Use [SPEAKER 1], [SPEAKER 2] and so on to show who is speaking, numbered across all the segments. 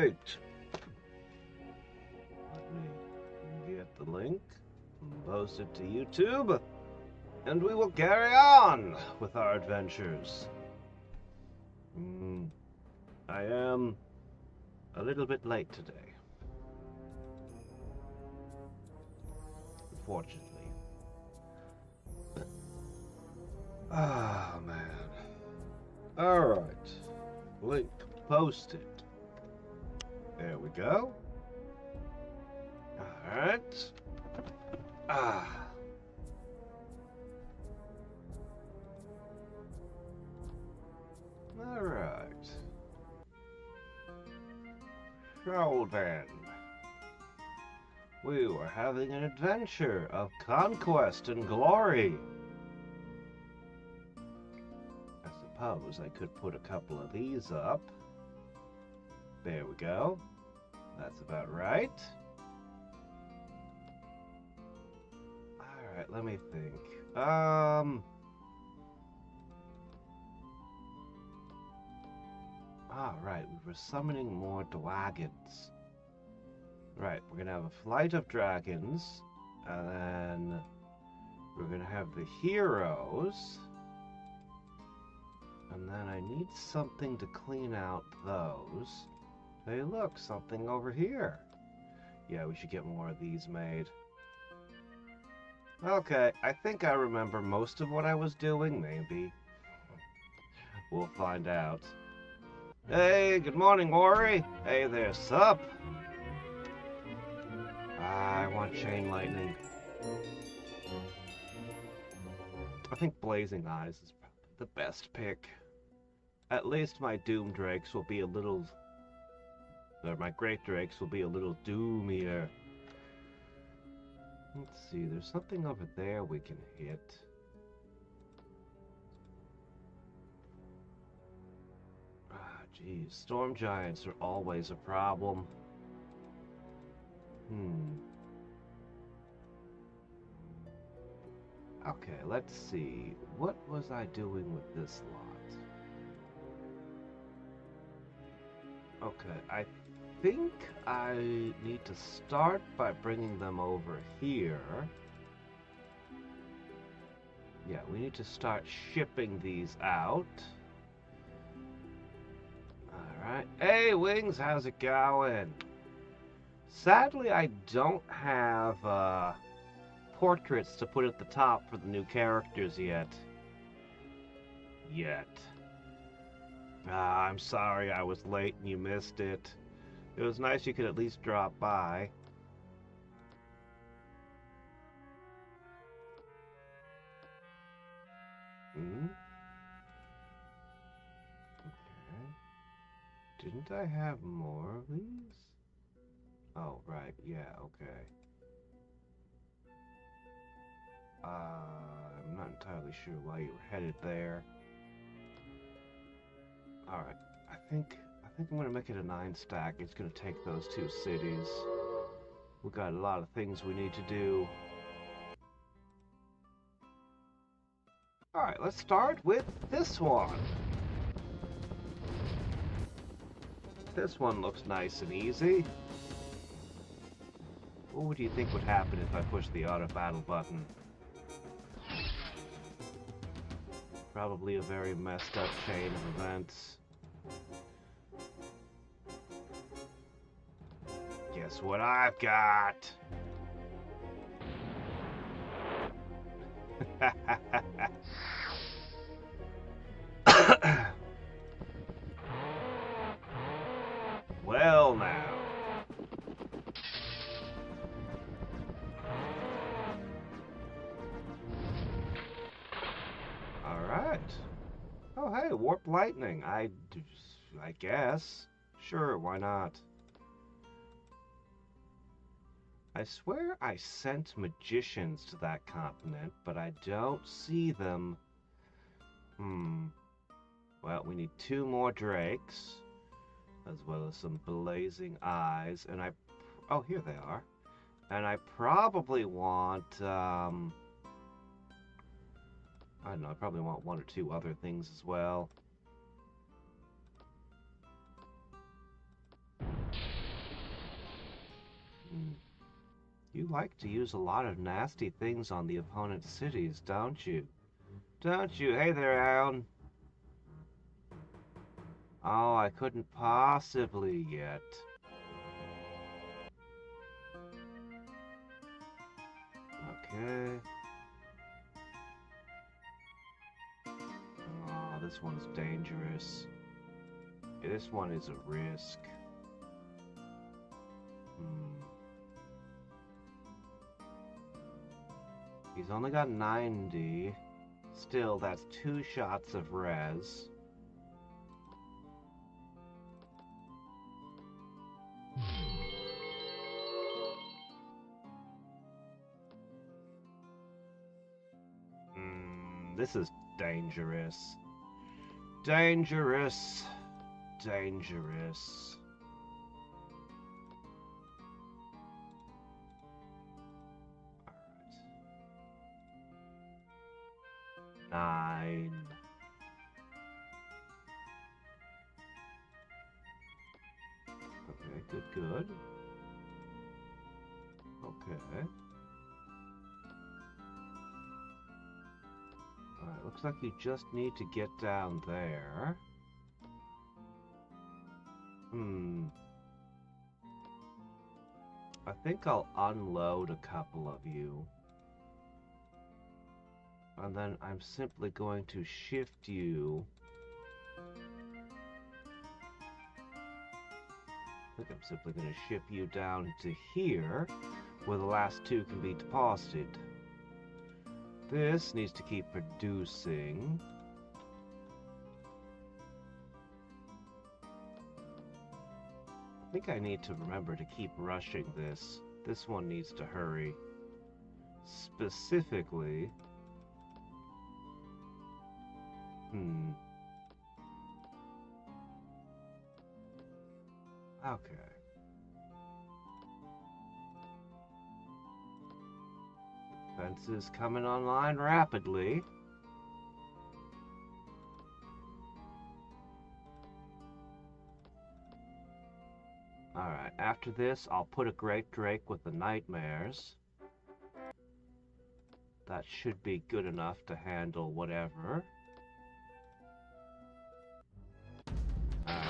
[SPEAKER 1] Alright. Let me get the link and post it to YouTube, and we will carry on with our adventures. I am a little bit late today, unfortunately. Ah, man. Alright. Link posted. There we go. Alright. Alright. So then, we were having an adventure of conquest and glory. I suppose I could put a couple of these up. There we go. That's about right. Alright, let me think. Alright, we were summoning more dragons. Right, we're gonna have a flight of dragons, and then we're gonna have the heroes, and then I need something to clean out those. Hey look, something over here. Yeah, we should get more of these made. Okay, I think I remember most of what I was doing, maybe. We'll find out. Hey, good morning, Ori. Hey there, sup? I want chain lightning. I think blazing eyes is probably the best pick. At least my doom drakes will be a little... or my great drakes will be a little doomier. Let's see, there's something over there we can hit. Geez, storm giants are always a problem. Okay, let's see. What was I doing with this lot? Okay, I think I need to start by bringing them over here. Yeah, we need to start shipping these out. Alright. Hey, Wings, how's it going? Sadly, I don't have portraits to put at the top for the new characters yet. I'm sorry I was late and you missed it. It was nice you could at least drop by. Okay. Didn't I have more of these? Oh, right, yeah, okay. I'm not entirely sure why you were headed there. Alright, I think I'm gonna make it a 9 stack. It's gonna take those 2 cities. We've got a lot of things we need to do. Alright, let's start with this one. This one looks nice and easy. What do you think would happen if I push the auto battle button? Probably a very messed up chain of events. Guess what I've got? Well now. Alright. Oh hey, warp lightning. I guess. Sure, why not? I swear I sent magicians to that continent, but I don't see them. Well, we need 2 more drakes, as well as some blazing eyes, and oh, here they are. And I probably want, I don't know, I probably want 1 or 2 other things as well. You like to use a lot of nasty things on the opponent's cities, don't you? Don't you? Hey there, Alan. Oh, I couldn't possibly yet. Okay. Oh, this one's dangerous. Yeah, this one is a risk. He's only got 90. Still, that's 2 shots of res. This is dangerous. Dangerous. Dangerous. Alright. 9. Okay, good, good. Okay. Alright, looks like you just need to get down there. I think I'll unload a couple of you. And then I'm simply going to shift you. I think I'm simply going to ship you down to here, where the last 2 can be deposited. This needs to keep producing. I think I need to remember to keep rushing this. This one needs to hurry. Specifically... Okay. Defense is coming online rapidly. Alright, after this, I'll put a Great Drake with the Nightmares. That should be good enough to handle whatever. Alright,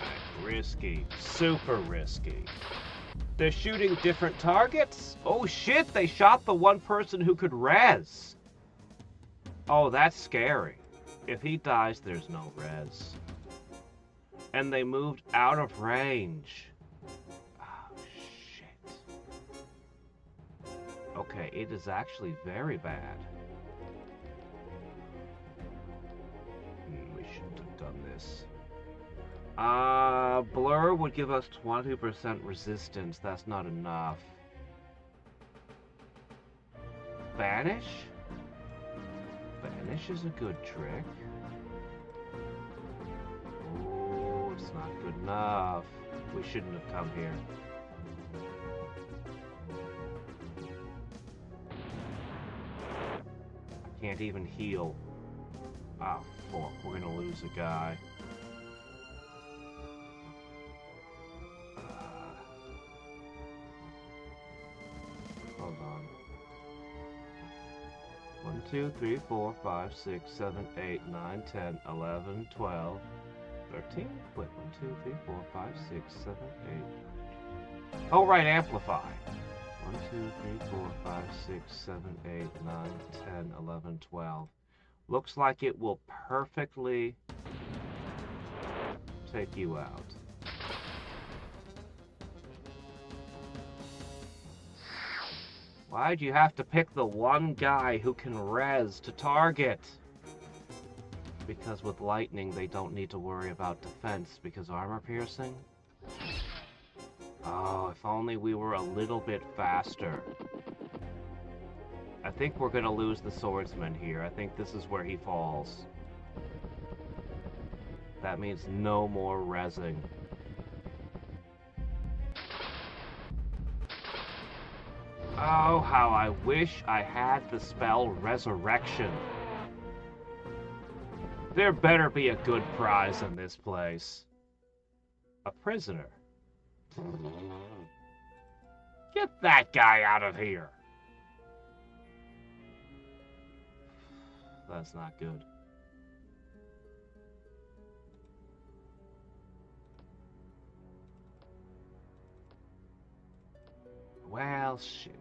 [SPEAKER 1] risky. Super risky. They're shooting different targets? Oh shit, they shot the one person who could res. Oh, that's scary. If he dies, there's no res. And they moved out of range. Oh, shit. Okay, it is actually very bad. We shouldn't have done this. Blur would give us 20% resistance. That's not enough. Banish? Banish is a good trick. Oh, it's not good enough. We shouldn't have come here. I can't even heal. Oh, fuck. We're gonna lose a guy. Hold on. 1, 2, 3, 4, 5, 6, 7, 8, 9, 10, 11, 12, 13? Wait, 1, 2, 3, 4, 5, 6, 7, 8. Oh, right, amplify. 1, 2, 3, 4, 5, 6, 7, 8, 9, 10, 11, 12. Looks like it will perfectly take you out. Why'd you have to pick the one guy who can res to target? Because with lightning, they don't need to worry about defense because armor piercing. Oh, if only we were a little bit faster. I think we're gonna lose the swordsman here. I think this is where he falls. That means no more resing. Oh, how I wish I had the spell Resurrection. There better be a good prize in this place. A prisoner. Get that guy out of here. That's not good. Well, shit.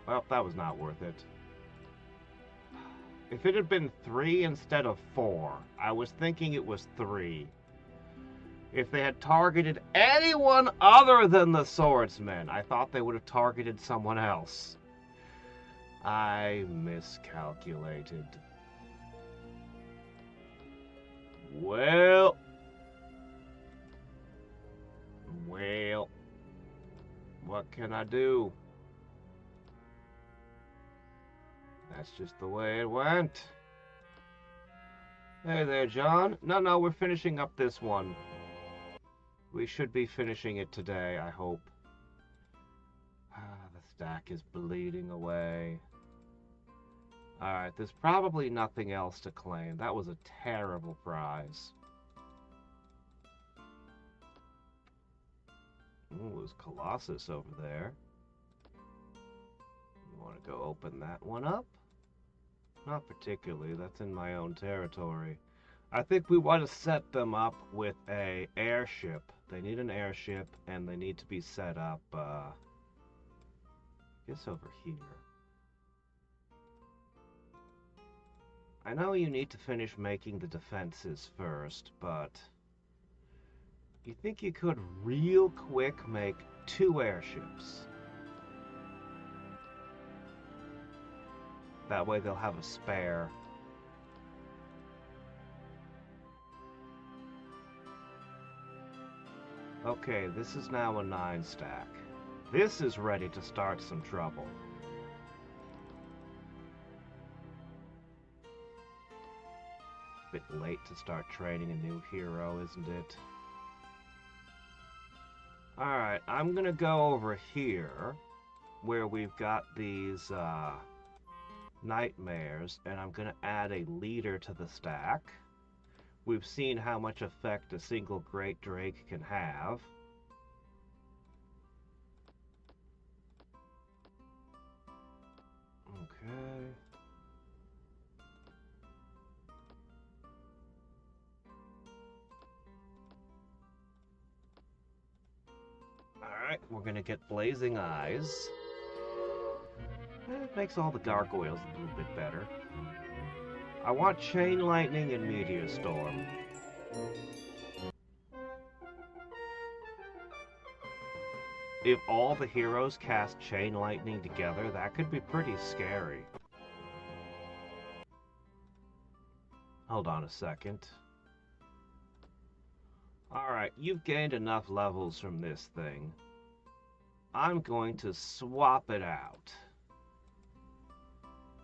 [SPEAKER 1] Well, that was not worth it. If it had been 3 instead of 4, I was thinking it was 3. If they had targeted anyone other than the swordsman, I thought they would have targeted someone else. I miscalculated. Well, what can I do? That's just the way it went. Hey there, John. No, we're finishing up this one. We should be finishing it today, I hope. The stack is bleeding away. Alright, there's probably nothing else to claim. That was a terrible prize. Ooh, there's Colossus over there. You want to go open that one up? Not particularly. That's in my own territory. I think we want to set them up with a airship. They need an airship, and they need to be set up, I guess over here. I know you need to finish making the defenses first, but you think you could real quick make 2 airships? That way they'll have a spare. Okay, this is now a 9 stack. This is ready to start some trouble. Bit late to start training a new hero, isn't it? Alright, I'm gonna go over here where we've got these nightmares, and I'm gonna add a leader to the stack. We've seen how much effect a single Great Drake can have. Okay. Alright, we're gonna get Blazing Eyes. It makes all the gargoyles a little bit better. I want Chain Lightning and Meteor Storm. If all the heroes cast Chain Lightning together, that could be pretty scary. Hold on a second. Alright, you've gained enough levels from this thing. I'm going to swap it out.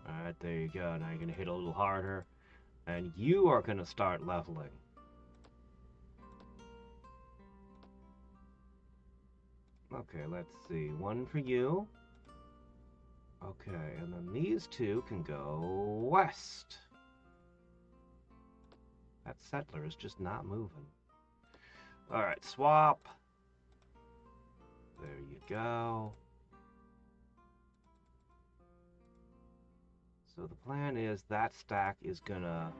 [SPEAKER 1] Alright, there you go. Now you're going to hit a little harder. And you are going to start leveling. Okay, let's see. 1 for you. Okay, and then these 2 can go west. That settler is just not moving. Alright, swap. There you go. So the plan is that stack is gonna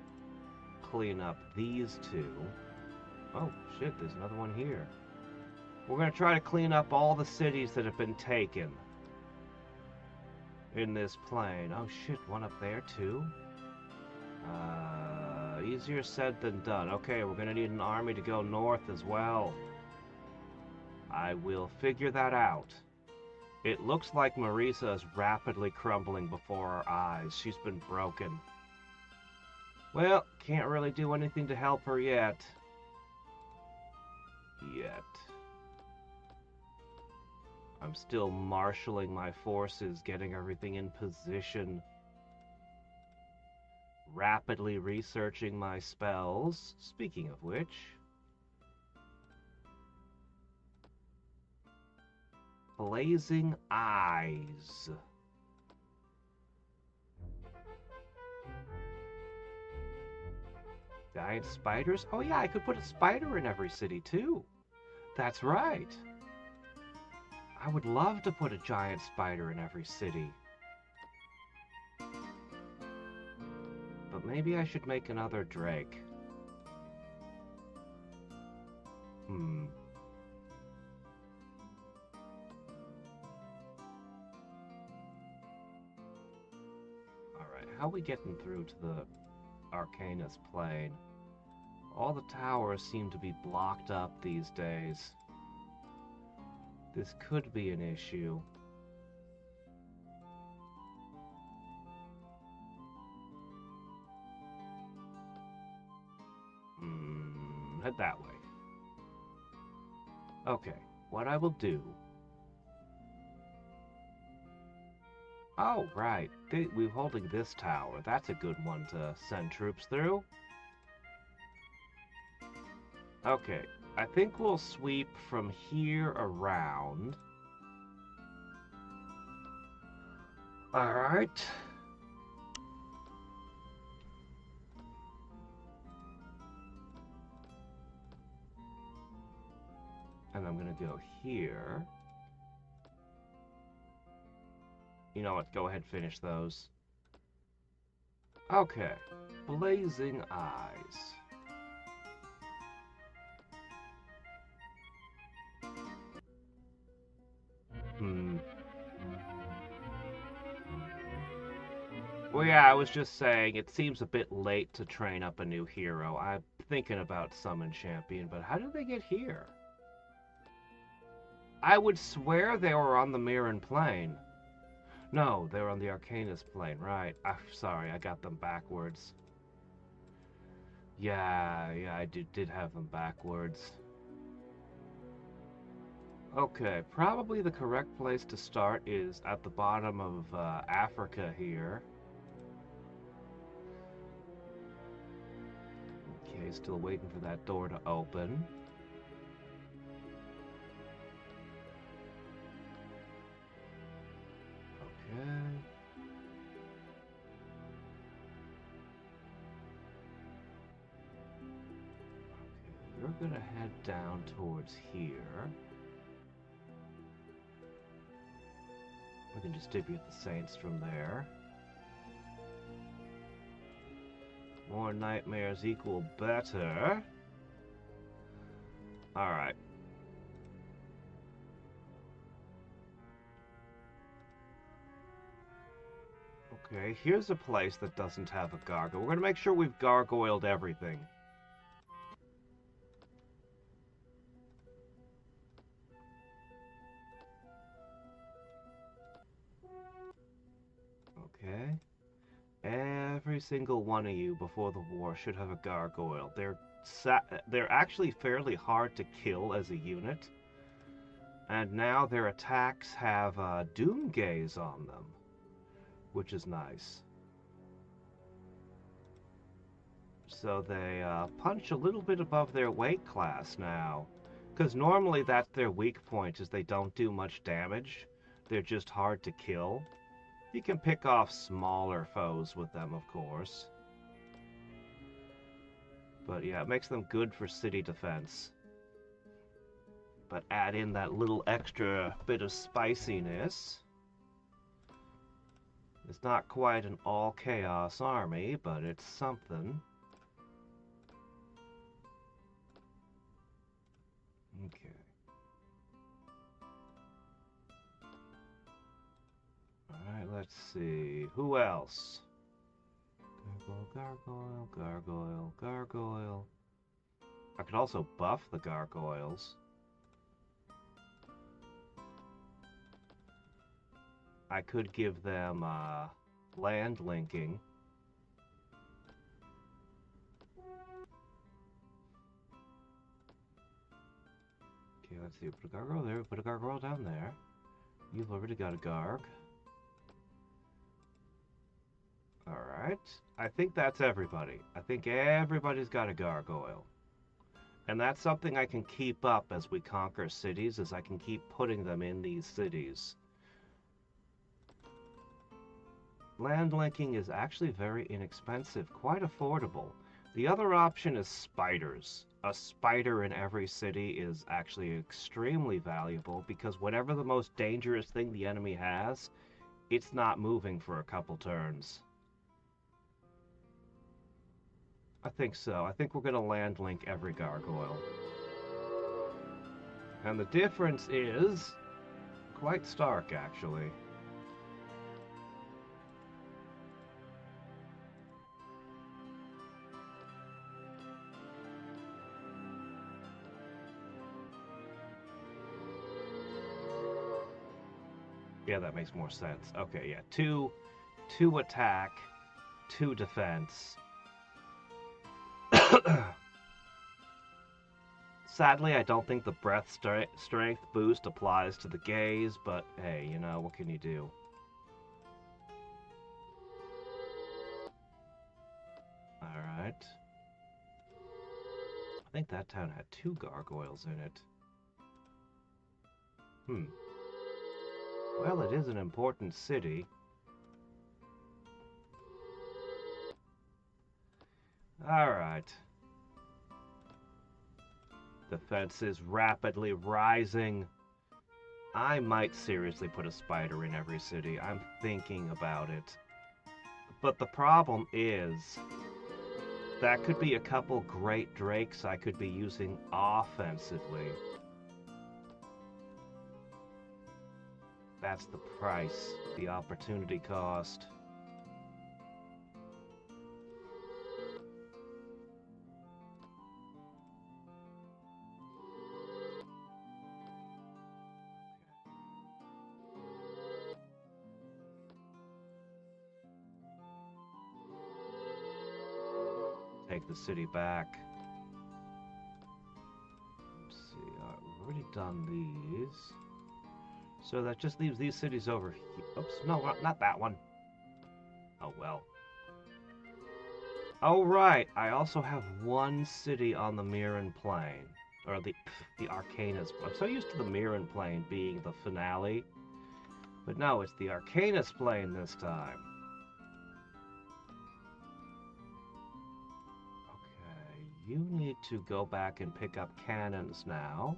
[SPEAKER 1] clean up these 2. Oh, shit, there's another one here. We're gonna try to clean up all the cities that have been taken in this plane. Oh, shit, one up there, too? Easier said than done. Okay, we're gonna need an army to go north as well. I will figure that out. It looks like Marisa is rapidly crumbling before our eyes. She's been broken. Well, can't really do anything to help her yet. I'm still marshaling my forces, getting everything in position. Rapidly researching my spells. Speaking of which... Blazing Eyes. Giant spiders? Oh yeah, I could put a spider in every city too. That's right. I would love to put a giant spider in every city. But maybe I should make another drake. Alright, how are we getting through to the Arcanus Plain? All the towers seem to be blocked up these days. This could be an issue. Head that way. Okay, what I will do... Oh, right. We're holding this tower. That's a good one to send troops through. Okay, I think we'll sweep from here around. Alright. And I'm gonna go here. You know what, go ahead, finish those. Okay, Blazing Eyes. Well, yeah, I was just saying, it seems a bit late to train up a new hero. I'm thinking about Summon Champion, but how did they get here? I would swear they were on the Myrran Plain. No, they were on the Arcanus Plain, right. I'm sorry, I got them backwards. Yeah, I did have them backwards. Okay, probably the correct place to start is at the bottom of Africa here. Okay, still waiting for that door to open. Okay. You're gonna head down towards here. We can distribute the saints from there. More nightmares equal better. Alright. Okay, here's a place that doesn't have a gargoyle. We're gonna make sure we've gargoyled everything. Okay. Every single one of you before the war should have a gargoyle. They're actually fairly hard to kill as a unit. And now their attacks have Doom Gaze on them, which is nice. So they punch a little bit above their weight class now. Because normally that's their weak point, is they don't do much damage. They're just hard to kill. You can pick off smaller foes with them, of course. But yeah, it makes them good for city defense. But add in that little extra bit of spiciness. It's not quite an all-chaos army, but it's something. Okay. Alright, let's see. Who else? Gargoyle, gargoyle, gargoyle. I could also buff the gargoyles. I could give them land linking. Okay, let's see. Put a gargoyle there, put a gargoyle down there. You've already got a garg. Alright. I think that's everybody. I think everybody's got a gargoyle. And that's something I can keep up as we conquer cities, is I can keep putting them in these cities. Land linking is actually very inexpensive, quite affordable. The other option is spiders. A spider in every city is actually extremely valuable because whatever the most dangerous thing the enemy has, it's not moving for a couple turns. I think so. I think we're going to land link every gargoyle. And the difference is quite stark, actually. Yeah, that makes more sense. Okay, yeah. Two attack, 2 defense. Sadly, I don't think the breath strength boost applies to the gaze, but hey, you know, what can you do? Alright. I think that town had 2 gargoyles in it. Well, it is an important city. Alright. Defense is rapidly rising. I might seriously put a spider in every city. I'm thinking about it. But the problem is, that could be a couple great drakes I could be using offensively. That's the price, the opportunity cost. Take the city back. Let's see, we've already done these. So that just leaves these cities over here. Oops, no, not that one. Oh well. Oh right, I also have 1 city on the Myrran Plain. Or the Arcanus. I'm so used to the Myrran Plain being the finale. But no, it's the Arcanus Plain this time. You need to go back and pick up cannons now.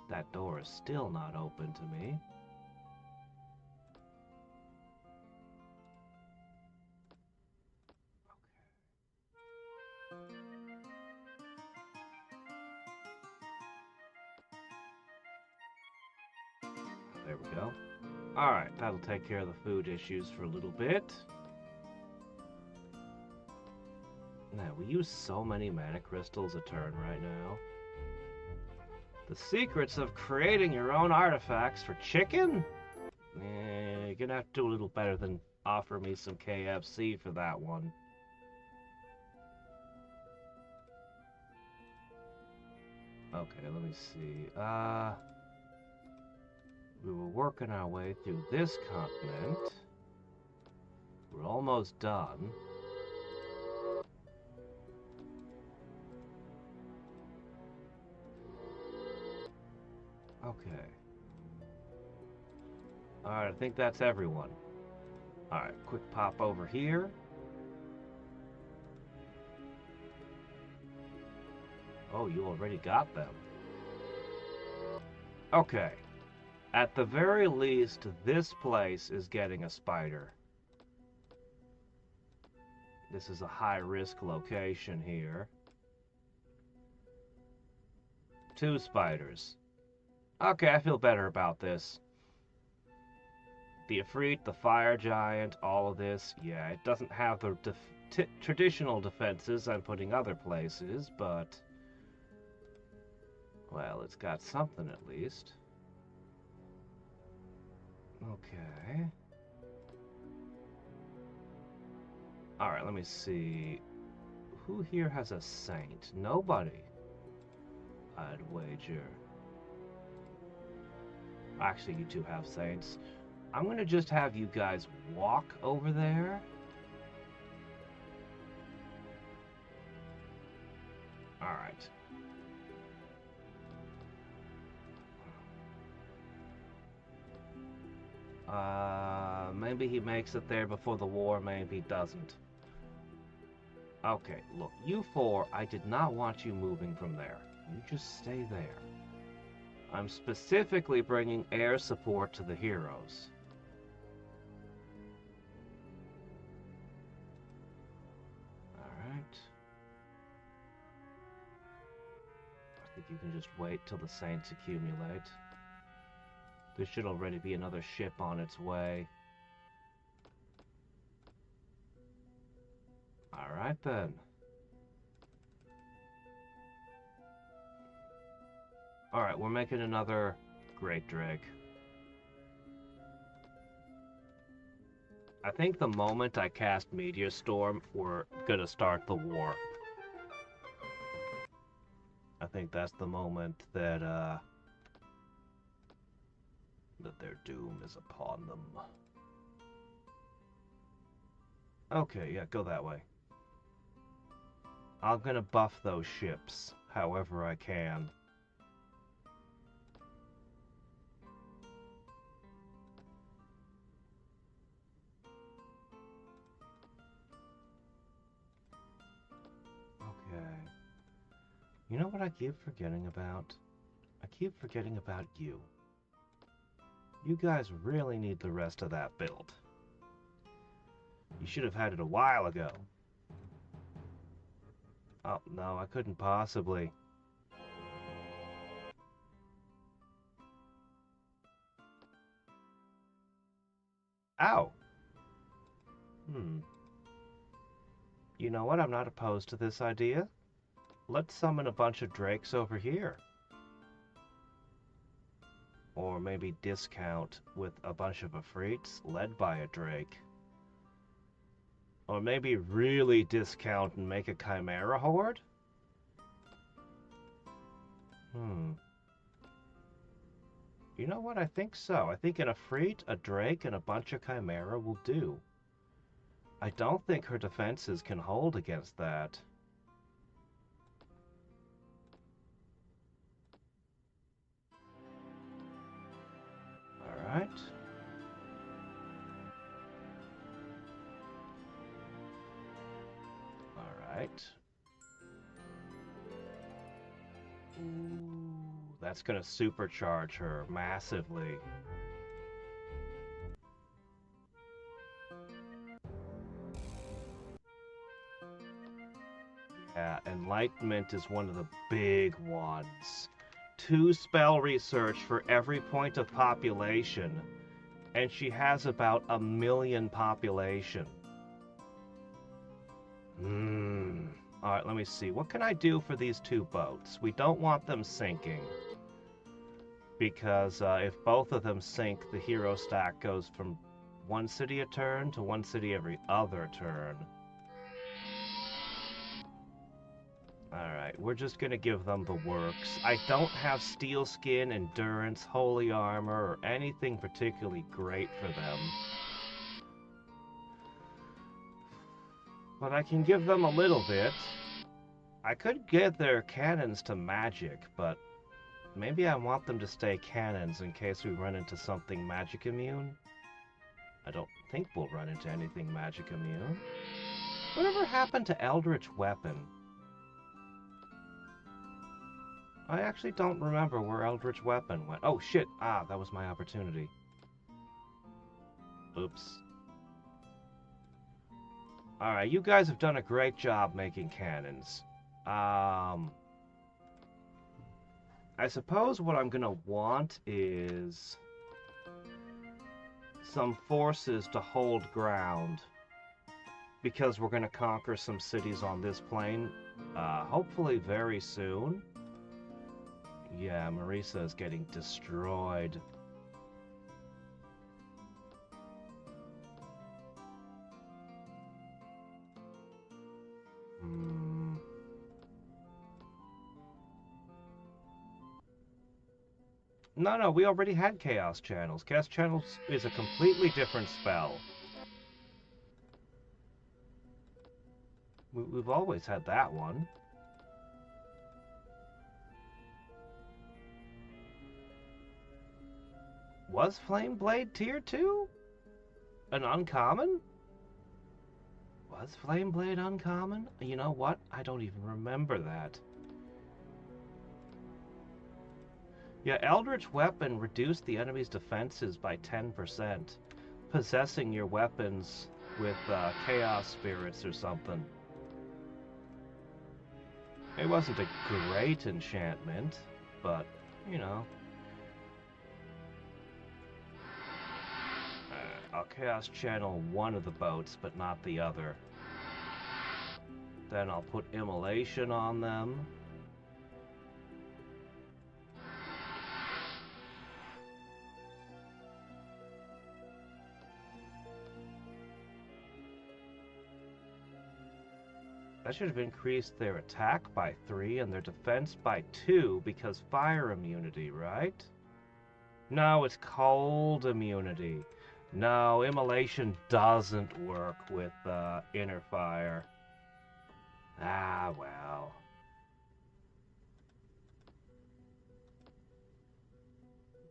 [SPEAKER 1] That door is still not open to me. Okay. There we go. Alright, that'll take care of the food issues for a little bit. Now, we use so many mana crystals a turn right now. The secrets of creating your own artifacts for chicken? You're gonna have to do a little better than offer me some KFC for that one. Okay, let me see. We were working our way through this continent. We're almost done. Okay. Alright, I think that's everyone. Alright, quick pop over here. Oh, you already got them. Okay. At the very least, this place is getting a spider. This is a high-risk location here. 2 spiders. Okay, I feel better about this. The Ifrit, the Fire Giant, all of this, yeah, it doesn't have the traditional defenses I'm putting other places, but... well, it's got something at least. Okay. Alright, let me see. Who here has a saint? Nobody, I'd wager. Actually, you 2 have saints. I'm gonna just have you guys walk over there. Alright. Maybe he makes it there before the war, maybe he doesn't. Okay, look, you four, I did not want you moving from there. You just stay there. I'm specifically bringing air support to the heroes. Alright. I think you can just wait till the saints accumulate. There should already be another ship on its way. Alright then. Alright, we're making another Great Drake. I think the moment I cast Meteor Storm, we're gonna start the war. I think that's the moment that their doom is upon them. Okay, yeah, go that way. I'm gonna buff those ships however I can. Okay. You know what I keep forgetting about? I keep forgetting about you. You guys really need the rest of that build. You should have had it a while ago. Oh, no, I couldn't possibly. Ow! You know what? I'm not opposed to this idea. Let's summon a bunch of drakes over here. Or maybe discount with a bunch of Afrits led by a drake. Or maybe really discount and make a Chimera horde? You know what? I think so. I think an Afrit, a drake, and a bunch of Chimera will do. I don't think her defenses can hold against that. Alright. Alright. Ooh, that's gonna supercharge her massively. Yeah, Enlightenment is one of the big ones. 2 spell research for every point of population, and she has about 1 million population. Alright, let me see. What can I do for these 2 boats? We don't want them sinking, because if both of them sink, the hero stack goes from 1 city a turn to 1 city every other turn. Alright, we're just gonna give them the works. I don't have steel skin, endurance, holy armor, or anything particularly great for them. But I can give them a little bit. I could get their cannons to magic, but maybe I want them to stay cannons in case we run into something magic immune. I don't think we'll run into anything magic immune. Whatever happened to Eldritch Weapon? I actually don't remember where Eldritch Weapon went. Oh shit, that was my opportunity. Oops. Alright, you guys have done a great job making cannons. I suppose what I'm gonna want is some forces to hold ground, because we're gonna conquer some cities on this plane, hopefully very soon. Yeah, Marisa is getting destroyed. No, we already had Chaos Channels. Chaos Channels is a completely different spell. We've always had that one. Was Flame Blade tier 2? An uncommon? What? Was Flame Blade uncommon? You know what? I don't even remember that. Yeah, Eldritch Weapon reduced the enemy's defenses by 10%. Possessing your weapons with Chaos Spirits or something. It wasn't a great enchantment, but, you know. I'll Chaos Channel one of the boats, but not the other. Then I'll put Immolation on them. That should have increased their attack by 3 and their defense by 2 because fire immunity, right? No, it's cold immunity. No, Immolation doesn't work with inner fire. Ah, well.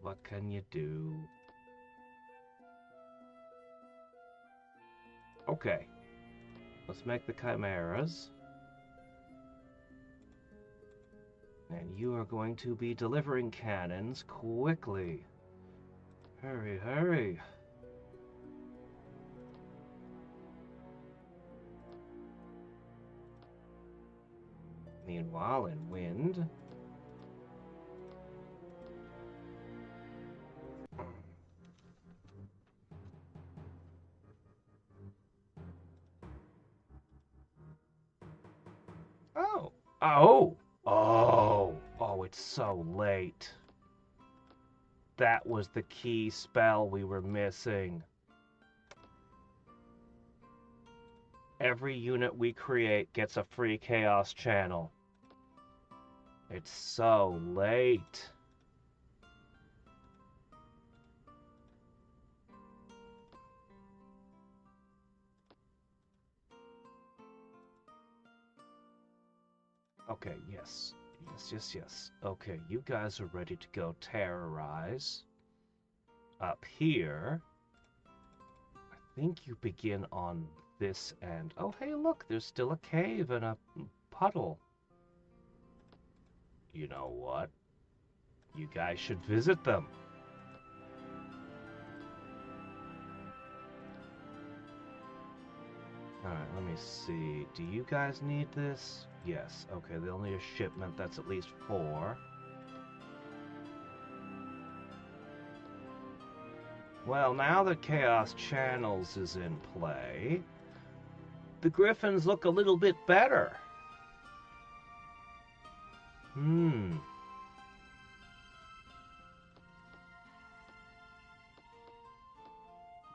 [SPEAKER 1] What can you do? Okay. Let's make the chimeras. And you are going to be delivering cannons quickly. Hurry, hurry. Meanwhile, in wind... Oh! Oh! Oh! Oh, it's so late. That was the key spell we were missing. Every unit we create gets a free Chaos Channel. It's so late. Okay, yes. Yes. Okay, you guys are ready to go terrorize. Up here, I think you begin on this end. Oh, hey, look, there's still a cave and a puddle. You know what? You guys should visit them. Alright, let me see. Do you guys need this? Yes. Okay, they'll need a shipment. That's at least 4. Well, now that Chaos Channels is in play, the Griffins look a little bit better.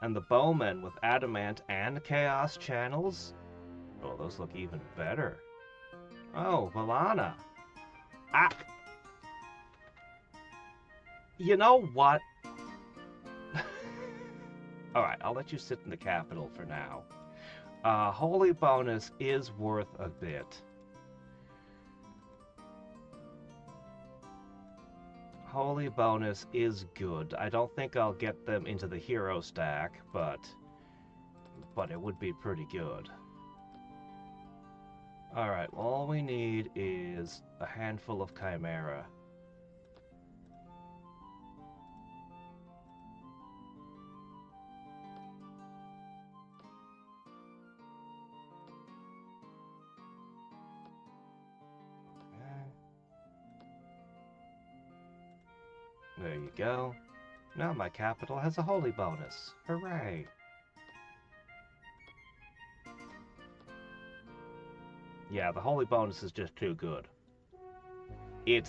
[SPEAKER 1] And the Bowmen with Adamant and Chaos Channels? Oh, those look even better. Oh, Valana. Ah! You know what? Alright, I'll let you sit in the capital for now. Holy bonus is worth a bit. Holy bonus is good. I don't think I'll get them into the hero stack, but it would be pretty good. Alright, all we need is a handful of Chimera. There you go. Now my capital has a holy bonus. Hooray! Yeah, the holy bonus is just too good. It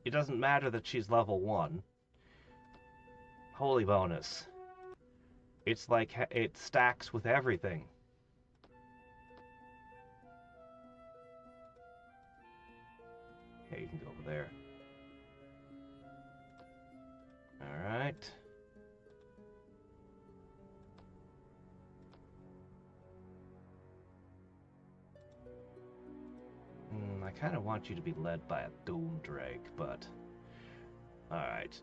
[SPEAKER 1] doesn't matter that she's level 1. Holy bonus. It's like it stacks with everything. Yeah, you can go over there. Alright. I kind of want you to be led by a Doom Drake, but... Alright.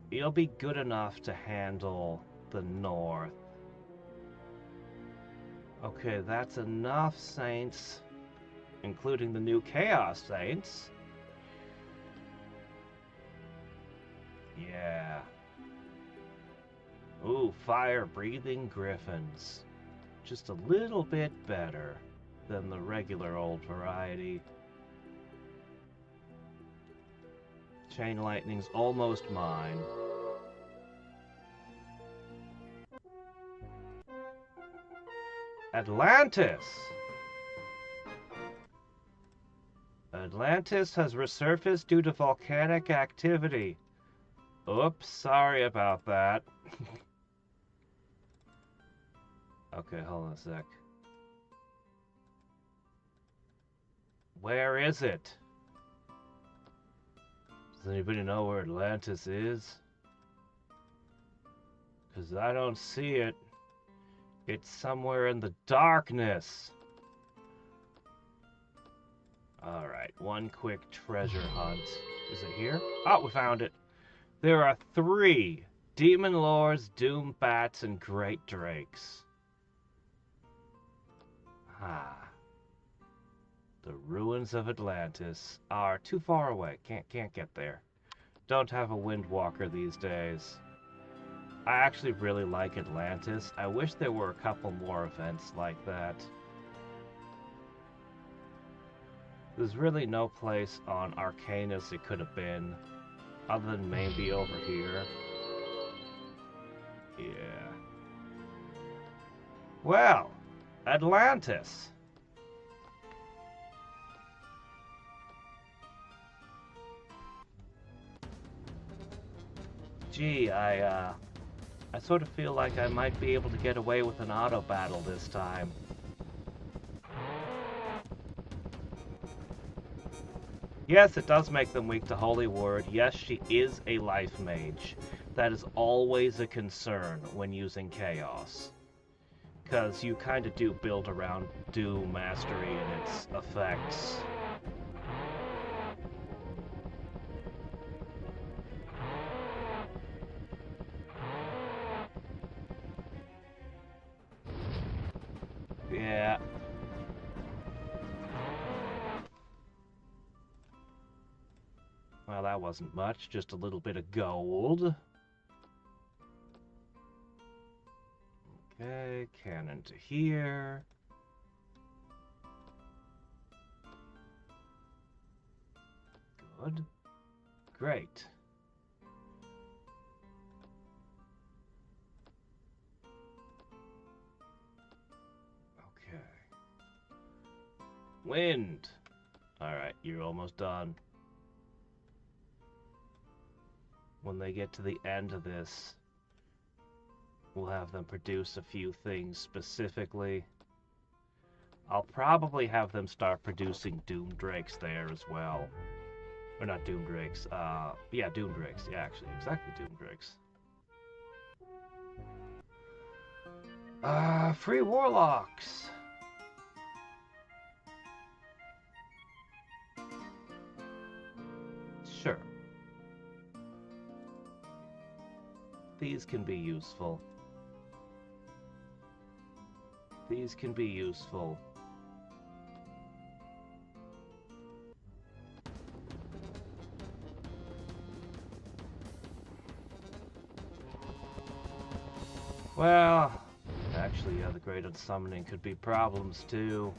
[SPEAKER 1] You'll be good enough to handle the north. Okay, that's enough saints, including the new Chaos Saints. Yeah. Ooh, fire-breathing griffins. Just a little bit better than the regular old variety. Chain lightning's almost mine. Atlantis! Atlantis has resurfaced due to volcanic activity. Oops, sorry about that. Okay, hold on a sec. Where is it? Does anybody know where Atlantis is? Because I don't see it. It's somewhere in the darkness. Alright, one quick treasure hunt. Is it here? Oh, we found it. There are 3 demon lords, doom bats, and great drakes. Ah. The ruins of Atlantis are too far away. Can't get there. Don't have a windwalker these days. I actually really like Atlantis. I wish there were a couple more events like that. There's really no place on Arcanus it could have been, other than maybe over here. Yeah. Well, Atlantis. Gee, I sort of feel like I might be able to get away with an auto battle this time. Yes, it does make them weak to Holy Word. Yes, she is a life mage. That is always a concern when using Chaos. Because you kind of do build around Doom Mastery and its effects. Yeah. Well, that wasn't much, just a little bit of gold. Okay, cannon to here. Good. Great. Okay. Wind. Alright, you're almost done. When they get to the end of this, we'll have them produce a few things specifically. I'll probably have them start producing Doom Drakes there as well. Or not Doom Drakes, yeah, Doom Drakes. Yeah, actually, exactly Doom Drakes. Free Warlocks! Sure. These can be useful. These can be useful. Well, actually, yeah, the Great Unsummoning could be problems too.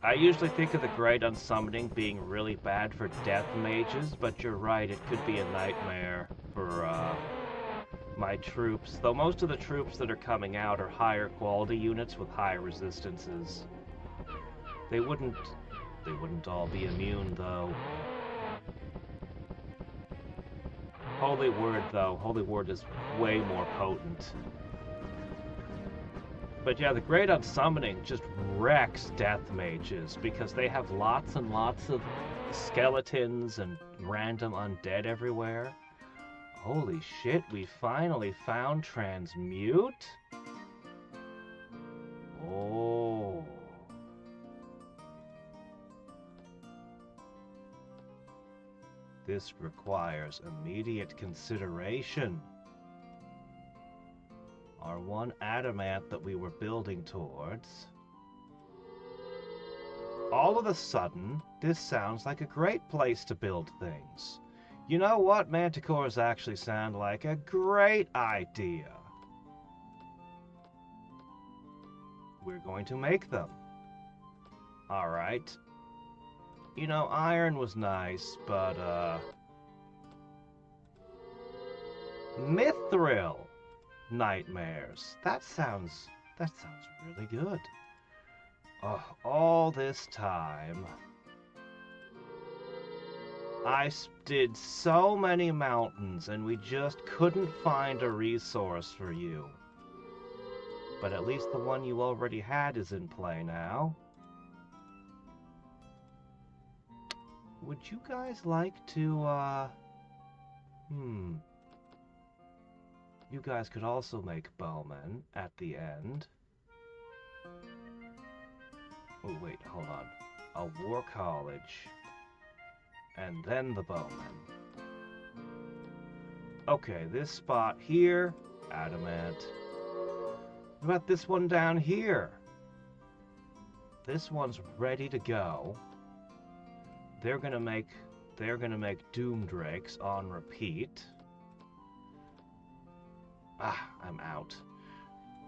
[SPEAKER 1] I usually think of the Great Unsummoning being really bad for death mages, but you're right, it could be a nightmare for my troops. Though most of the troops that are coming out are higher quality units with high resistances. They wouldn't all be immune though. Holy Word though, Holy Word is way more potent. But yeah, the Great Unsummoning just wrecks death mages because they have lots and lots of skeletons and random undead everywhere. Holy shit, we finally found Transmute? Oh. This requires immediate consideration. our one adamant that we were building towards. All of a sudden, this sounds like a great place to build things. You know what? Manticores actually sound like a great idea. We're going to make them. Alright. You know, iron was nice, but, Mithril nightmares. That sounds really good. Oh, all this time, I did so many mountains, and we just couldn't find a resource for you. But at least the one you already had is in play now. Would you guys like to, You guys could also make bowmen at the end. Oh, wait, hold on. A war college. And then the bowmen. Okay, this spot here, adamant. What about this one down here? This one's ready to go. They're gonna make doom drakes on repeat. Ah, I'm out.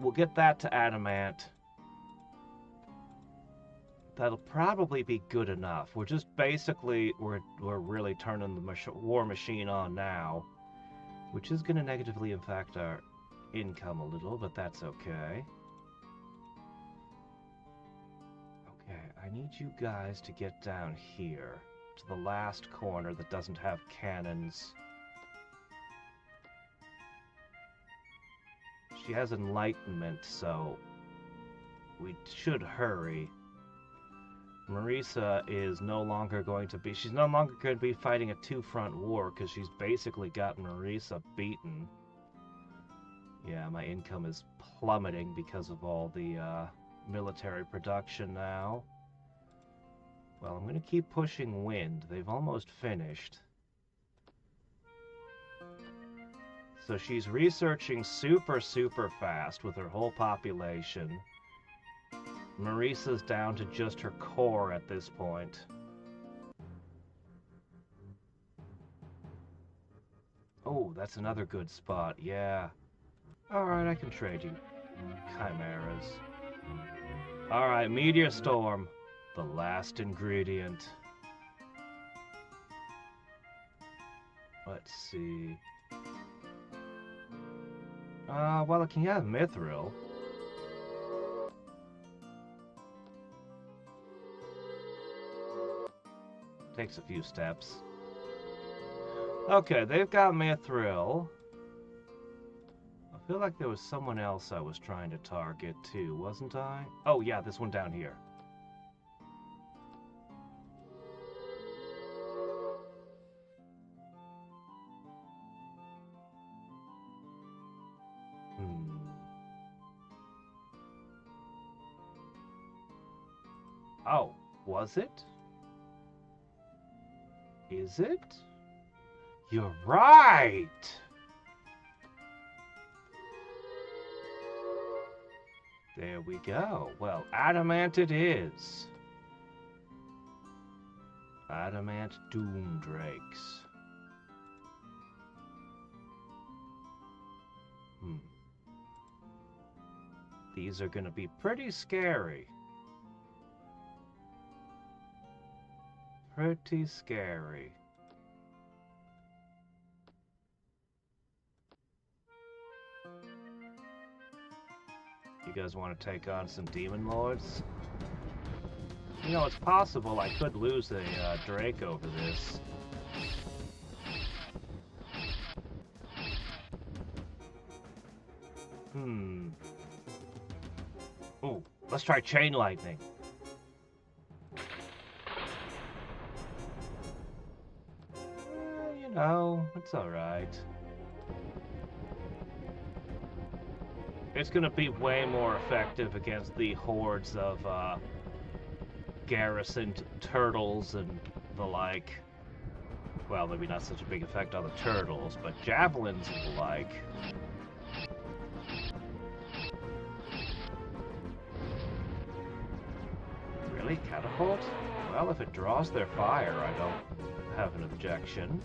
[SPEAKER 1] We'll get that to adamant. That'll probably be good enough. We're just basically, we're really turning the war machine on now, which is going to negatively impact our income a little, but that's okay. Okay, I need you guys to get down here, to the last corner that doesn't have cannons. She has enlightenment, so we should hurry. Marisa is no longer going to be... She's no longer going to be fighting a two-front war, because she's basically got Marisa beaten. Yeah, my income is plummeting because of all the military production now. Well, I'm going to keep pushing wind. They've almost finished. So she's researching super fast with her whole population. Marisa's down to just her core at this point. Oh, that's another good spot, yeah. Alright, I can trade you chimeras. Alright, meteor storm. The last ingredient. Let's see. Well, it can have mithril. Takes a few steps. Okay, they've got mithril. I feel like there was someone else I was trying to target too, wasn't I? Oh yeah, this one down here. Oh, was it? Is it? You're right! There we go. Well, adamant it is. Adamant doom drakes. These are gonna be pretty scary. Pretty scary. You guys want to take on some demon lords? You know, it's possible I could lose a Drake over this. Ooh, let's try chain lightning. You know, it's alright. It's gonna be way more effective against the hordes of garrisoned turtles and the like. Well, maybe not such a big effect on the turtles, but javelins and the like. Light catapult? Well, if it draws their fire, I don't have an objection.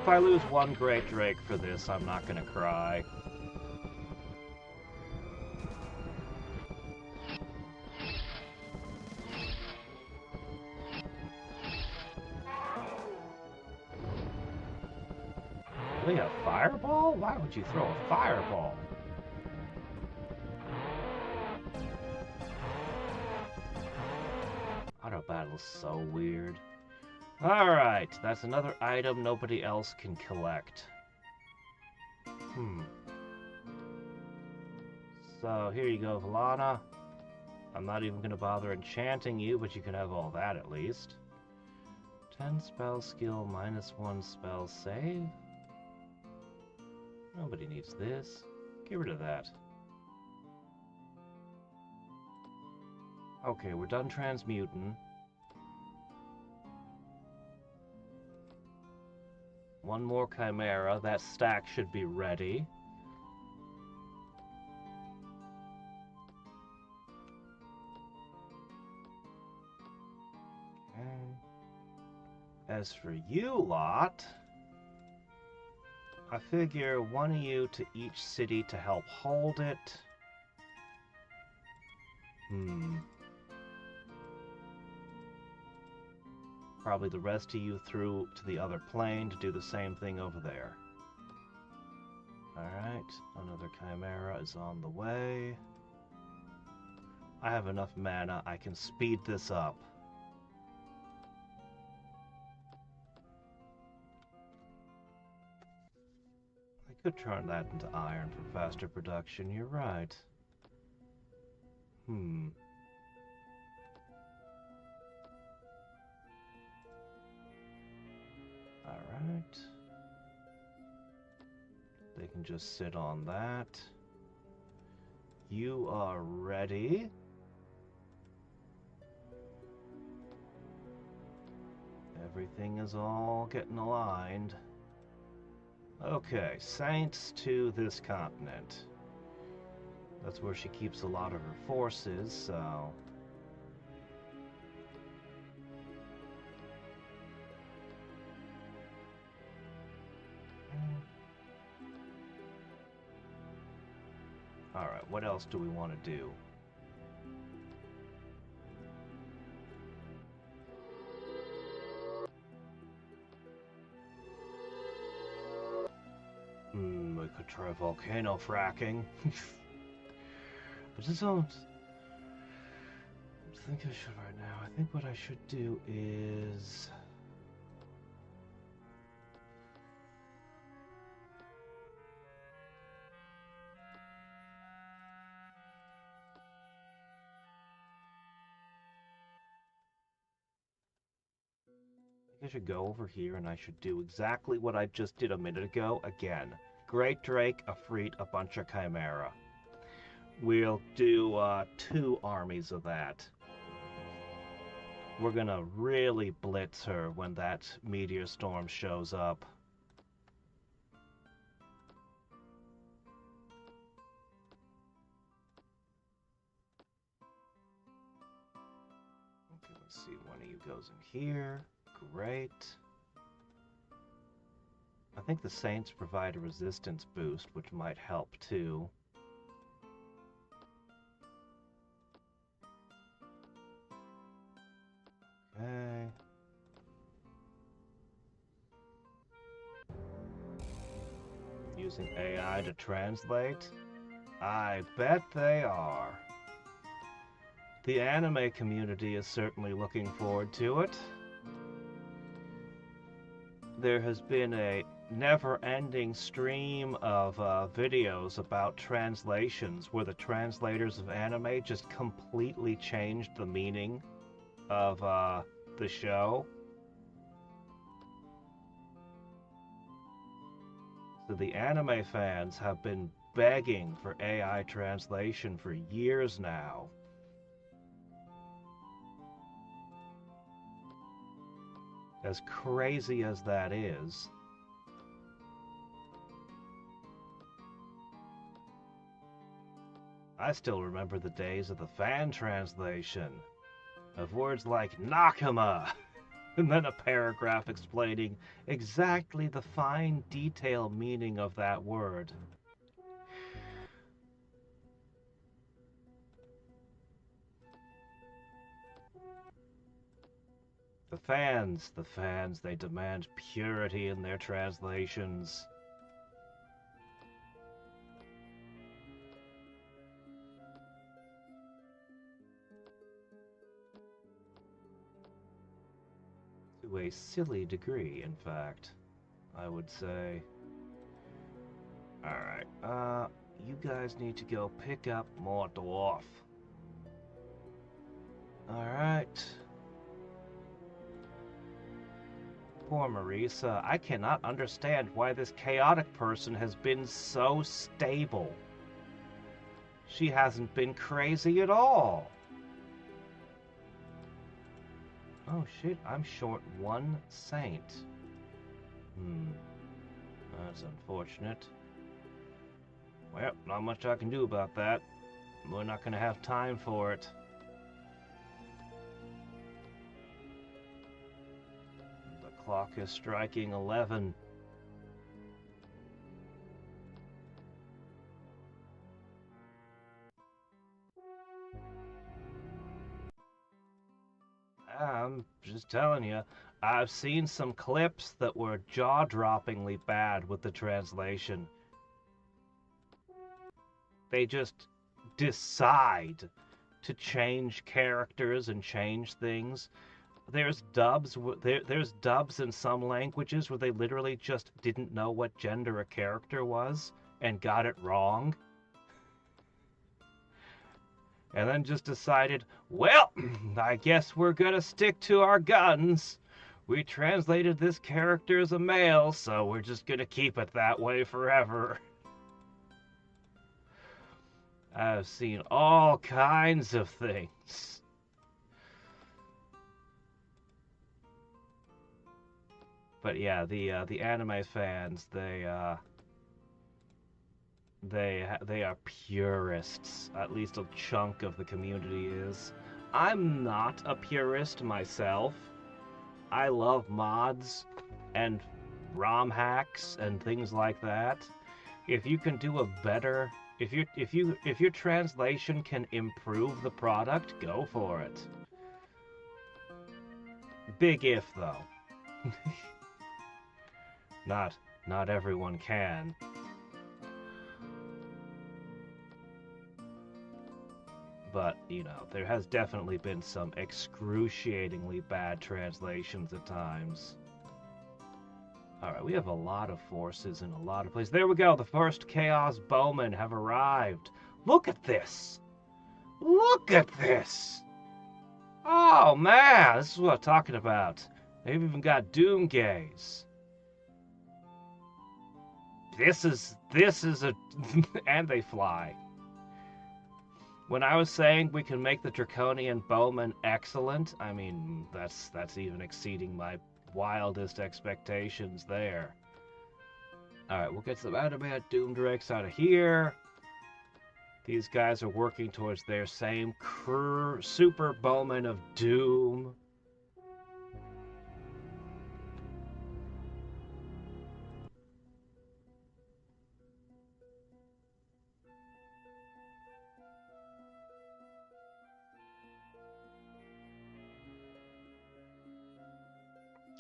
[SPEAKER 1] If I lose one Great Drake for this, I'm not gonna cry. Really, a fireball? Why would you throw a fireball? Auto battle's so weird. Alright, that's another item nobody else can collect. So, here you go, Valana. I'm not even gonna bother enchanting you, but you can have all that at least. 10 spell skill, -1 spell save. Nobody needs this. Get rid of that. Okay, we're done transmuting. One more Chimera. That stack should be ready. Okay. As for you lot, I figure one of you to each city to help hold it. Probably the rest of you through to the other plane to do the same thing over there. Alright, another Chimera is on the way. I have enough mana, I can speed this up. I could turn that into iron for faster production, you're right. Alright. They can just sit on that. You are ready. Everything is all getting aligned. Okay, Saints to this continent. That's where she keeps a lot of her forces, so... Alright, what else do we want to do? We could try volcano fracking. But I don't think I should right now. I think what I should do is... I should go over here and I should do exactly what I just did a minute ago again. Great Drake, Afreet, a bunch of Chimera. We'll do 2 armies of that. We're gonna really blitz her when that meteor storm shows up. Okay, let's see, one of you goes in here. Great. I think the Saints provide a resistance boost, which might help too. Okay. Using AI to translate? I bet they are. The anime community is certainly looking forward to it. There has been a never-ending stream of videos about translations where the translators of anime just completely changed the meaning of the show. So the anime fans have been begging for AI translation for years now. As crazy as that is, I still remember the days of the fan translation of words like Nakama, and then a paragraph explaining exactly the fine detail meaning of that word. The fans, they demand purity in their translations. To a silly degree, in fact, I would say. Alright, you guys need to go pick up more dwarf. Alright. Poor Marisa, I cannot understand why this chaotic person has been so stable. She hasn't been crazy at all. Oh shit, I'm short one saint. That's unfortunate. Well, not much I can do about that. We're not gonna have time for it. The clock is striking 11. I'm just telling you, I've seen some clips that were jaw-droppingly bad with the translation. They just decide to change characters and change things. There's dubs in some languages where they literally just didn't know what gender a character was and got it wrong. And then just decided, well, I guess we're gonna stick to our guns. We translated this character as a male, so we're just gonna keep it that way forever. I've seen all kinds of things. But yeah, the anime fans, they are purists. At least a chunk of the community is. I'm not a purist myself. I love mods and ROM hacks and things like that. If you can do a better, if your translation can improve the product, go for it. Big if though. Not everyone can. But, you know, there has definitely been some excruciatingly bad translations at times. Alright, we have a lot of forces in a lot of places. There we go, the first Chaos Bowmen have arrived. Look at this! Look at this! Oh man, this is what I'm talking about. They've even got Doom Gaze. This is a... and they fly. When I was saying we can make the Draconian Bowman excellent, I mean, that's even exceeding my wildest expectations there. Alright, we'll get some Adamant Doomdrakes out of here. These guys are working towards their same super Bowman of Doom.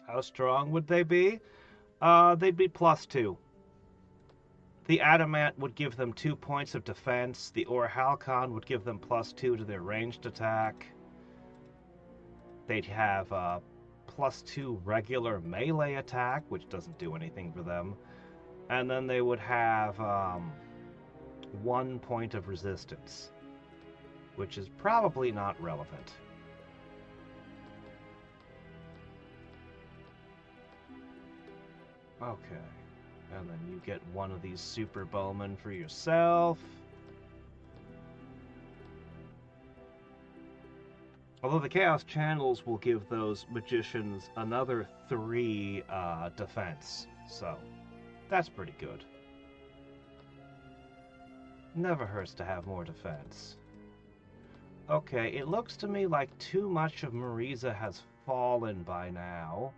[SPEAKER 1] How strong would they be? They'd be +2. The Adamant would give them 2 points of defense. The Orhalcon would give them +2 to their ranged attack. They'd have +2 regular melee attack, which doesn't do anything for them. And then they would have 1 point of resistance, which is probably not relevant. Okay, and then you get one of these super bowmen for yourself. Although the Chaos Channels will give those magicians another 3 defense, so that's pretty good. Never hurts to have more defense. Okay, it looks to me like too much of Marisa has fallen by now.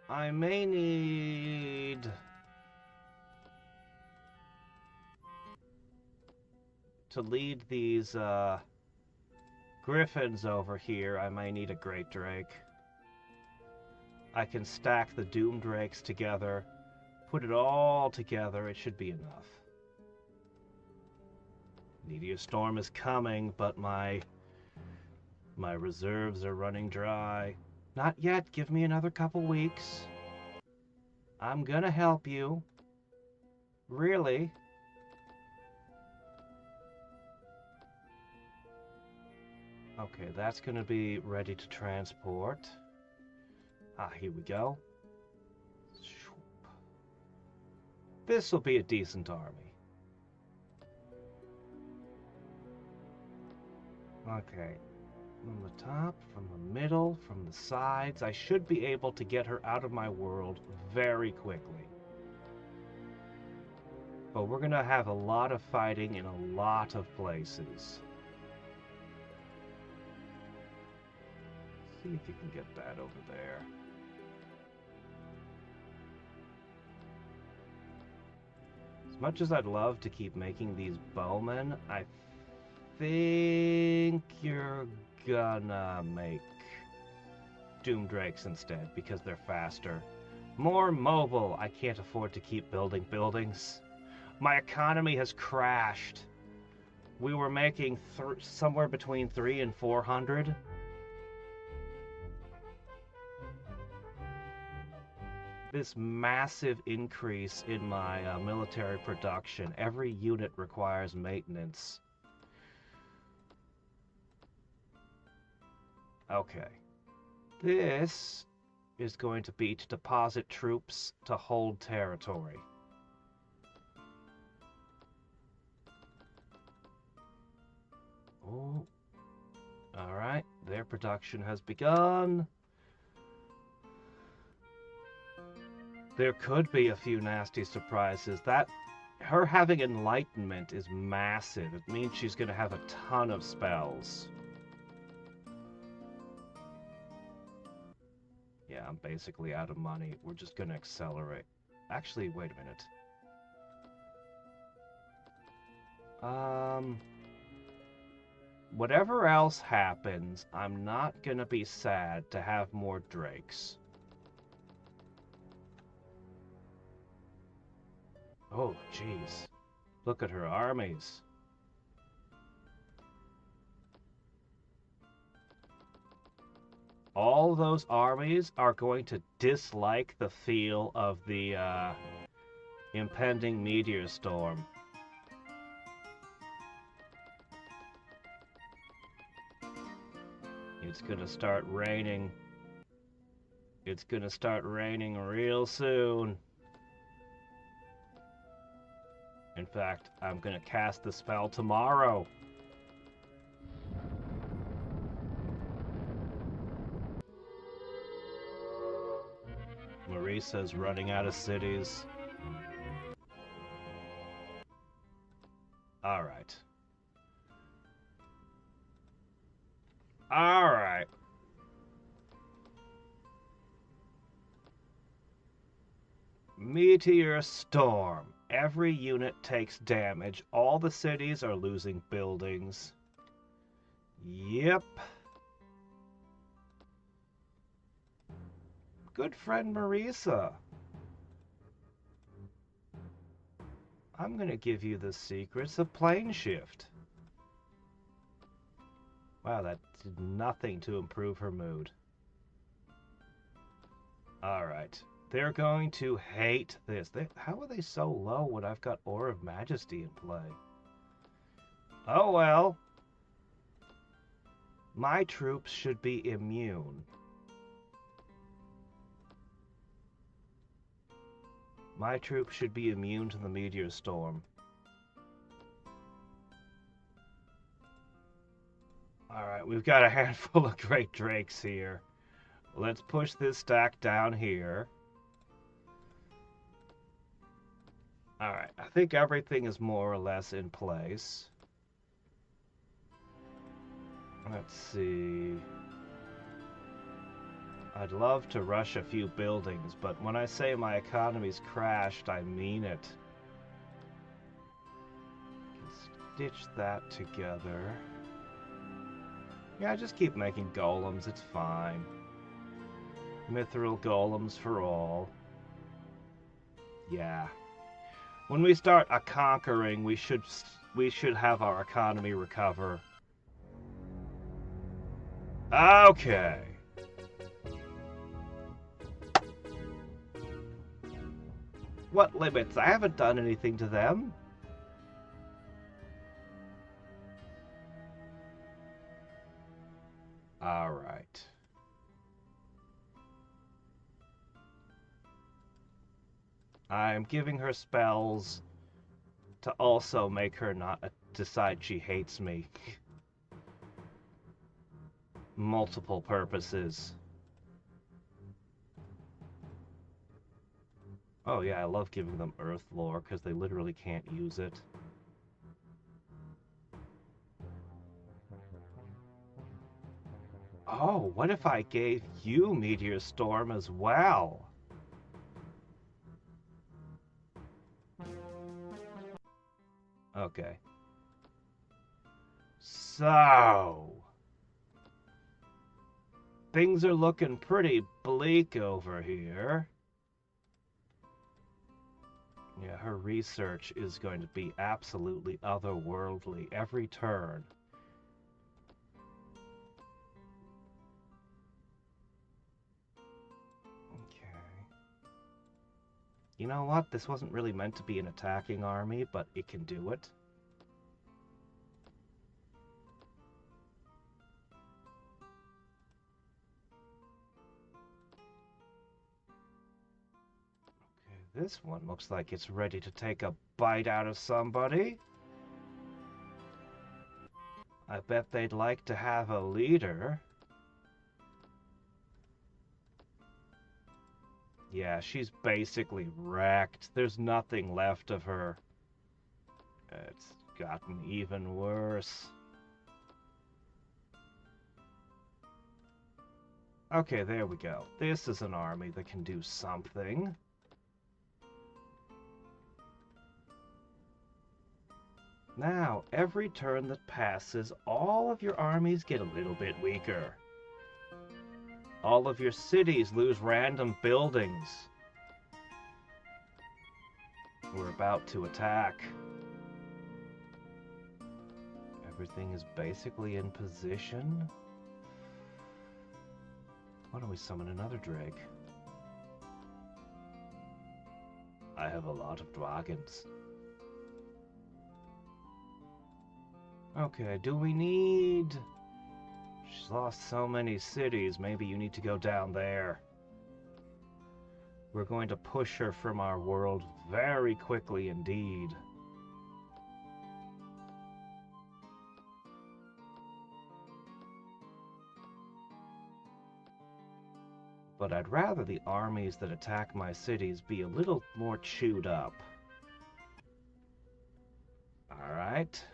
[SPEAKER 1] I may need to lead these griffins over here. I may need a great drake. I can stack the doom drakes together, put it all together. It should be enough. Meteor storm is coming, but my reserves are running dry. Not yet. Give me another couple weeks. I'm gonna help you. Really. Okay, that's gonna be ready to transport. Ah, here we go. This will be a decent army. Okay. From the top, from the middle, from the sides. I should be able to get her out of my world very quickly. But we're going to have a lot of fighting in a lot of places. See if you can get that over there. As much as I'd love to keep making these bowmen, I think you're gonna make doom drakes instead because they're faster. More mobile. I can't afford to keep building buildings. My economy has crashed. We were making somewhere between 300 and 400. This massive increase in my military production. Every unit requires maintenance. Okay. This is going to be to deposit troops to hold territory. Oh. Alright, their production has begun. There could be a few nasty surprises. Her having enlightenment is massive. It means she's going to have a ton of spells. Yeah, I'm basically out of money. We're just going to accelerate. Actually, wait a minute. Whatever else happens, I'm not going to be sad to have more drakes. Oh, jeez. Look at her armies. All those armies are going to dislike the feel of the impending meteor storm. It's gonna start raining. It's gonna start raining real soon. In fact, I'm gonna cast the spell tomorrow. Marisa's running out of cities. Alright. Alright. Meteor storm. Every unit takes damage. All the cities are losing buildings. Yep. Good friend Marisa. I'm gonna give you the secrets of plane shift. Wow, that did nothing to improve her mood. Alright. They're going to hate this. How are they so low when I've got Aura of Majesty in play? Oh well. My troops should be immune. My troops should be immune to the meteor storm. Alright, we've got a handful of great drakes here. Let's push this stack down here. Alright, I think everything is more or less in place. Let's see. I'd love to rush a few buildings, but when I say my economy's crashed, I mean it. Stitch that together. Yeah, just keep making golems, it's fine. Mithril golems for all. Yeah. When we start conquering, we should have our economy recover. Okay. What limits? I haven't done anything to them. All right. I'm giving her spells to also make her not decide she hates me. Multiple purposes. Oh yeah, I love giving them earth lore because they literally can't use it. Oh, what if I gave you Meteor Storm as well? Okay. So... things are looking pretty bleak over here. Yeah, her research is going to be absolutely otherworldly every turn. Okay. You know what? This wasn't really meant to be an attacking army, but it can do it. This one looks like it's ready to take a bite out of somebody. I bet they'd like to have a leader. Yeah, she's basically wrecked. There's nothing left of her. It's gotten even worse. Okay, there we go. This is an army that can do something. Now, every turn that passes, all of your armies get a little bit weaker. All of your cities lose random buildings. We're about to attack. Everything is basically in position. Why don't we summon another drake? I have a lot of dragons. Okay, do we need... She's lost so many cities, maybe you need to go down there. We're going to push her from our world very quickly indeed. But I'd rather the armies that attack my cities be a little more chewed up. Alright.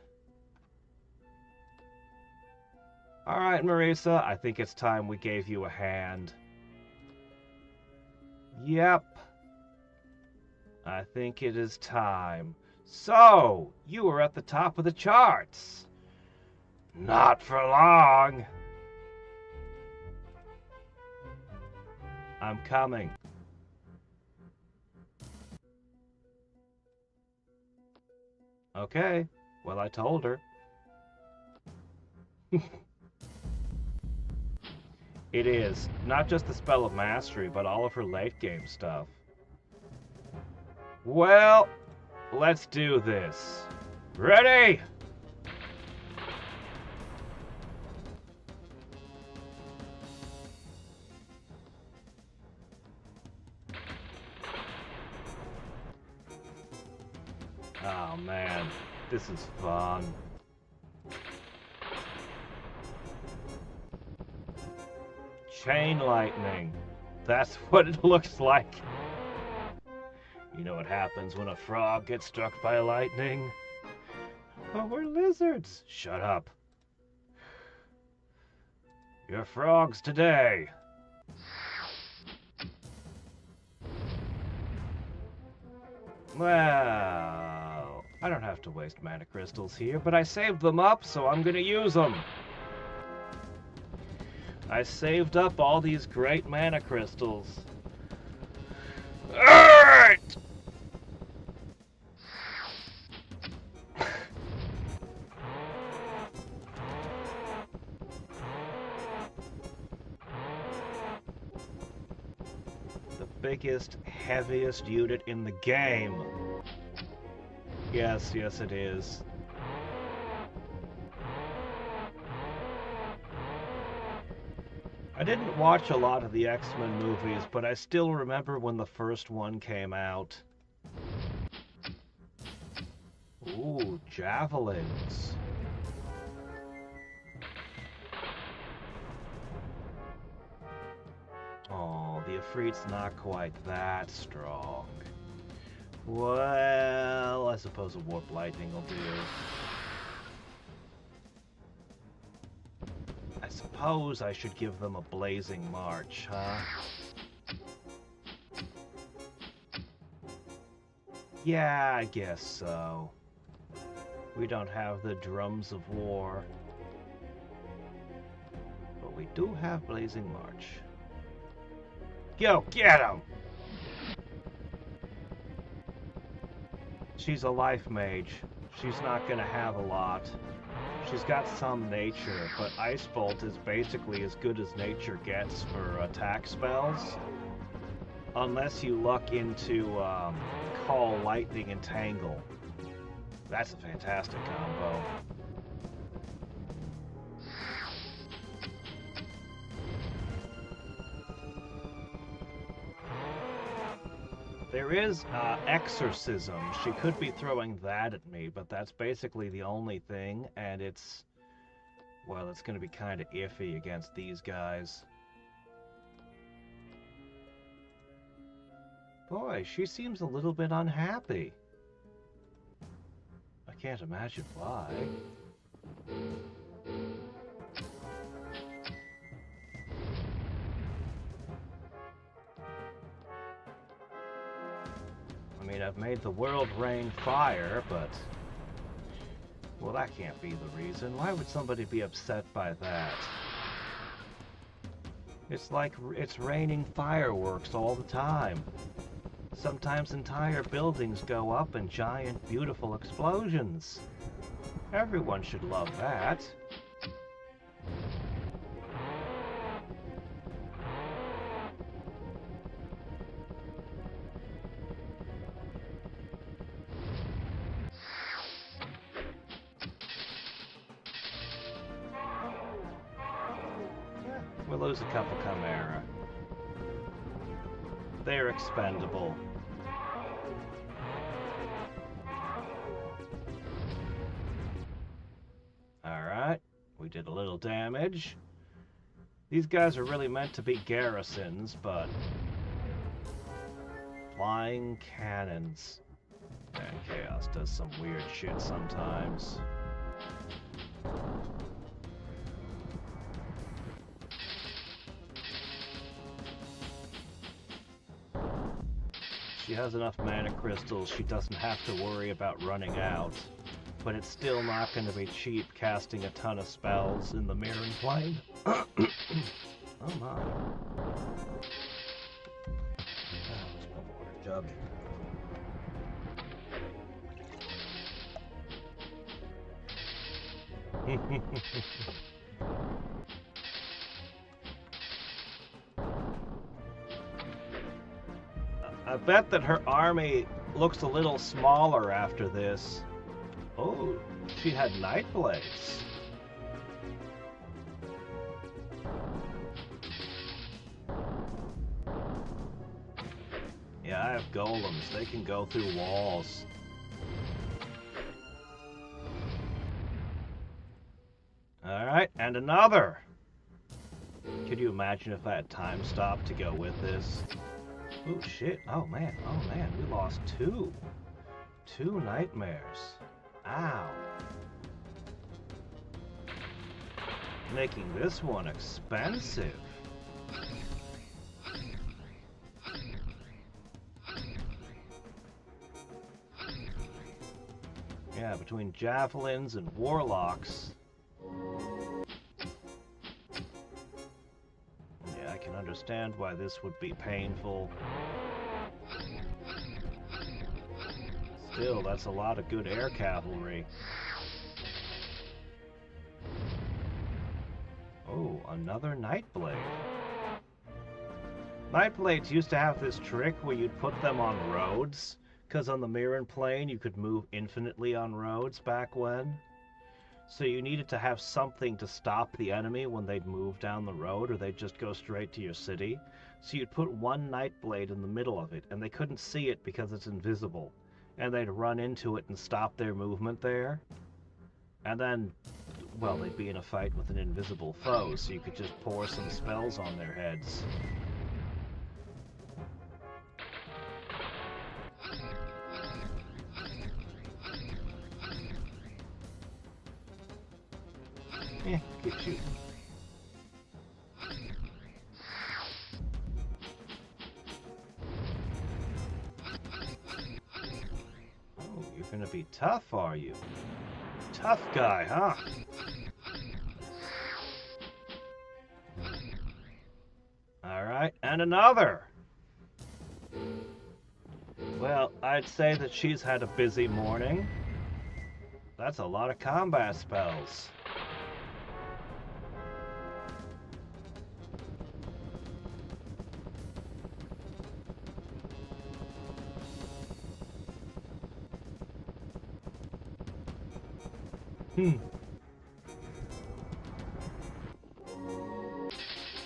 [SPEAKER 1] Alright, Marisa, I think it's time we gave you a hand. Yep. I think it is time. So, you were at the top of the charts. Not for long. I'm coming. Okay, well, I told her. It is. Not just the Spell of Mastery, but all of her late game stuff. Well, let's do this. Ready? Oh man, this is fun. Chain lightning. That's what it looks like. You know what happens when a frog gets struck by lightning? Oh, we're lizards. Shut up. You're frogs today. Well, I don't have to waste mana crystals here, but I saved them up, so I'm gonna use them. I saved up all these great mana crystals. Alright! The biggest, heaviest unit in the game. Yes, yes it is. I didn't watch a lot of the X-Men movies, but I still remember when the first one came out. Ooh, javelins. Oh, the Ifrit's not quite that strong. Well, I suppose a warp lightning will do. I suppose I should give them a blazing march, huh? Yeah, I guess so. We don't have the drums of war. But we do have blazing march. Yo, get him! She's a life mage. She's not gonna have a lot. She's got some nature, but Ice Bolt is basically as good as nature gets for attack spells. Unless you luck into Call Lightning and Tangle. That's a fantastic combo. There is Exorcism. She could be throwing that at me, but that's basically the only thing, and it's... well, it's going to be kind of iffy against these guys. Boy, she seems a little bit unhappy. I can't imagine why. I mean, I've made the world rain fire, but... well, that can't be the reason. Why would somebody be upset by that? It's like it's raining fireworks all the time. Sometimes entire buildings go up in giant, beautiful explosions. Everyone should love that. We'll lose a couple Chimera. They're expendable. Alright, we did a little damage. These guys are really meant to be garrisons, but... flying cannons. And Chaos does some weird shit sometimes. She has enough mana crystals, she doesn't have to worry about running out. But it's still not going to be cheap casting a ton of spells in the Myrran plane. Oh my. Where's my water jug? I bet that her army looks a little smaller after this. Oh, she had night blades. Yeah, I have golems. They can go through walls. Alright, and another! Could you imagine if I had time stop to go with this? Oh shit, oh man, we lost two. Two nightmares. Ow. Making this one expensive. Yeah, between javelins and warlocks. Yeah, I can understand why this would be painful. Still, that's a lot of good air cavalry. Oh, another Nightblade. Nightblades used to have this trick where you'd put them on roads, because on the Myrran plane you could move infinitely on roads back when. So you needed to have something to stop the enemy when they'd move down the road, or they'd just go straight to your city. So you'd put one Nightblade in the middle of it, and they couldn't see it because it's invisible. And they'd run into it and stop their movement there. And then, well, they'd be in a fight with an invisible foe, so you could just pour some spells on their heads. Keep shooting. Oh, you're gonna be tough, are you? Tough guy, huh? Alright, and another! Well, I'd say that she's had a busy morning. That's a lot of combat spells.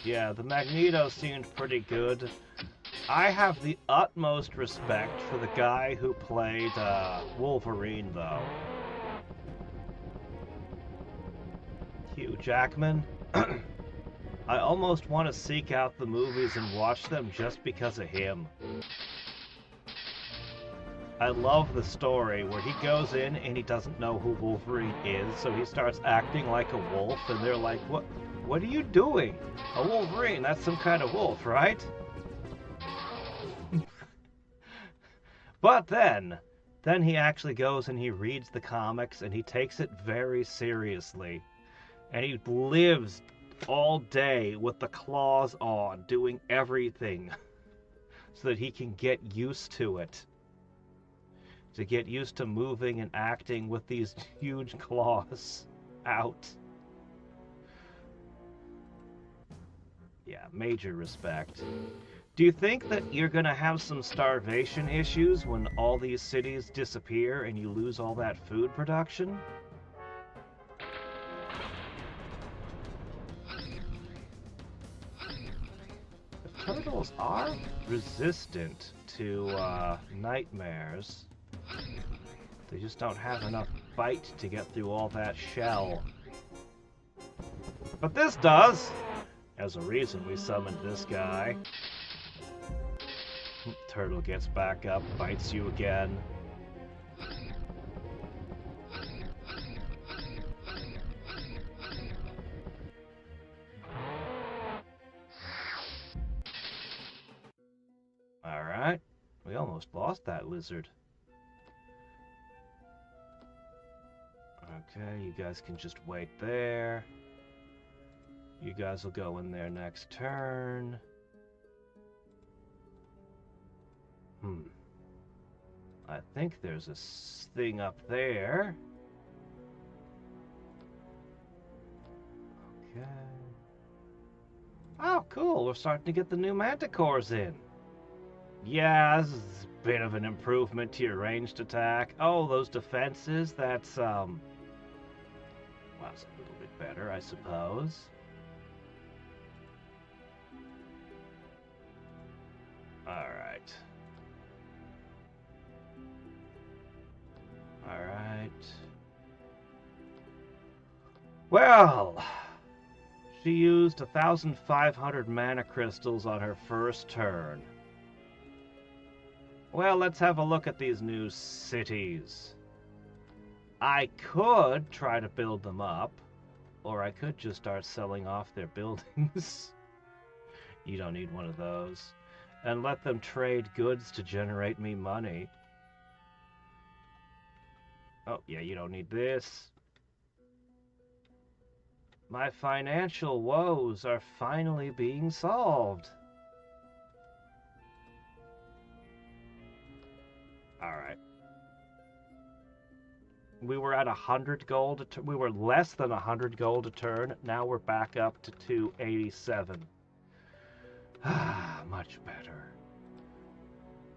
[SPEAKER 1] Yeah, the Magneto seemed pretty good. I have the utmost respect for the guy who played Wolverine, though. Hugh Jackman. I almost want to seek out the movies and watch them just because of him. I love the story where he goes in and he doesn't know who Wolverine is, so he starts acting like a wolf, and they're like, What are you doing? A Wolverine, that's some kind of wolf, right? But then he actually goes and he reads the comics and he takes it very seriously. And he lives all day with the claws on, doing everything so that he can get used to it. To get used to moving and acting with these huge claws out. Yeah, major respect. Do you think that you're gonna have some starvation issues when all these cities disappear and you lose all that food production? The turtles are resistant to nightmares. They just don't have enough bite to get through all that shell. But this does! As a reason, we summoned this guy. Turtle gets back up, bites you again. Alright, we almost lost that lizard. Okay, you guys can just wait there. You guys will go in there next turn. I think there's a thing up there. Okay. Oh, cool. We're starting to get the new manticores in. Yeah, this is a bit of an improvement to your ranged attack. Oh, those defenses, that's, well, that's a little bit better, I suppose. Alright. Alright. Well, she used 1,500 mana crystals on her first turn. Well, let's have a look at these new cities. I could try to build them up, or I could just start selling off their buildings. You don't need one of those. And let them trade goods to generate me money. Oh, yeah, you don't need this. My financial woes are finally being solved. Alright. We were at 100 gold. We were less than 100 gold a turn. Now we're back up to 287. Ah, much better.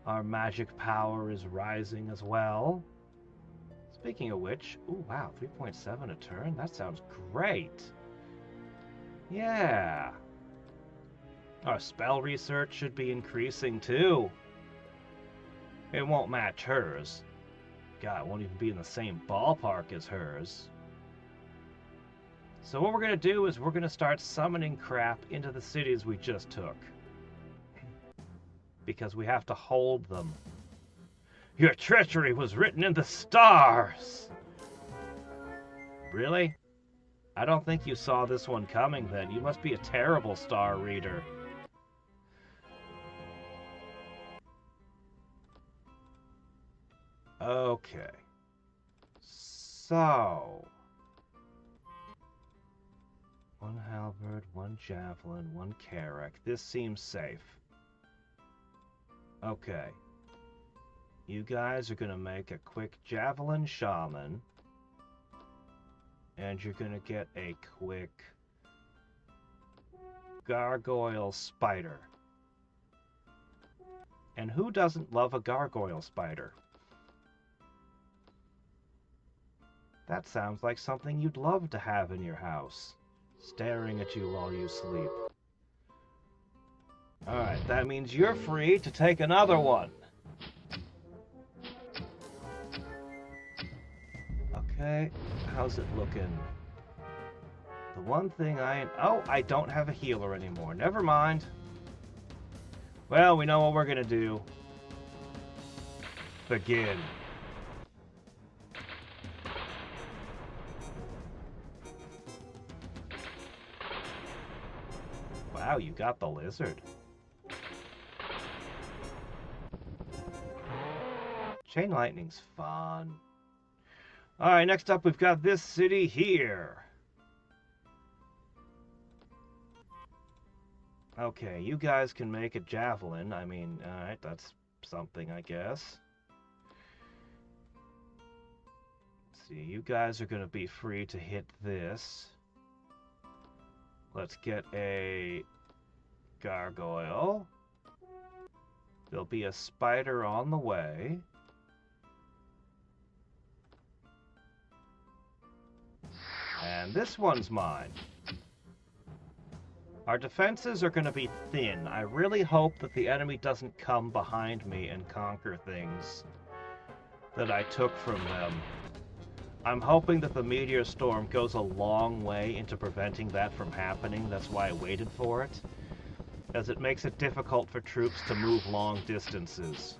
[SPEAKER 1] Our magic power is rising as well. Speaking of which, ooh, wow, 3.7 a turn? That sounds great. Yeah. Our spell research should be increasing too. It won't match hers. God, it won't even be in the same ballpark as hers. So what we're going to do is we're going to start summoning crap into the cities we just took. Because we have to hold them. Your treachery was written in the stars! Really? I don't think you saw this one coming then. You must be a terrible star reader. Okay. So... 1 halberd, 1 javelin, 1 carrack. This seems safe. Okay. You guys are going to make a quick javelin shaman. And you're going to get a quick gargoyle spider. And who doesn't love a gargoyle spider? That sounds like something you'd love to have in your house, staring at you while you sleep. Alright, that means you're free to take another one. Okay, how's it looking? The one thing oh, I don't have a healer anymore. Never mind. Well, we know what we're gonna do. Begin. Wow, you got the lizard. Chain lightning's fun. Alright, next up we've got this city here. Okay, you guys can make a javelin. I mean, alright, that's something, I guess. Let's see, you guys are going to be free to hit this. Let's get a gargoyle. There'll be a spider on the way. And this one's mine. Our defenses are going to be thin. I really hope that the enemy doesn't come behind me and conquer things that I took from them. I'm hoping that the meteor storm goes a long way into preventing that from happening. That's why I waited for it, as it makes it difficult for troops to move long distances.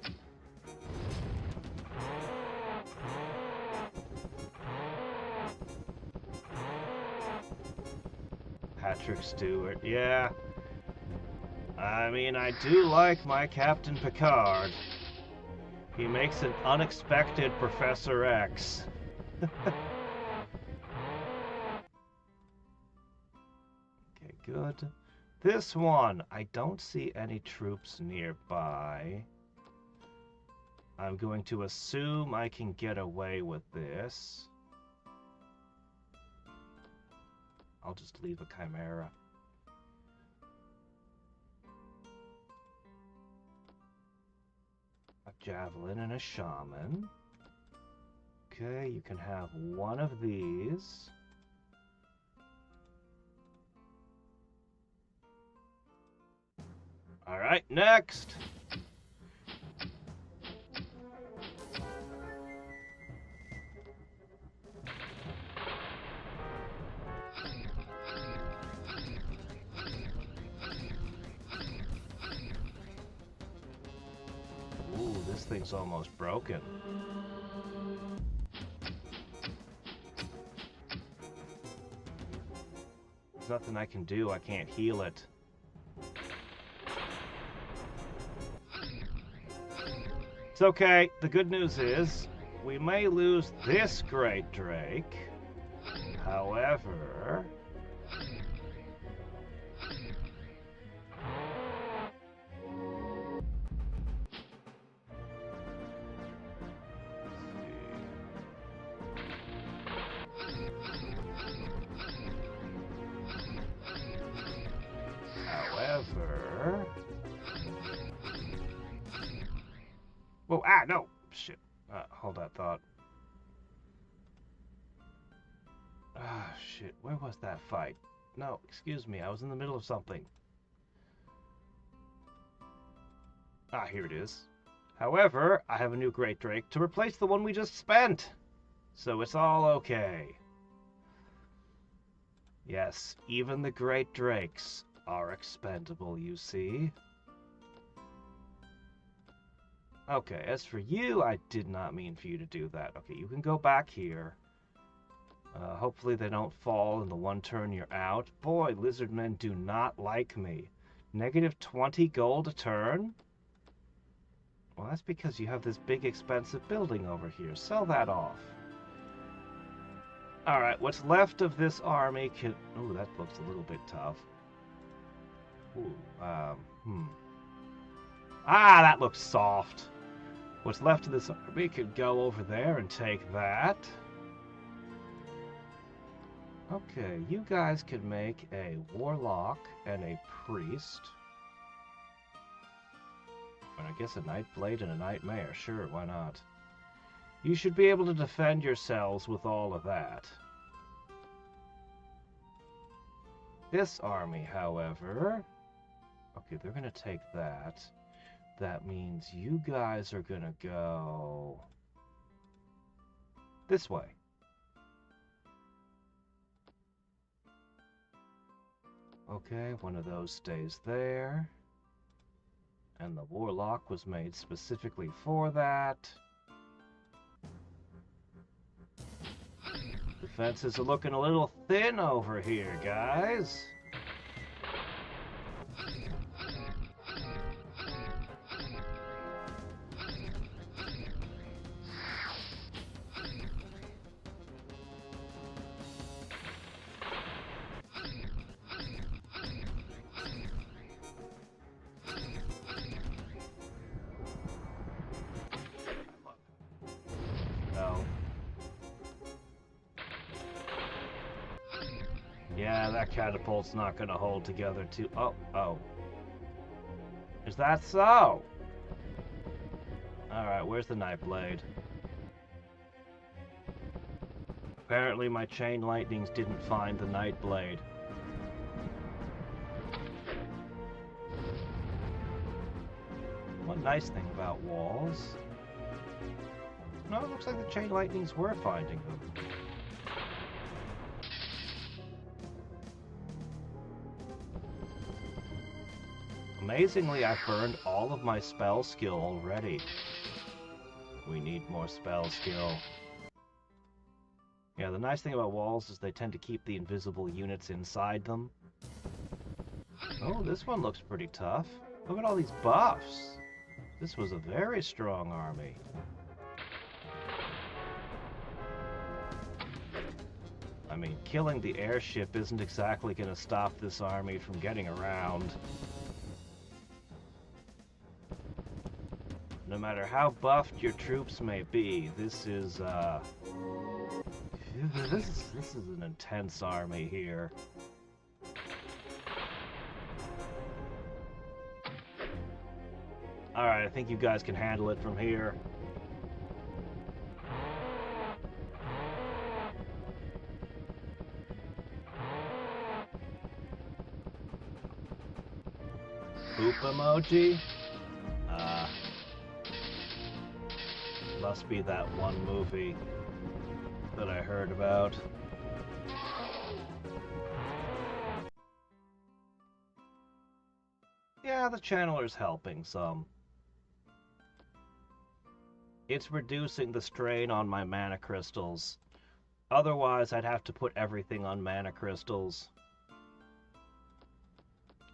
[SPEAKER 1] Patrick Stewart, yeah. I mean, I do like my Captain Picard. He makes an unexpected Professor X. Okay, good. This one, I don't see any troops nearby. I'm going to assume I can get away with this. I'll just leave a chimera. A javelin and a shaman. Okay, you can have one of these. Alright, next! thing's almost broken. There's nothing I can do. I can't heal it. It's okay. The good news is we may lose this great drake. However... Whoa, no! Shit. Hold that thought. Shit. Where was that fight? No, excuse me. I was in the middle of something. Here it is. However, I have a new Great Drake to replace the one we just spent. So it's all okay. Yes, even the Great Drakes are expendable, you see. Okay, as for you, I did not mean for you to do that. Okay, you can go back here. Hopefully they don't fall in the one turn you're out. Boy, lizard men do not like me. Negative 20 gold a turn? Well, that's because you have this big expensive building over here. Sell that off. Alright, what's left of this army can... Ooh, that looks a little bit tough. Ooh, that looks soft. What's left of this army could go over there and take that. Okay, you guys could make a warlock and a priest. And I guess a nightblade and a nightmare. Sure, why not? You should be able to defend yourselves with all of that. This army, however... Okay, they're going to take that. That means you guys are going to go... this way. Okay, one of those stays there. And the warlock was made specifically for that. The fences are looking a little thin over here, guys. Yeah, that catapult's not gonna hold together too. Oh. Is that so? Alright, where's the nightblade? Apparently my chain lightnings didn't find the nightblade. One nice thing about walls... No, it looks like the chain lightnings were finding them. Amazingly, I've burned all of my spell skill already. We need more spell skill. Yeah, the nice thing about walls is they tend to keep the invisible units inside them. Oh, this one looks pretty tough. Look at all these buffs. This was a very strong army. I mean, killing the airship isn't exactly going to stop this army from getting around. No matter how buffed your troops may be, this is an intense army here. Alright, I think you guys can handle it from here. Poop emoji? Must be that one movie that I heard about. Yeah, the channeler's helping some. It's reducing the strain on my mana crystals. Otherwise, I'd have to put everything on mana crystals.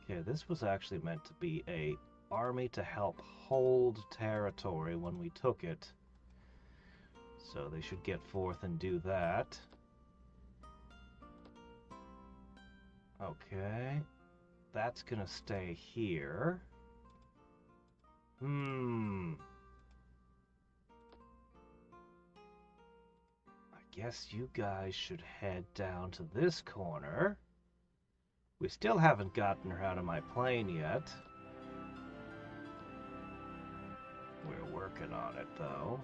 [SPEAKER 1] Okay, this was actually meant to be a army to help hold territory when we took it. So they should get forth and do that. Okay. That's gonna stay here. I guess you guys should head down to this corner. We still haven't gotten her out of my plane yet. We're working on it, though.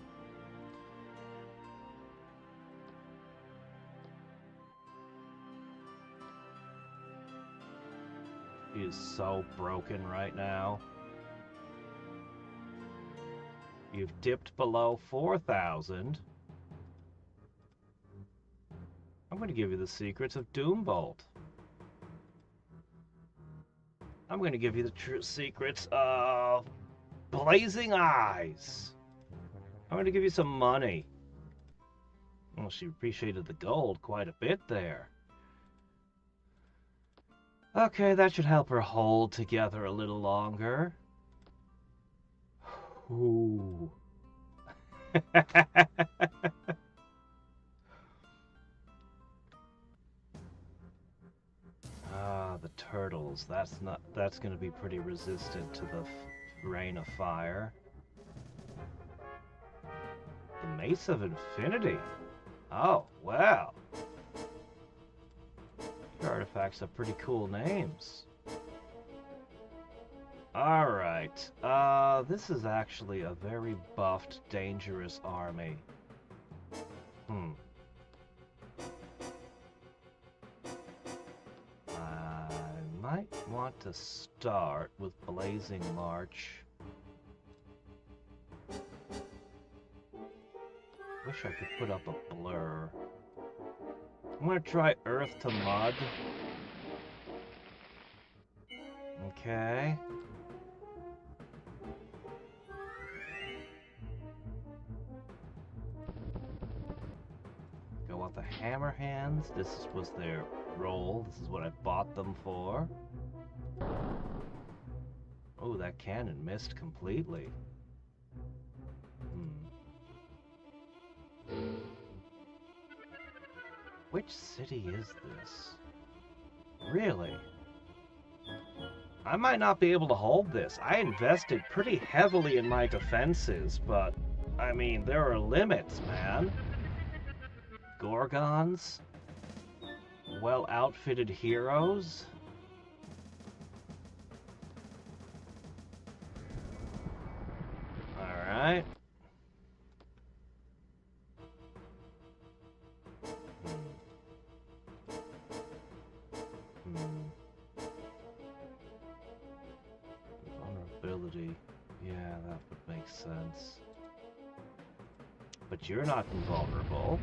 [SPEAKER 1] He is so broken right now. You've dipped below 4,000. I'm going to give you the secrets of Doombolt. I'm going to give you the true secrets of Blazing Eyes. I'm going to give you some money. Well, she appreciated the gold quite a bit there. Okay, that should help her hold together a little longer. Ooh. The turtles. That's going to be pretty resistant to the rain of fire. The Mace of Infinity. Oh, well. Your artifacts have pretty cool names. Alright. This is actually a very buffed, dangerous army. I might want to start with Blazing March. Wish I could put up a blur. I'm gonna try Earth to Mud. Okay. Go with the Hammer Hands. This was their role. This is what I bought them for. Oh, that cannon missed completely. Which city is this? Really? I might not be able to hold this. I invested pretty heavily in my defenses, but, I mean, there are limits, man. Gorgons? Well-outfitted heroes? Alright. Vulnerability. Yeah, that would make sense. But you're not invulnerable.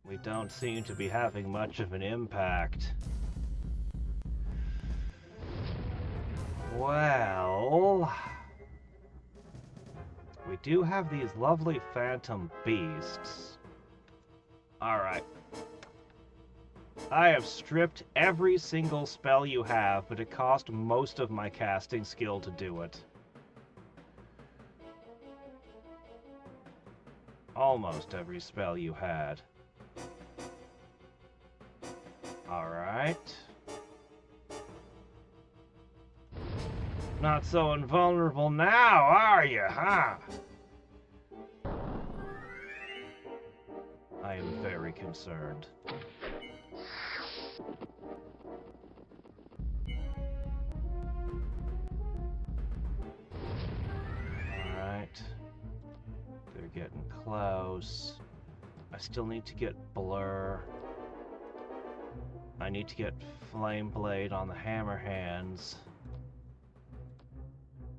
[SPEAKER 1] We don't seem to be having much of an impact. Well, we do have these lovely phantom beasts. Alright. I have stripped every single spell you have, but it cost most of my casting skill to do it. Almost every spell you had. Alright. Not so invulnerable now, are you, huh? I am very concerned. Alright. They're getting close. I still need to get Blur. I need to get Flame Blade on the Hammer Hands.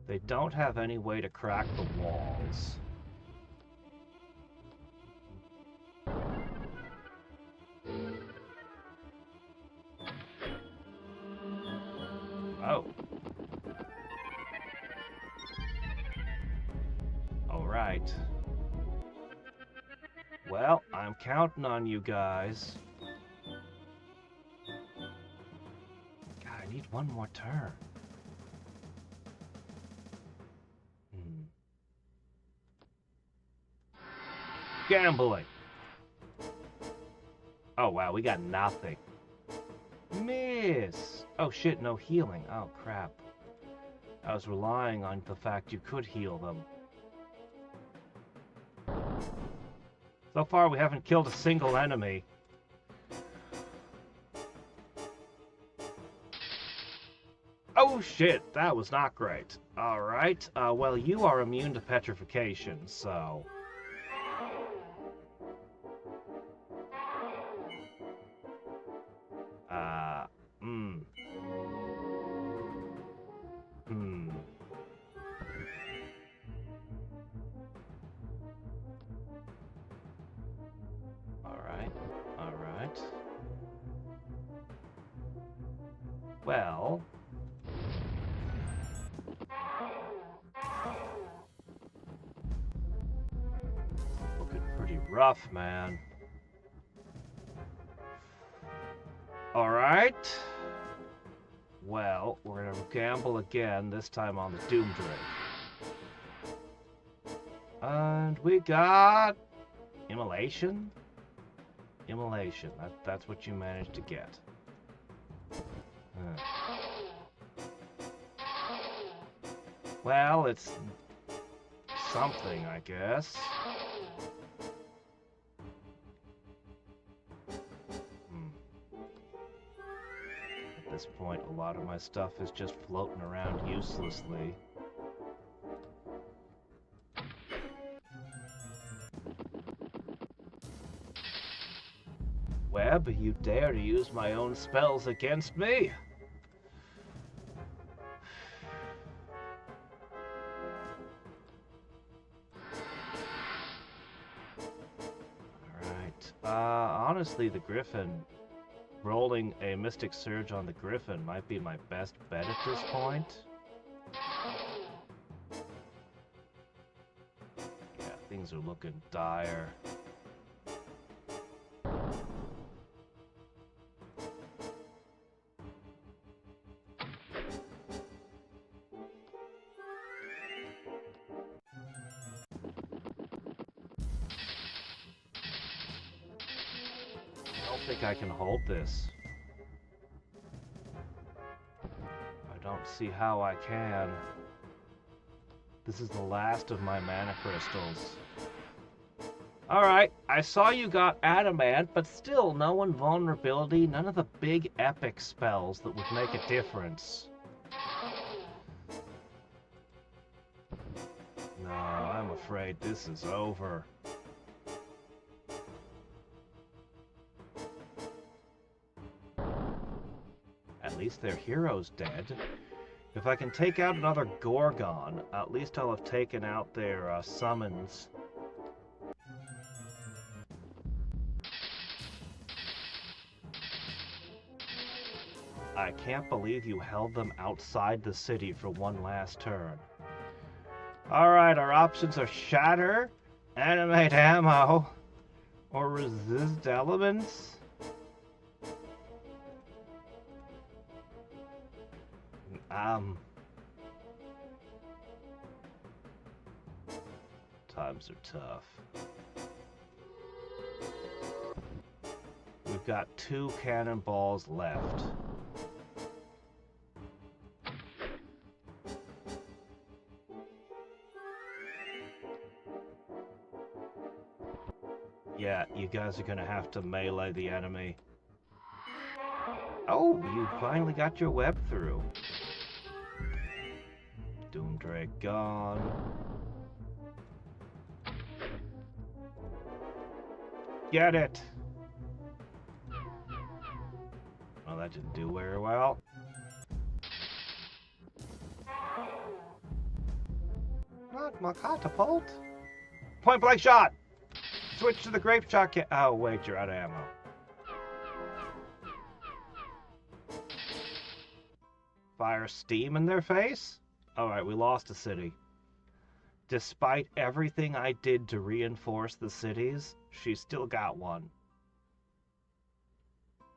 [SPEAKER 1] They don't have any way to crack the walls. Oh. Alright. Well, I'm counting on you guys. God, I need one more turn. Gambling. Oh, wow, we got nothing. Miss. Oh, shit, no healing. Oh, crap. I was relying on the fact you could heal them. So far, we haven't killed a single enemy. Oh, shit, that was not great. Alright, well, you are immune to petrification, so... Alright. Well... looking pretty rough, man. Alright. Well, we're gonna gamble again, this time on the Doom Drake. And we got... Immolation? Immolation. That's what you managed to get. Well, it's... something, I guess. At this point, a lot of my stuff is just floating around uselessly. Webb, you dare to use my own spells against me? Alright. Honestly, the Griffin... rolling a Mystic Surge on the Griffin might be my best bet at this point. Yeah, things are looking dire. I think I can hold this. I don't see how I can. This is the last of my mana crystals. Alright, I saw you got adamant, but still no invulnerability, none of the big epic spells that would make a difference. No, I'm afraid this is over. At least their hero's dead. If I can take out another Gorgon, at least I'll have taken out their summons. I can't believe you held them outside the city for one last turn. Alright, our options are Shatter, Animate Ammo, or Resist Elements. Times are tough. We've got 2 cannonballs left. Yeah, you guys are gonna have to melee the enemy. Oh, you finally got your web through. Doom Drake gone. Get it! Well, that didn't do very well. Not my catapult. Point blank shot! Switch to the grape shot kit. Oh, wait, you're out of ammo. Fire steam in their face? Alright, we lost a city. Despite everything I did to reinforce the cities, she still got one.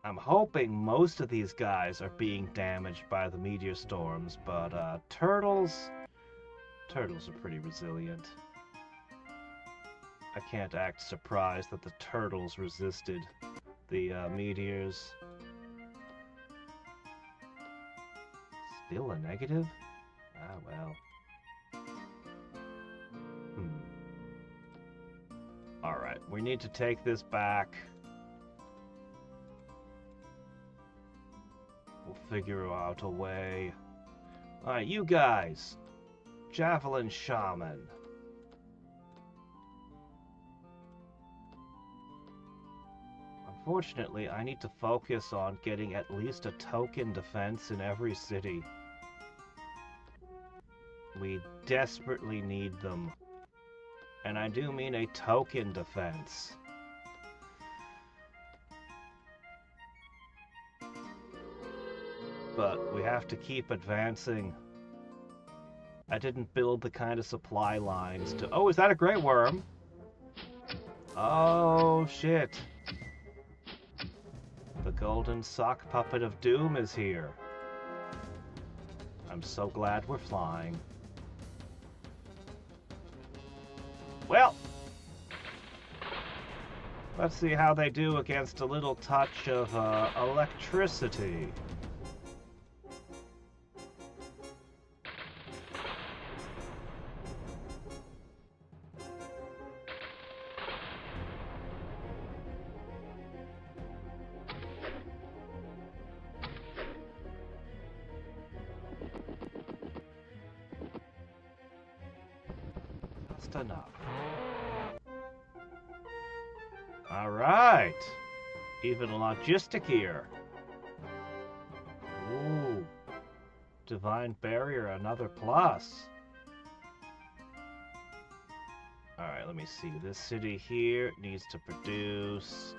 [SPEAKER 1] I'm hoping most of these guys are being damaged by the meteor storms, but turtles are pretty resilient. I can't act surprised that the turtles resisted the meteors. Still a negative? Ah, well. Alright, we need to take this back. We'll figure out a way. Alright, you guys. Javelin Shaman. Unfortunately, I need to focus on getting at least a token defense in every city. We desperately need them. And I do mean a token defense. But we have to keep advancing. I didn't build the kind of supply lines to... Oh, is that a Grey Worm? Oh, shit. The golden sock puppet of doom is here. I'm so glad we're flying. Well, let's see how they do against a little touch of electricity. Just enough. Alright. Even logistic here. Ooh. Divine Barrier, another plus. Alright, let me see. This city here needs to produce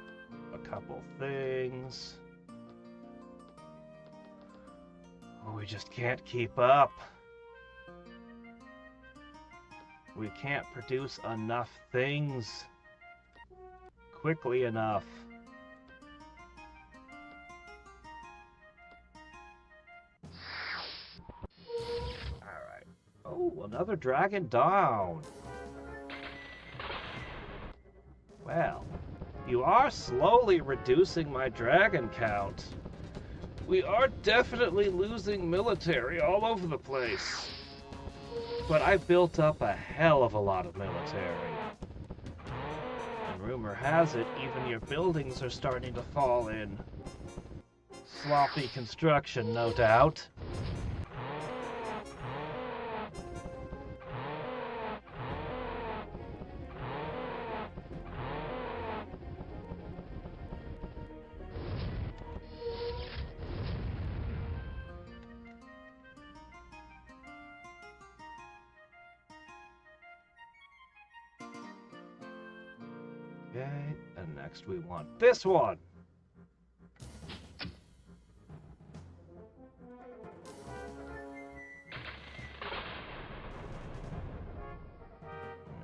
[SPEAKER 1] a couple things. Oh, we just can't keep up. We can't produce enough things quickly enough. Alright. Oh, another dragon down. Well, you are slowly reducing my dragon count. We are definitely losing military all over the place. But I built up a hell of a lot of military. And rumor has it, even your buildings are starting to fall in. Sloppy construction, no doubt. Okay, and next we want this one.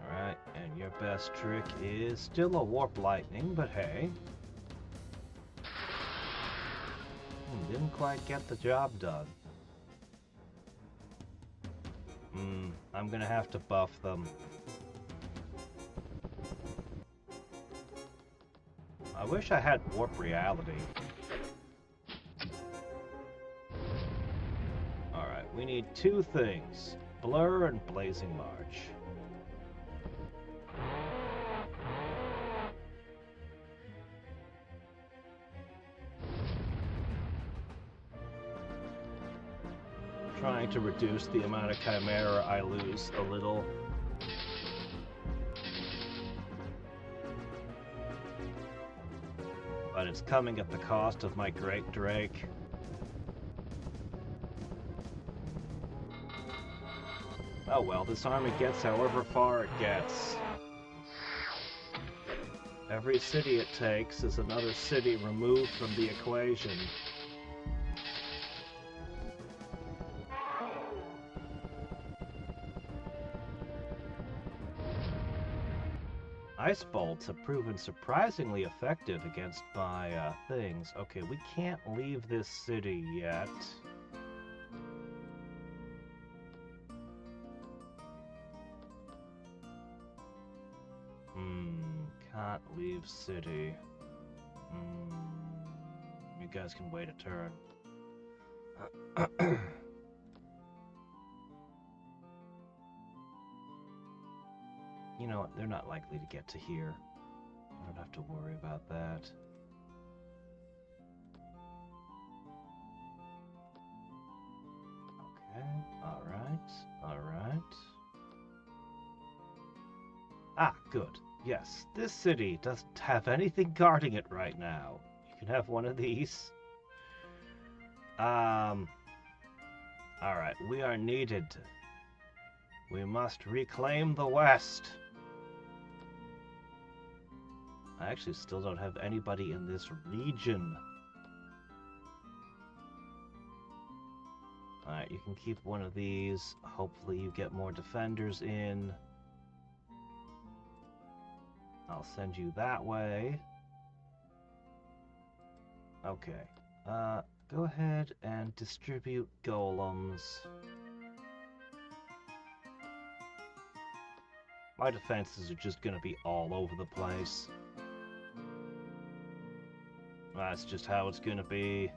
[SPEAKER 1] Alright, and your best trick is still a warp lightning, but hey. Didn't quite get the job done. I'm gonna have to buff them. I wish I had warp reality. Alright, we need two things. Blur and Blazing March. Trying to reduce the amount of Chimera I lose a little. But it's coming at the cost of my Great Drake. Oh well, this army gets however far it gets. Every city it takes is another city removed from the equation. Ice bolts have proven surprisingly effective against my things. Okay, we can't leave this city yet. Can't leave city. You guys can wait a turn. You know what? They're not likely to get to here. I don't have to worry about that. Okay, alright. Ah, good. Yes, this city doesn't have anything guarding it right now. You can have one of these. Alright, we are needed. We must reclaim the West. I actually still don't have anybody in this region. Alright, you can keep one of these. Hopefully you get more defenders in. I'll send you that way. Okay. Go ahead and distribute golems. My defenses are just gonna be all over the place. That's just how it's gonna be.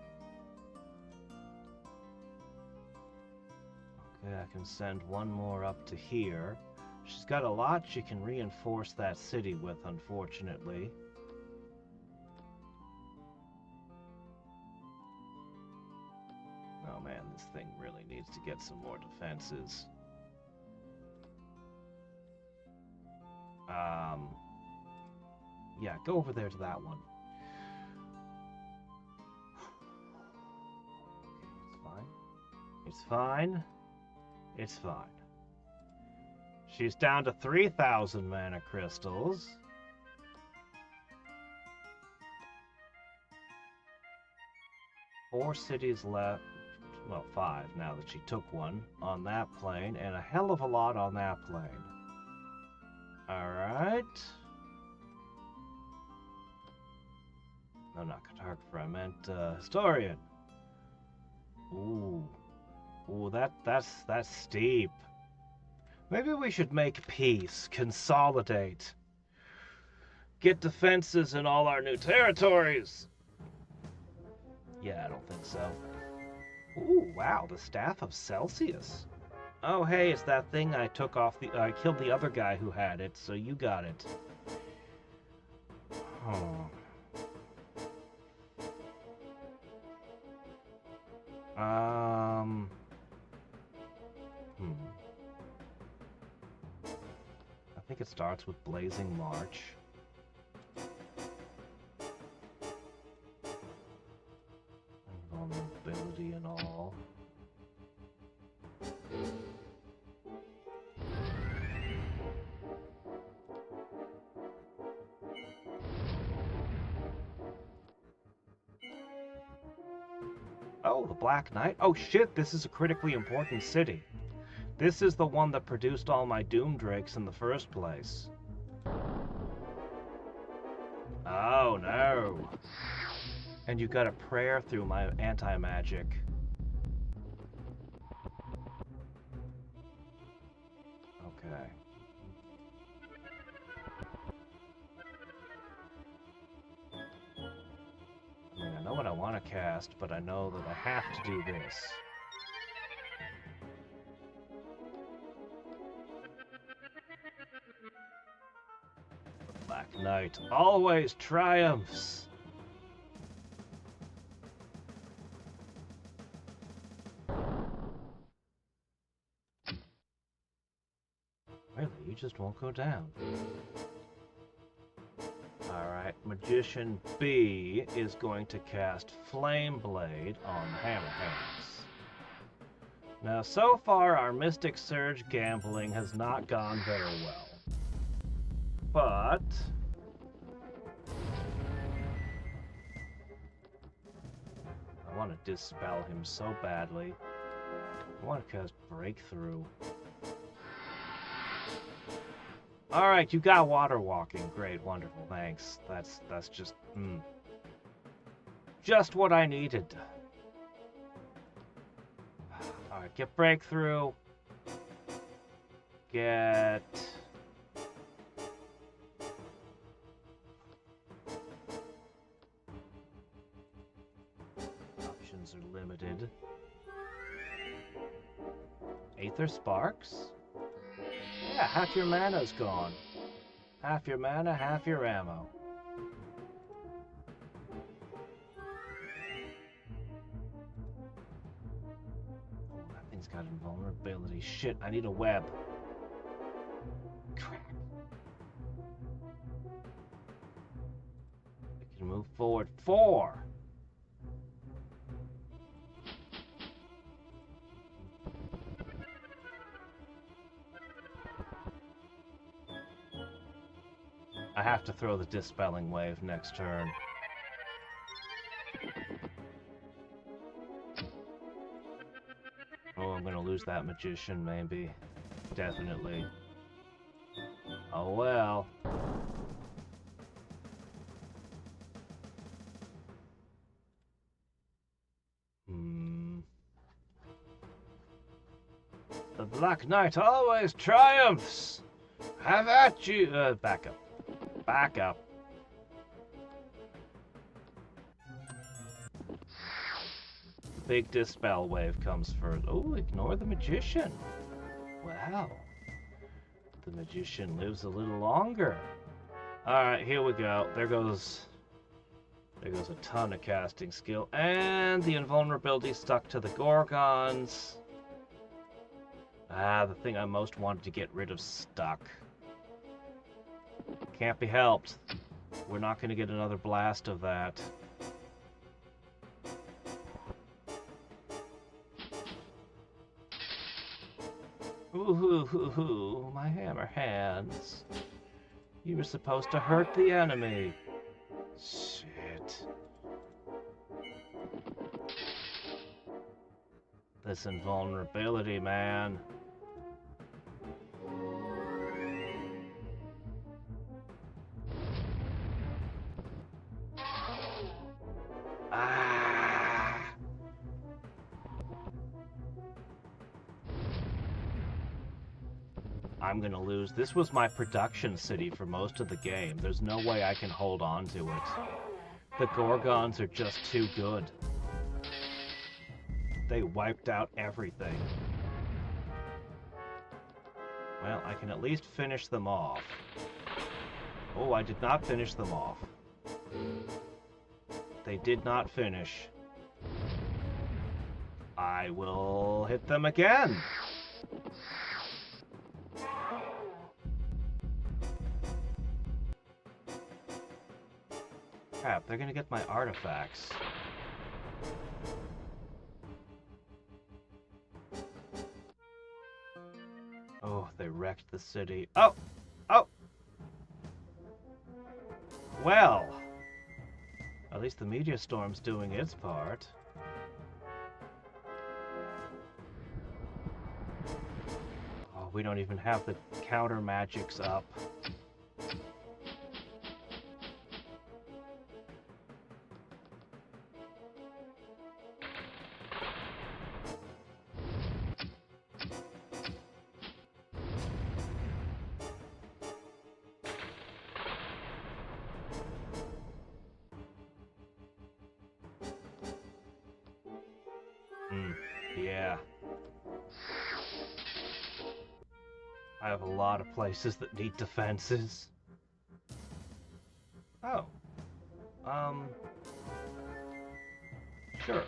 [SPEAKER 1] Okay, I can send one more up to here. She's got a lot she can reinforce that city with, unfortunately. Oh man, this thing really needs to get some more defenses. Yeah, go over there to that one. It's fine. It's fine. She's down to 3,000 mana crystals. Four cities left. Well, 5 now that she took one on that plane, and a hell of a lot on that plane. Alright. No, not cartographer. I meant historian. Ooh, that's steep. Maybe we should make peace, consolidate, get defenses in all our new territories. Yeah, I don't think so. Ooh, wow, the Staff of Celsius. Oh, hey, it's that thing I took off the... I killed the other guy who had it, so you got it. Oh. I think it starts with Blazing March. And vulnerability and all. Oh, the Black Knight? Oh shit, this is a critically important city. This is the one that produced all my Doom Drakes in the first place. Oh no. And you got a prayer through my anti-magic. Okay. I mean, I know what I want to cast, but I know that I have to do this. Black Knight always triumphs. Really, you just won't go down. Alright, Magician B is going to cast Flame Blade on Hammerhands. Now, so far, our Mystic Surge gambling has not gone very well. But I want to dispel him so badly. I want to cast Breakthrough. Alright, you got water walking. Great, wonderful, thanks. That's just, just what I needed. Alright, get breakthrough. Get... Options are limited. Aether Sparks? Yeah, half your mana's gone. Half your mana, half your ammo. Oh, that thing's got invulnerability. Shit, I need a web. Crap. I can move forward 4. I have to throw the Dispelling Wave next turn. Oh, I'm gonna lose that Magician, maybe. Definitely. Oh well. The Black Knight always triumphs! Have at you! Back up. Back up. Big Dispel Wave comes first. Oh, ignore the Magician. Wow. The Magician lives a little longer. Alright, here we go. There goes a ton of casting skill. And the invulnerability stuck to the Gorgons. Ah, the thing I most wanted to get rid of stuck. Can't be helped. We're not going to get another blast of that. Ooh, hoo, hoo, hoo, my hammer hands. You were supposed to hurt the enemy. Shit. This invulnerability, man. I'm gonna lose. This was my production city for most of the game. There's no way I can hold on to it. The Gorgons are just too good. They wiped out everything. Well, I can at least finish them off. Oh, I did not finish them off. They did not finish. I will hit them again. Crap, they're gonna get my artifacts. Oh, they wrecked the city. Oh! Oh! Well! At least the meteor storm's doing its part. Oh, we don't even have the counter magics up. Yeah. I have a lot of places that need defenses. Oh. Sure.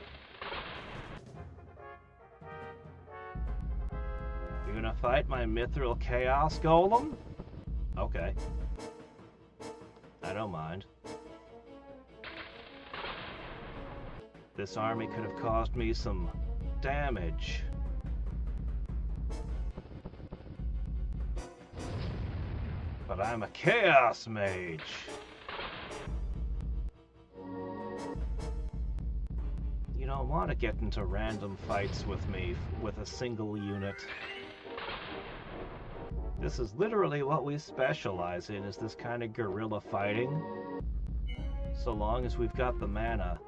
[SPEAKER 1] You're gonna fight my Mithril Chaos Golem? Okay. I don't mind. This army could have caused me some damage. But I'm a Chaos Mage. You don't want to get into random fights with me with a single unit. This is literally what we specialize in, is this kind of guerrilla fighting. So long as we've got the mana.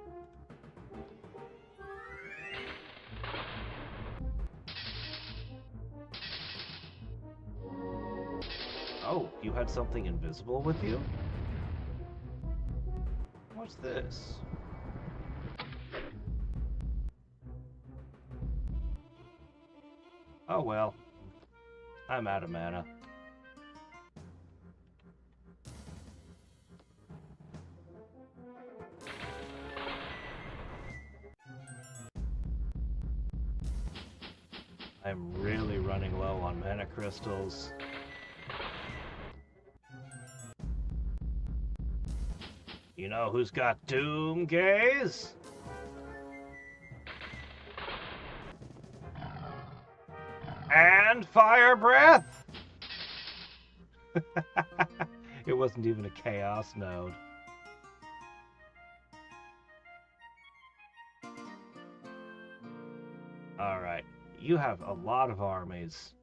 [SPEAKER 1] Oh, you had something invisible with you? What's this? Oh well. I'm out of mana. I'm really running low on mana crystals. You know who's got Doom Gaze? And Fire Breath! It wasn't even a Chaos node. Alright, you have a lot of armies.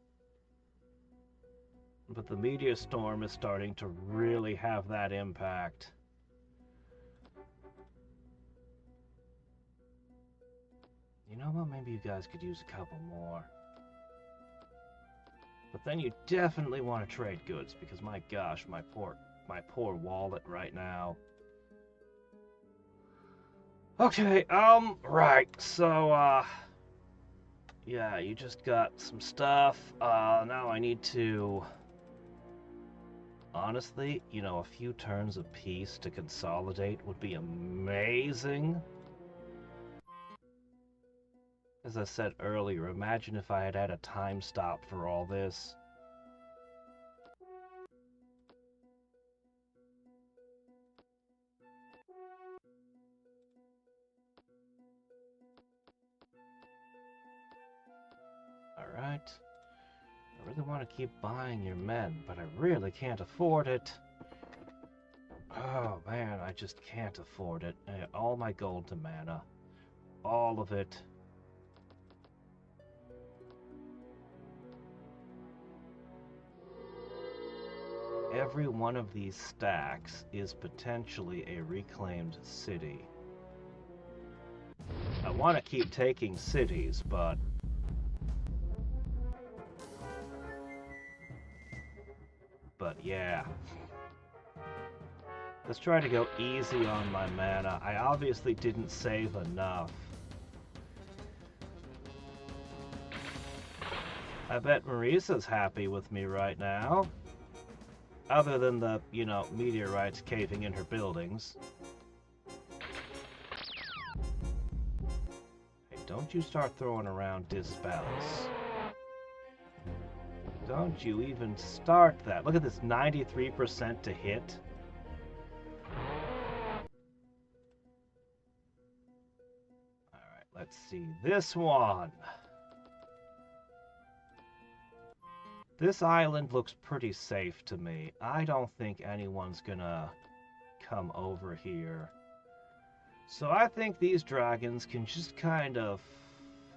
[SPEAKER 1] But the Meteor Storm is starting to really have that impact. You know what? Maybe you guys could use a couple more. But then you definitely want to trade goods, because my gosh, my poor wallet right now. Okay, right, so, yeah, you just got some stuff. Now I need to... Honestly, you know, a few turns of peace to consolidate would be amazing. As I said earlier, imagine if I had had a time stop for all this. Alright. I really want to keep buying your men, but I really can't afford it. Oh man, I just can't afford it. All my gold to mana. All of it. Every one of these stacks is potentially a reclaimed city. I want to keep taking cities, but... yeah. Let's try to go easy on my mana. I obviously didn't save enough. I bet Marisa's happy with me right now. Other than the, you know, meteorites caving in her buildings. Hey, don't you start throwing around dispels. Don't you even start that. Look at this, 93% to hit. Alright, let's see this one. This island looks pretty safe to me. I don't think anyone's gonna come over here. So I think these dragons can just kind of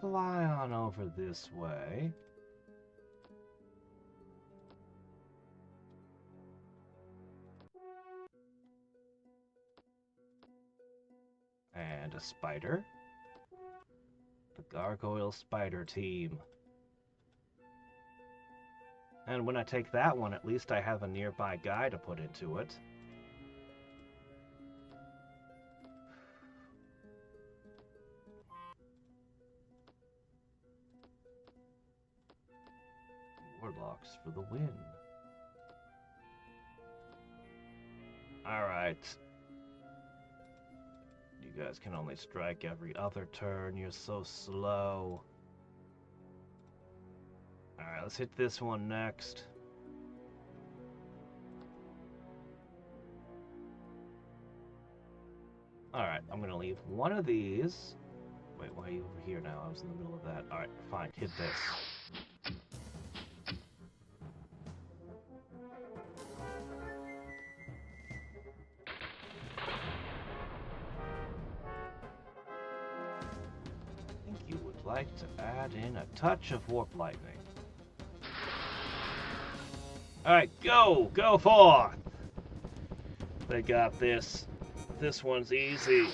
[SPEAKER 1] fly on over this way. And a spider. The gargoyle spider team. And when I take that one, at least I have a nearby guy to put into it. Warlocks for the win. Alright. You guys can only strike every other turn. You're so slow. Alright, let's hit this one next. Alright, I'm gonna leave one of these. Wait, why are you over here now? I was in the middle of that. Alright, fine, hit this. I think you would like to add in a touch of warp lightning. Alright, go! Go forth! They got this. This one's easy.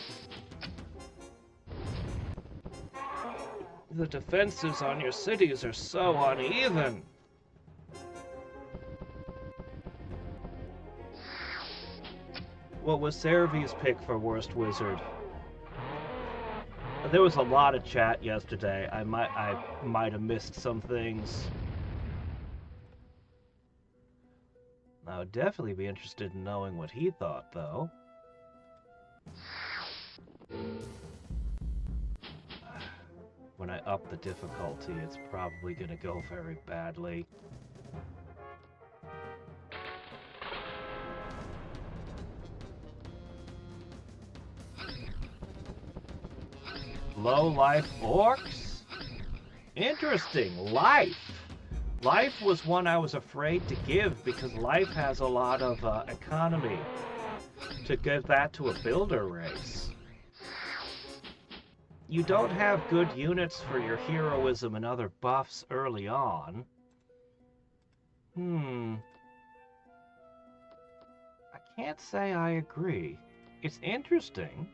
[SPEAKER 1] The defenses on your cities are so uneven. What was Cervi's pick for worst wizard? There was a lot of chat yesterday. I might have missed some things. I would definitely be interested in knowing what he thought, though. When I up the difficulty, it's probably going to go very badly. Low life orcs? Interesting. Life. Life was one I was afraid to give because life has a lot of economy. To give that to a builder race. You don't have good units for your heroism and other buffs early on. I can't say I agree. It's interesting.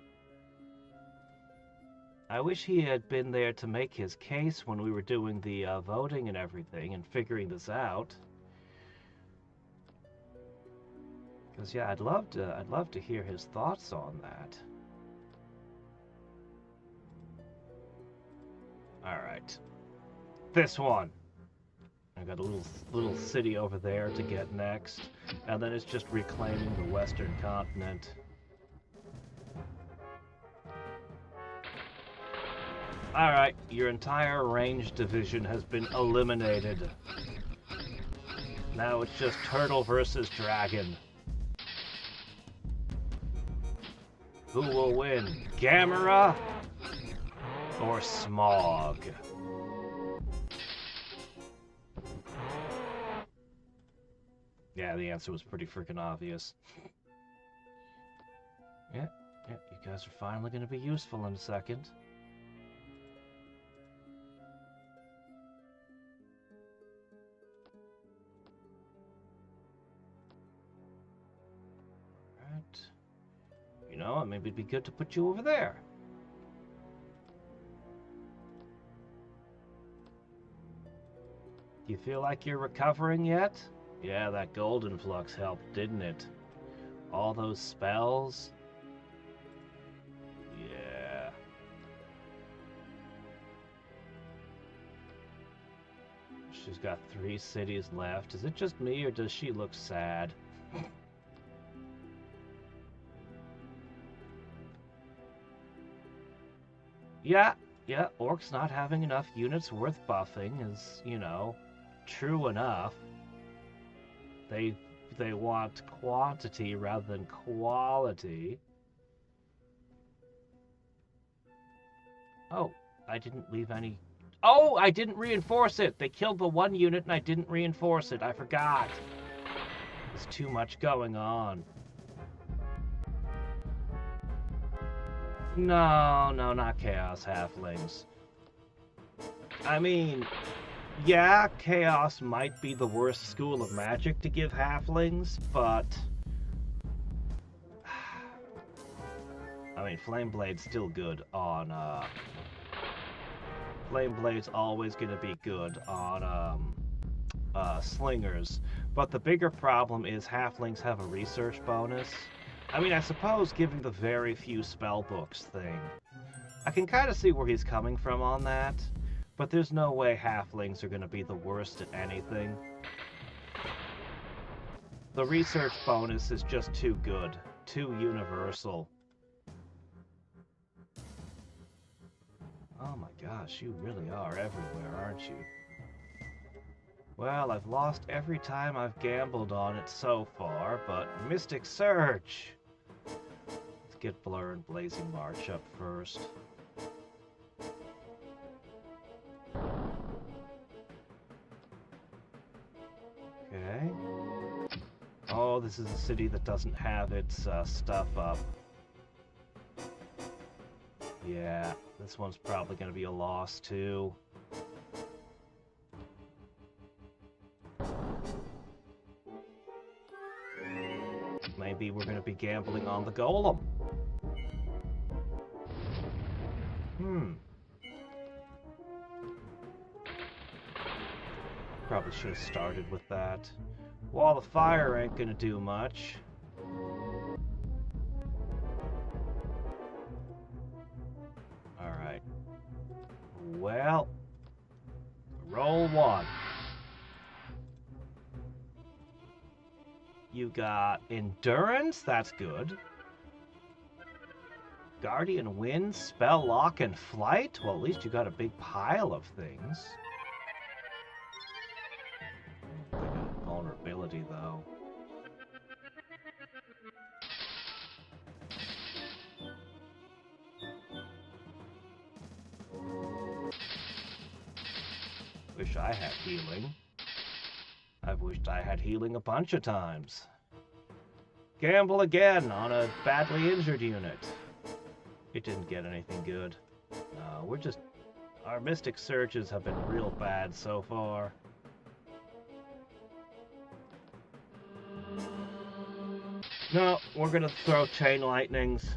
[SPEAKER 1] I wish he had been there to make his case when we were doing the voting and everything and figuring this out. Because yeah, I'd love to hear his thoughts on that. All right, this one. I got a little city over there to get next, and then it's just reclaiming the Western continent. Alright, your entire range division has been eliminated. Now it's just turtle versus dragon. Who will win? Gamera or Smog? Yeah, the answer was pretty freaking obvious. Yeah, you guys are finally going to be useful in a second. You know, maybe it'd be good to put you over there. Do you feel like you're recovering yet? Yeah, that golden flux helped, didn't it? All those spells? Yeah. She's got 3 cities left. Is it just me, or does she look sad? Yeah, orcs not having enough units worth buffing is, you know, true enough. They want quantity rather than quality. Oh, I didn't leave any... Oh, I didn't reinforce it! They killed the one unit and I didn't reinforce it. I forgot. There's too much going on. No, not Chaos Halflings. I mean, yeah, Chaos might be the worst school of magic to give Halflings, but... I mean, Flameblade's still good on, Flameblade's always gonna be good on, Slingers. But the bigger problem is Halflings have a research bonus. I mean, I suppose given the very few spellbooks thing, I can kind of see where he's coming from on that, but there's no way Halflings are going to be the worst at anything. The research bonus is just too good, too universal. Oh my gosh, you really are everywhere, aren't you? Well, I've lost every time I've gambled on it so far, but Mystic Surge! Let's get Blur and Blazing March up first. Okay. Oh, this is a city that doesn't have its stuff up. Yeah, this one's probably going to be a loss too. maybe we're going to be gambling on the golem. Probably should have started with that. Wall of fire ain't going to do much. Alright. Well, roll 1. You got endurance, that's good. Guardian wind, spell lock, and flight? Well, at least you got a big pile of things. They got vulnerability, though. Wish I had healing. I've wished I had healing a bunch of times. Gamble again on a badly injured unit. It didn't get anything good. No, we're just... Our mystic searches have been real bad so far. No, we're gonna throw chain lightnings.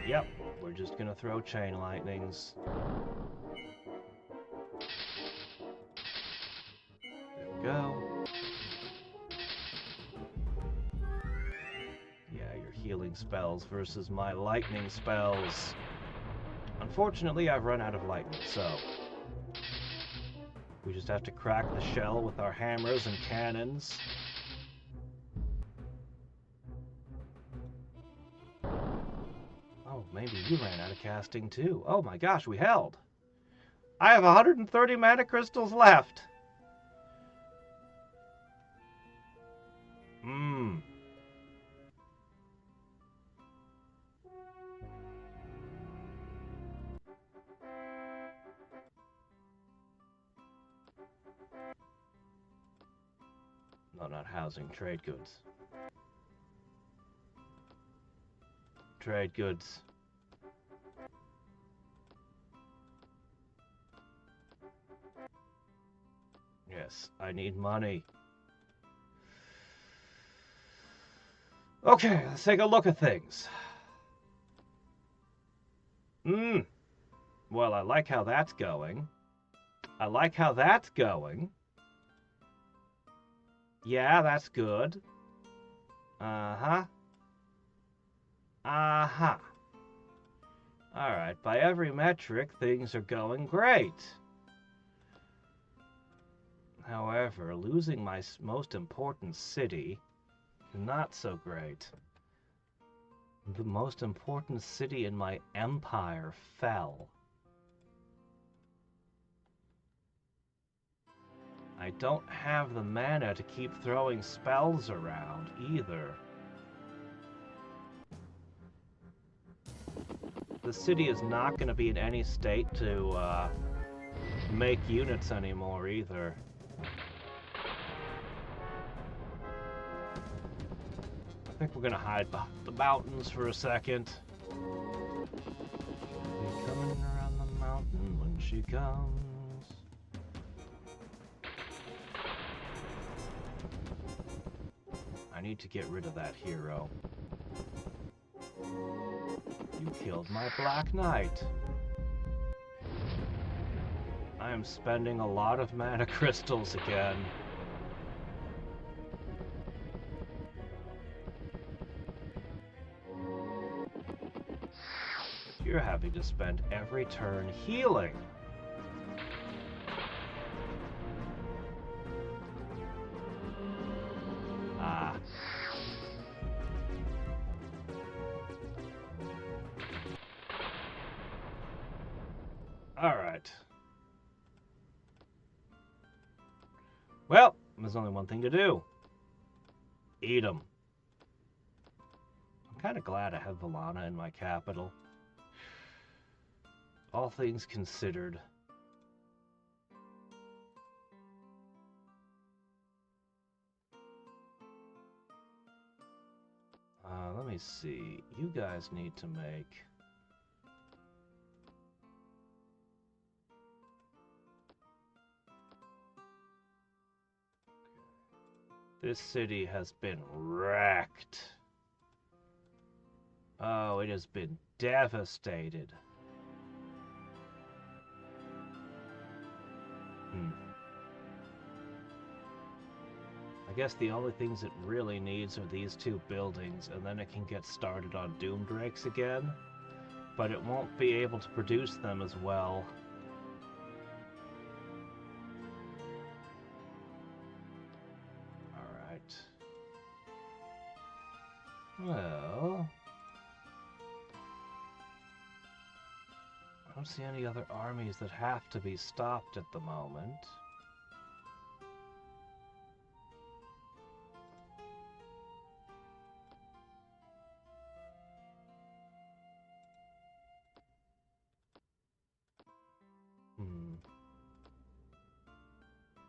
[SPEAKER 1] Yep, we're just gonna throw chain lightnings. There we go. Yeah, your healing spells versus my lightning spells. Unfortunately, I've run out of lightning, so... we just have to crack the shell with our hammers and cannons. Oh, maybe you ran out of casting too. Oh my gosh, we held. I have 130 mana crystals left. No, not housing, trade goods. Trade goods. Yes, I need money. Okay, let's take a look at things. Well, I like how that's going. I like how that's going. Yeah, that's good. Uh-huh. Uh-huh. Alright, by every metric, things are going great. However, losing my most important city, not so great. The most important city in my empire fell. I don't have the mana to keep throwing spells around, either. The city is not going to be in any state to make units anymore, either. I think we're going to hide behind the mountains for a second. She's coming around the mountain when she comes. I need to get rid of that hero. You killed my Black Knight. I am spending a lot of mana crystals again. You're having to spend every turn healing. Ah. Alright. Well, there's only one thing to do. Eat 'em. I'm kind of glad I have Valana in my capital. All things considered. Let me see. You guys need to make This city has been wrecked. Oh, it has been devastated. I guess the only things it really needs are these two buildings, and then it can get started on Doomdrakes again. But it won't be able to produce them as well. Alright. Well... I don't see any other armies that have to be stopped at the moment.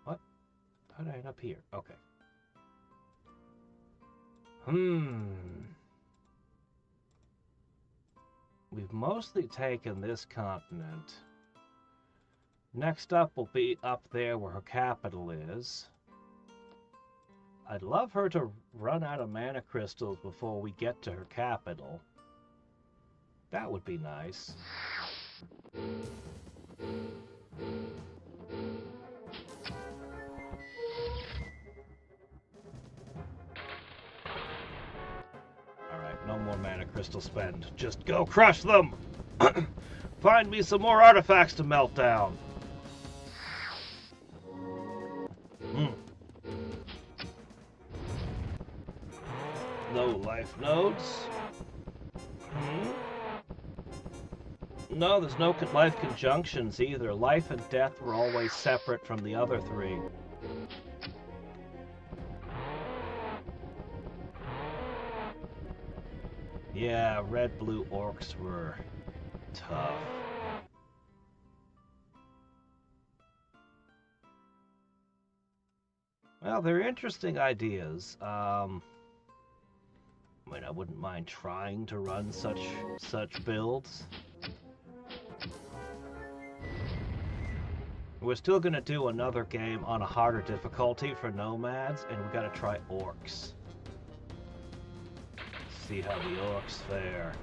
[SPEAKER 1] What? How did I end up here? Okay. We've mostly taken this continent. Next up will be up there where her capital is. I'd love her to run out of mana crystals before we get to her capital. That would be nice. Alright, no more mana crystal spend. Just go crush them! Find me some more artifacts to melt down. No life nodes. No, there's no life conjunctions either. Life and death were always separate from the other three. Yeah, red-blue orcs were tough. Well, they're interesting ideas. I mean, I wouldn't mind trying to run such builds. We're still gonna do another game on a harder difficulty for nomads, and we gotta try orcs. See how the orcs fare.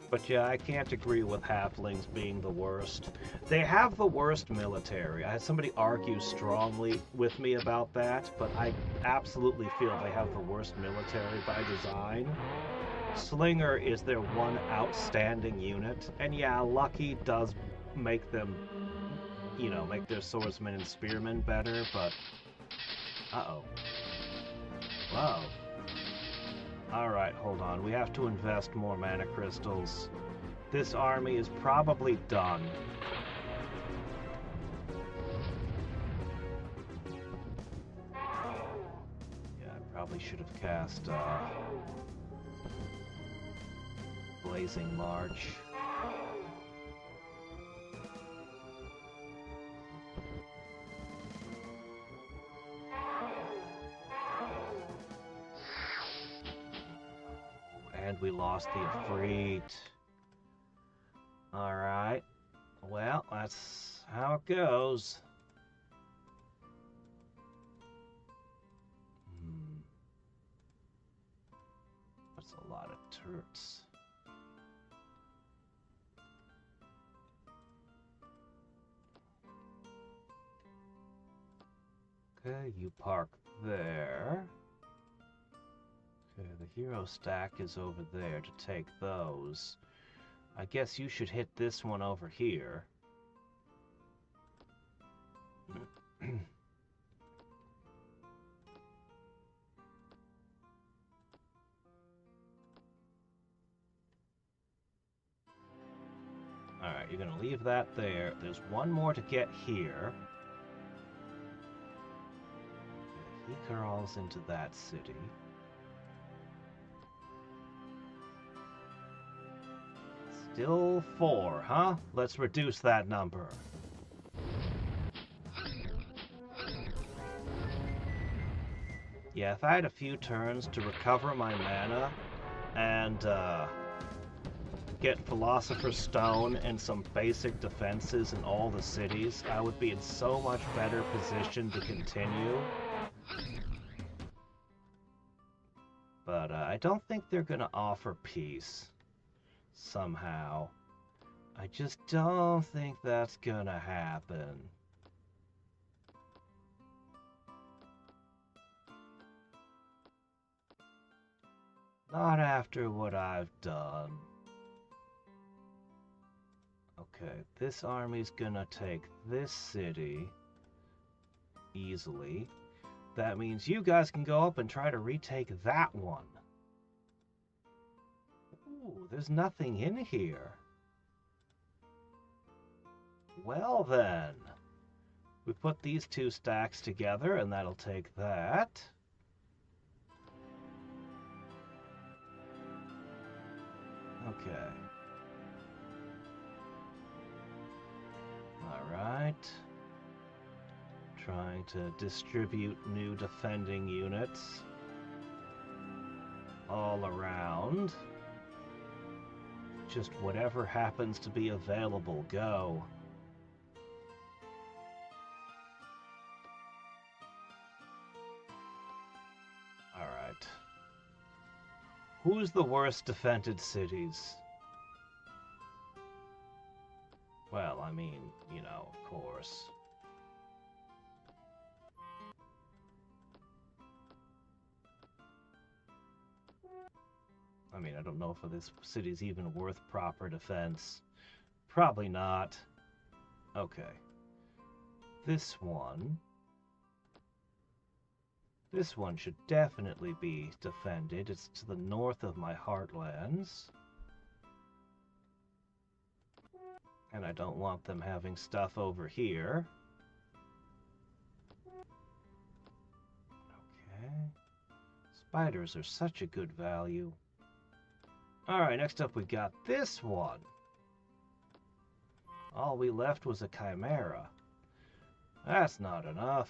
[SPEAKER 1] But yeah, I can't agree with halflings being the worst. They have the worst military. I had somebody argue strongly with me about that, but I absolutely feel they have the worst military by design. Slinger is their one outstanding unit, and yeah, Lucky does make them, you know, make their swordsmen and spearmen better, but... Uh-oh. Whoa. Alright, hold on. We have to invest more mana crystals. This army is probably done. Yeah, I probably should have cast, Blazing March. And we lost the Ifrit. Alright. Well, that's how it goes. That's a lot of turrets. Okay, you park there. Okay, the hero stack is over there to take those. I guess you should hit this one over here. Alright, you're gonna leave that there. There's one more to get here. Okay, he crawls into that city. Still 4, huh? Let's reduce that number. Yeah, if I had a few turns to recover my mana and get Philosopher's Stone and some basic defenses in all the cities, I would be in so much better position to continue. But I don't think they're gonna offer peace. Somehow. I just don't think that's gonna happen. Not after what I've done. Okay, this army's gonna take this city easily. That means you guys can go up and try to retake that one. Ooh, there's nothing in here. Well then, we put these two stacks together and that'll take that. Okay. Alright. Trying to distribute new defending units all around. Just whatever happens to be available, go. Alright. Who's the worst defended cities? Well, I mean, you know, of course. I mean, I don't know if this city's even worth proper defense. Probably not. Okay. This one should definitely be defended. It's to the north of my heartlands. And I don't want them having stuff over here. Okay. Spiders are such a good value. Alright, next up we got this one. All we left was a chimera. That's not enough.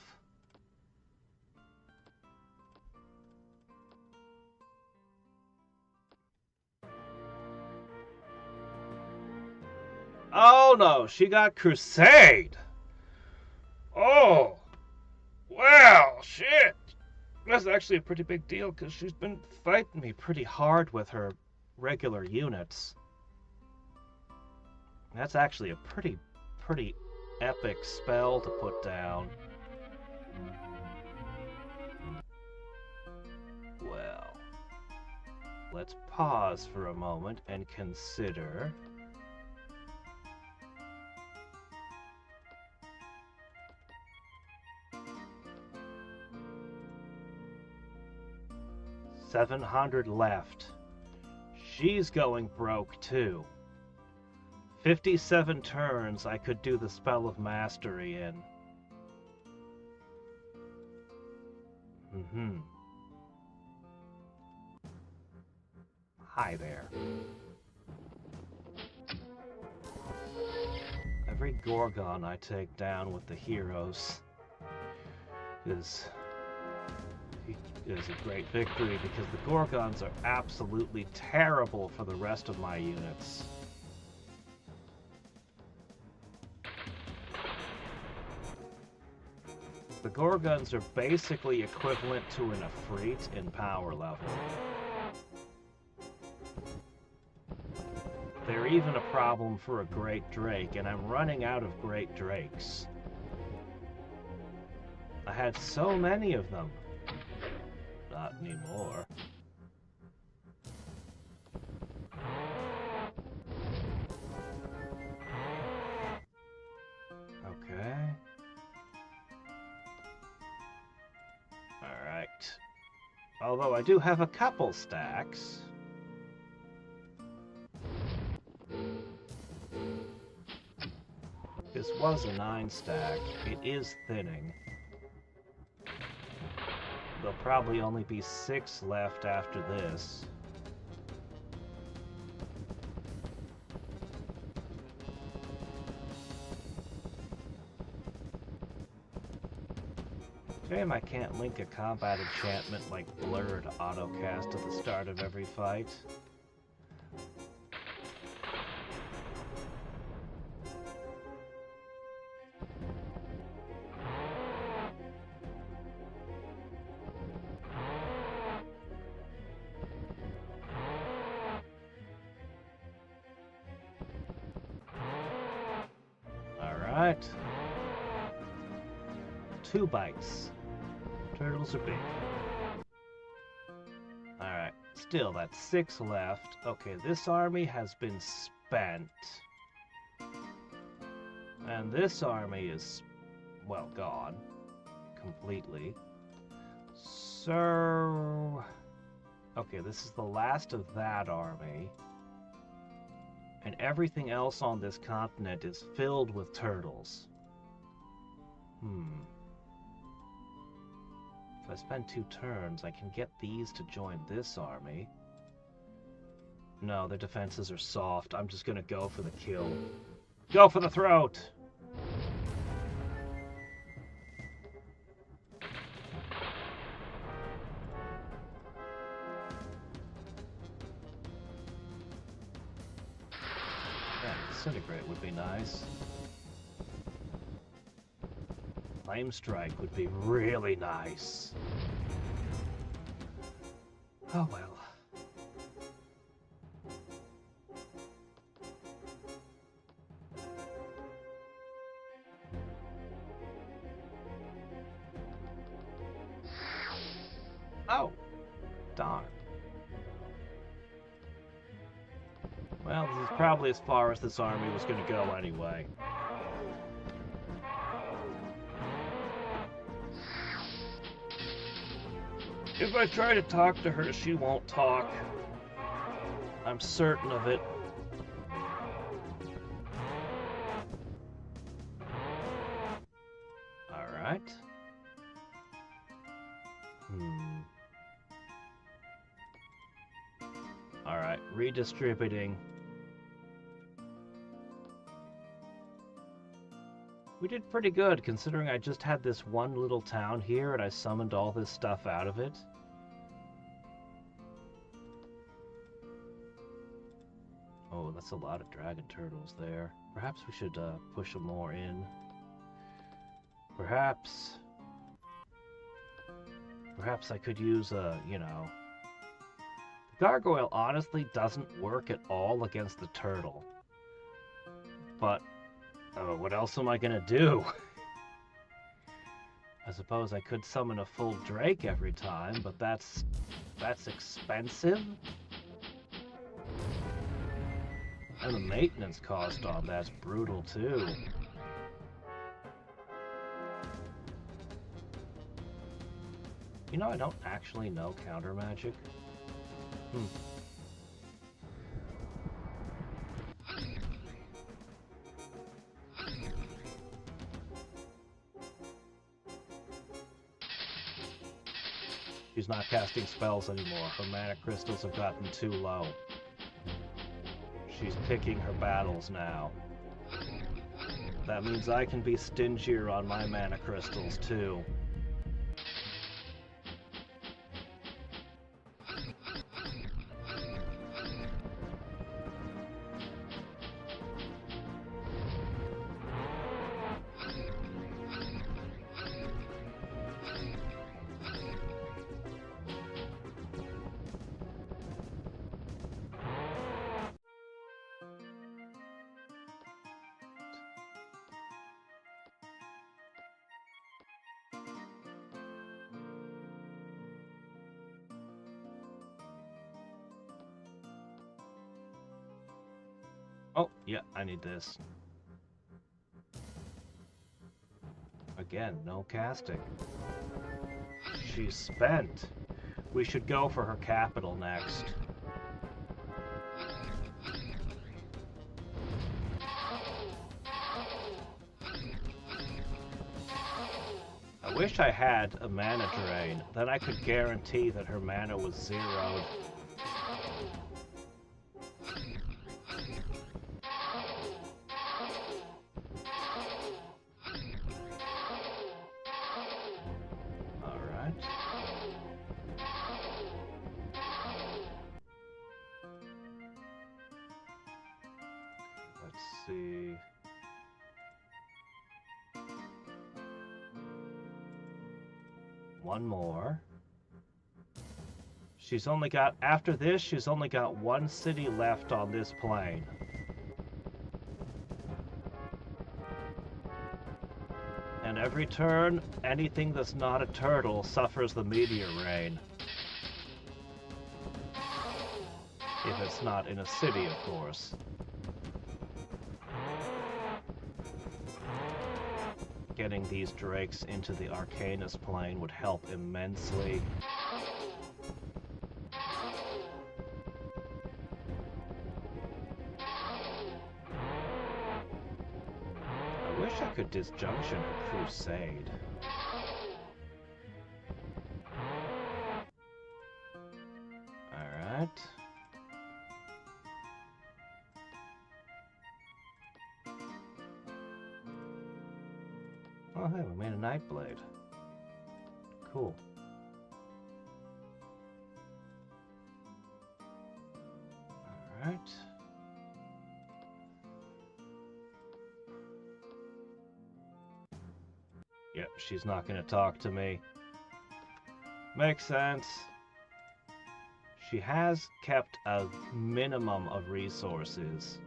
[SPEAKER 1] Oh no, she got Crusade! Oh! Well, shit! That's actually a pretty big deal, because she's been fighting me pretty hard with her regular units. That's actually a pretty epic spell to put down. Well, let's pause for a moment and consider. $700 left. She's going broke too. 57 turns I could do the Spell of Mastery in. Hi there. Every Gorgon I take down with the heroes is a great victory, because the Gorgons are absolutely terrible for the rest of my units. The Gorgons are basically equivalent to an Ifrit in power level. They're even a problem for a Great Drake, and I'm running out of Great Drakes. I had so many of them. Not anymore. Okay. Alright. Although I do have a couple stacks. This was a 9-stack. It is thinning. There'll probably only be 6 left after this. Shame I can't link a combat enchantment like Blurred autocast at the start of every fight. Alright. 2 bites. Turtles are big. Alright. Still, that's 6 left. Okay, this army has been spent. And this army is, well, gone. Completely. So... okay, this is the last of that army. And everything else on this continent is filled with turtles. If I spend 2 turns, I can get these to join this army. No, their defenses are soft. I'm just gonna go for the kill. Go for the throat! Yeah, disintegrate would be nice. Flame strike would be really nice. Oh well. Oh, darn. Well, this is probably as far as this army was going to go anyway. If I try to talk to her, she won't talk. I'm certain of it. Alright. Alright, redistributing. We did pretty good, considering I just had this one little town here and I summoned all this stuff out of it. Oh, that's a lot of dragon turtles there. Perhaps we should push them more in. Perhaps I could use you know... The gargoyle honestly doesn't work at all against the turtle. But, what else am I gonna do? I suppose I could summon a full drake every time, but that's expensive. And the maintenance cost on that's brutal too. You know, I don't actually know counter magic. She's not casting spells anymore. Her mana crystals have gotten too low. She's picking her battles now. That means I can be stingier on my mana crystals too. Oh, yeah, I need this. Again, no casting. She's spent. We should go for her capital next. I wish I had a mana drain. Then I could guarantee that her mana was zeroed. See. One more. She's only got, after this, she's only got 1 city left on this plane. And every turn, anything that's not a turtle suffers the meteor rain. If it's not in a city, of course. Getting these drakes into the Arcanus plane would help immensely. I wish I could disjunction a crusade. Alright. Oh hey, we made a Nightblade. Cool. Alright. Yep, she's not gonna talk to me. Makes sense. She has kept a minimum of resources,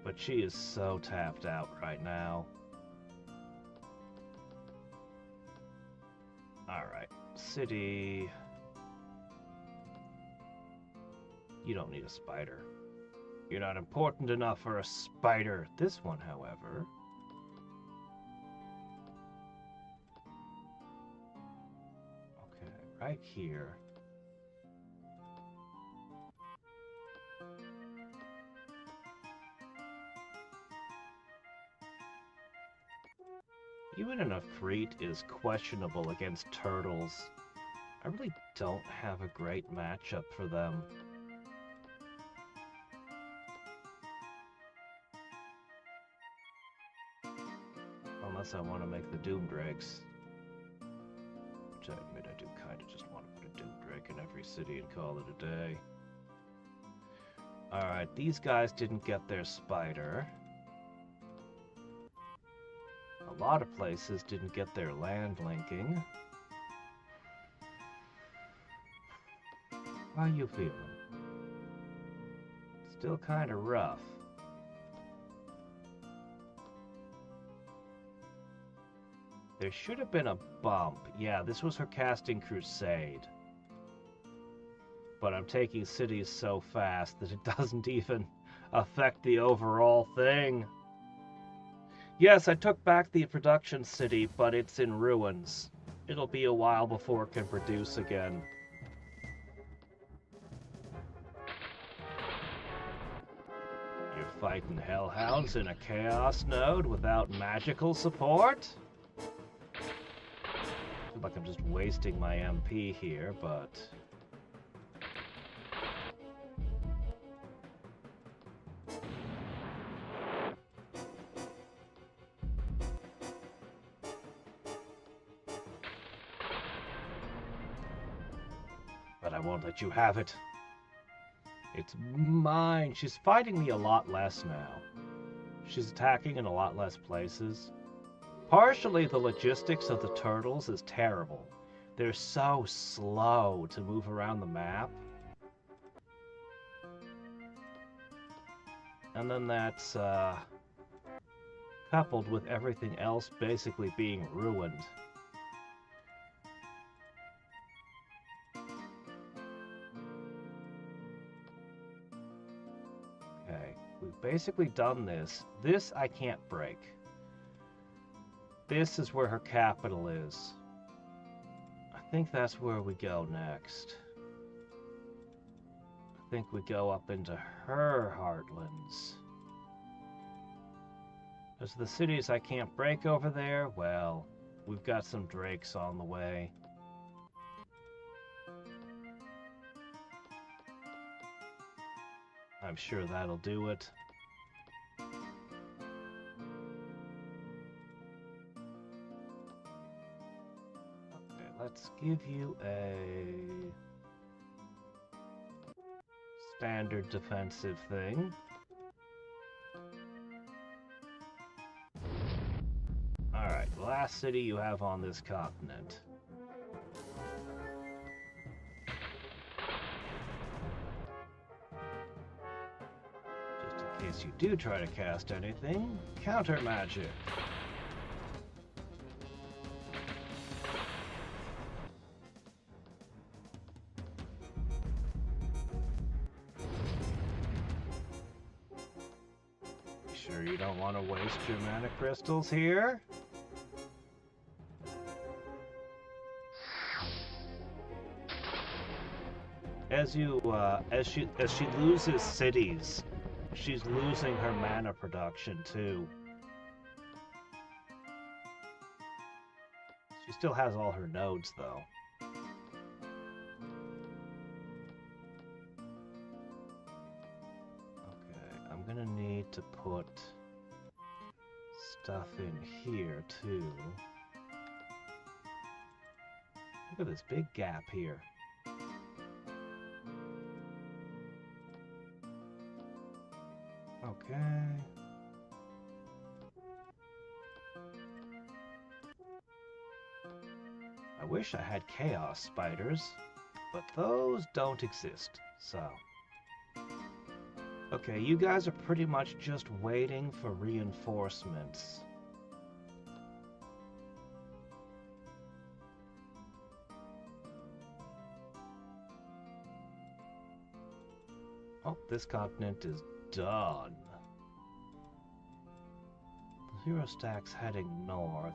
[SPEAKER 1] but she is so tapped out right now. Alright, city. You don't need a spider. You're not important enough for a spider. This one, however. Okay, right here. Even an Efreet is questionable against turtles. I really don't have a great matchup for them. Unless I want to make the Doom Drakes. Which I admit I do kind of just want to put a Doom Drake in every city and call it a day. Alright, these guys didn't get their spider. A lot of places didn't get their land linking. How you feeling? Still kind of rough. There should have been a bump. Yeah, this was her casting Crusade. But I'm taking cities so fast that it doesn't even affect the overall thing. Yes, I took back the production city, but it's in ruins. It'll be a while before it can produce again. You're fighting hellhounds in a chaos node without magical support? I feel like I'm just wasting my MP here, but... But I won't let you have it. It's mine. She's fighting me a lot less now. She's attacking in a lot less places. Partially, the logistics of the turtles is terrible. They're so slow to move around the map. And then that's coupled with everything else basically being ruined. Okay, we've basically done this. This I can't break. This is where her capital is. I think that's where we go next. I think we go up into her heartlands. As the cities I can't break over there, well, we've got some drakes on the way. I'm sure that'll do it. Okay, let's give you a standard defensive thing. Alright, last city you have on this continent. In case you do try to cast anything, counter magic. Sure you don't want to waste your mana crystals here? As she loses cities, she's losing her mana production too. She still has all her nodes though. Okay, I'm gonna need to put stuff in here too. Look at this big gap here. Okay. I wish I had chaos spiders, but those don't exist, so. Okay, you guys are pretty much just waiting for reinforcements. Oh, this continent is done. The hero stack's heading north.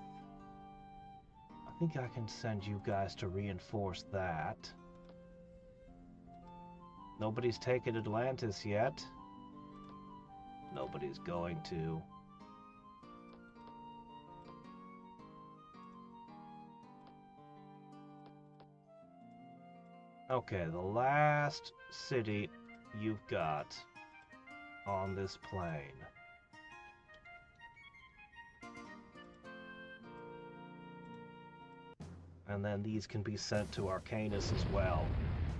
[SPEAKER 1] I think I can send you guys to reinforce that. Nobody's taken Atlantis yet. Nobody's going to. Okay, the last city you've got on this plane. And then these can be sent to Arcanus as well.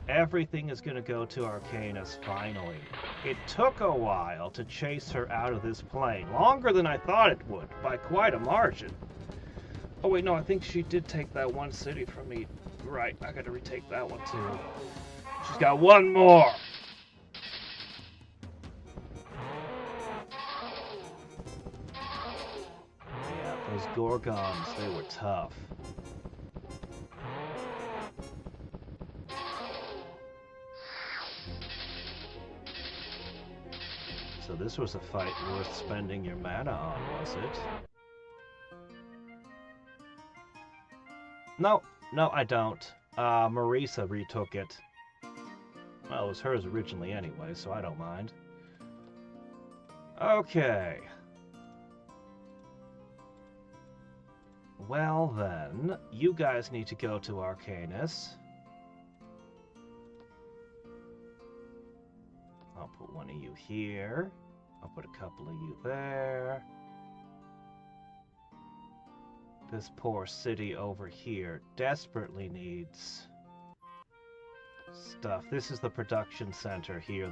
[SPEAKER 1] Everything is going to go to Arcanus finally. It took a while to chase her out of this plane. Longer than I thought it would, by quite a margin. Oh wait, no, I think she did take that one city from me. Right, I gotta retake that one too. She's got one more! Yeah, those Gorgons, they were tough. So this was a fight worth spending your mana on, was it? No, I don't. Marisa retook it. Well, it was hers originally anyway, so I don't mind. Okay. Well then, you guys need to go to Arcanus. I'll put one of you here. I'll put a couple of you there. This poor city over here desperately needs stuff. This is the production center here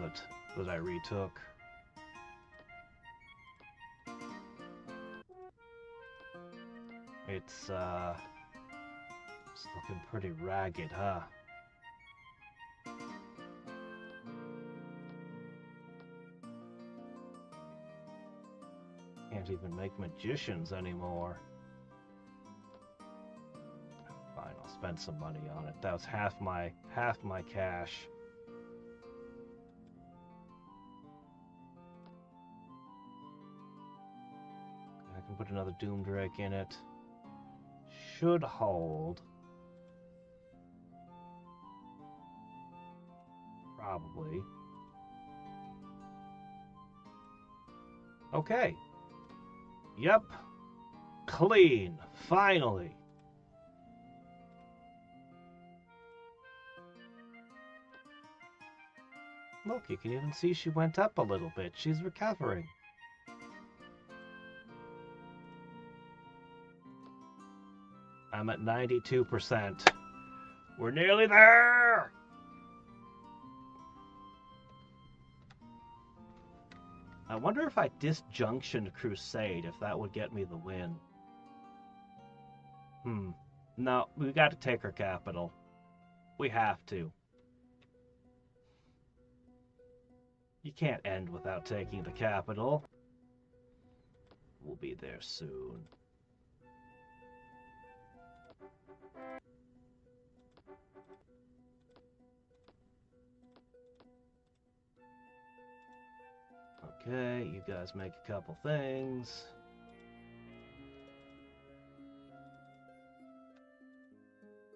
[SPEAKER 1] that I retook. It's looking pretty ragged, huh? Can't even make magicians anymore. Fine, I'll spend some money on it. That was half my cash. I can put another Doomdrake in it. Should hold. Probably. Okay. Yep. Clean. Finally. Look, you can even see she went up a little bit. She's recovering. I'm at 92%. We're nearly there! I wonder if I disjunctioned Crusade, if that would get me the win. No, we got to take her capital. We have to. You can't end without taking the capital. We'll be there soon. Okay, you guys make a couple things.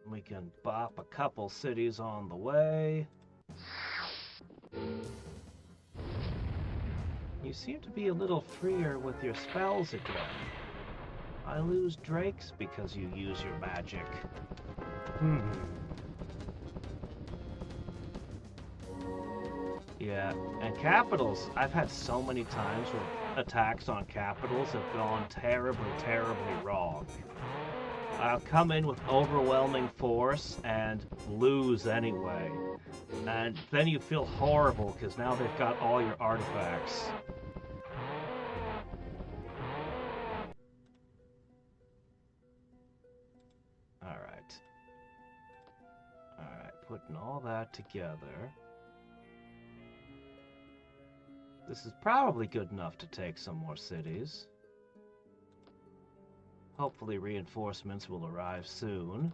[SPEAKER 1] We can bop a couple cities on the way. You seem to be a little freer with your spells again. I lose drakes because you use your magic. Yeah, and capitals. I've had so many times where attacks on capitals have gone terribly, terribly wrong. I'll come in with overwhelming force and lose anyway. And then you feel horrible because now they've got all your artifacts. Alright. Alright, putting all that together. This is probably good enough to take some more cities. Hopefully reinforcements will arrive soon.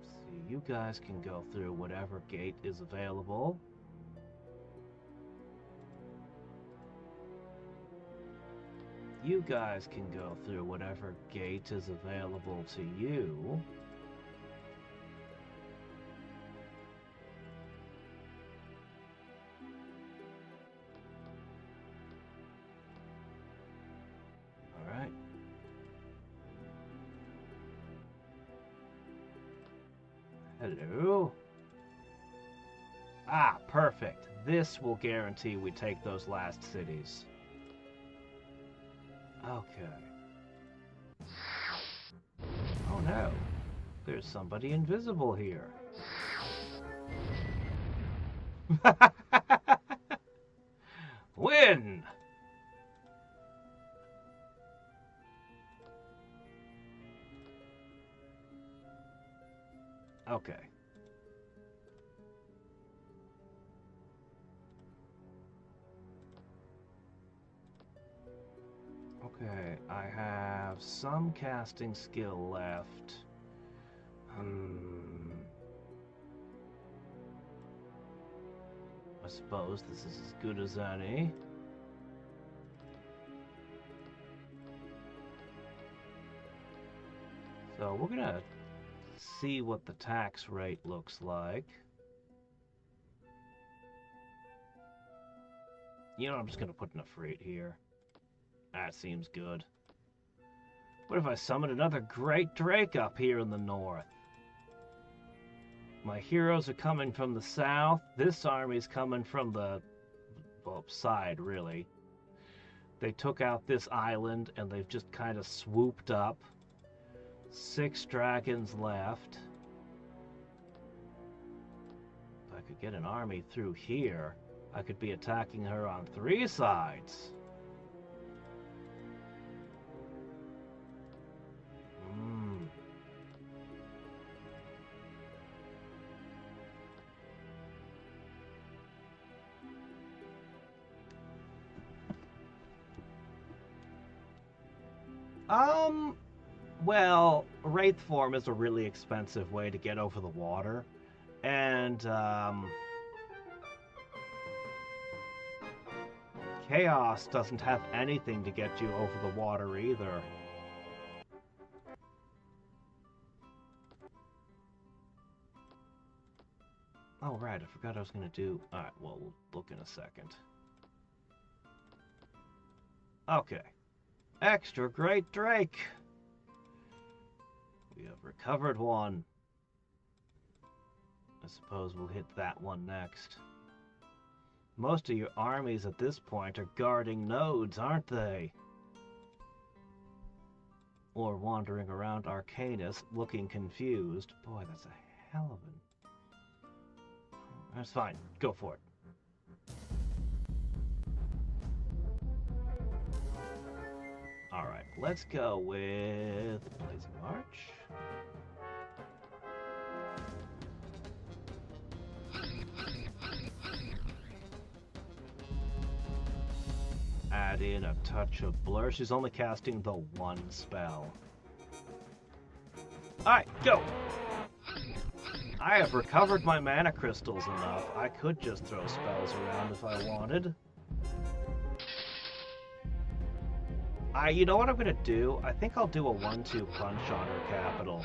[SPEAKER 1] See, you guys can go through whatever gate is available. You guys can go through whatever gate is available to you. Alright. Hello. Ah, perfect. This will guarantee we take those last cities. Okay. Oh no. There's somebody invisible here. Win! Okay. Okay, I have some casting skill left. I suppose this is as good as any. So we're gonna see what the tax rate looks like. You know, I'm just gonna put in a freight here. That seems good. What if I summon another great drake up here in the north? My heroes are coming from the south. This army's coming from the, well, side, really. They took out this island and they've just kind of swooped up. 6 dragons left. If I could get an army through here, I could be attacking her on 3 sides. Well, Wraith form is a really expensive way to get over the water, and, Chaos doesn't have anything to get you over the water either. Oh, right, I forgot I was gonna do... Alright, well, we'll look in a second. Okay. Extra Great Drake! We have recovered one. I suppose we'll hit that one next. Most of your armies at this point are guarding nodes, aren't they? Or wandering around Arcanus looking confused. Boy, that's a hell of an... That's fine. Go for it. Alright, let's go with Blazing March. Add in a touch of blur. She's only casting the 1 spell. Alright, go! I have recovered my mana crystals enough. I could just throw spells around if I wanted. You know what I'm gonna do? I think I'll do a 1-2 punch on her capital.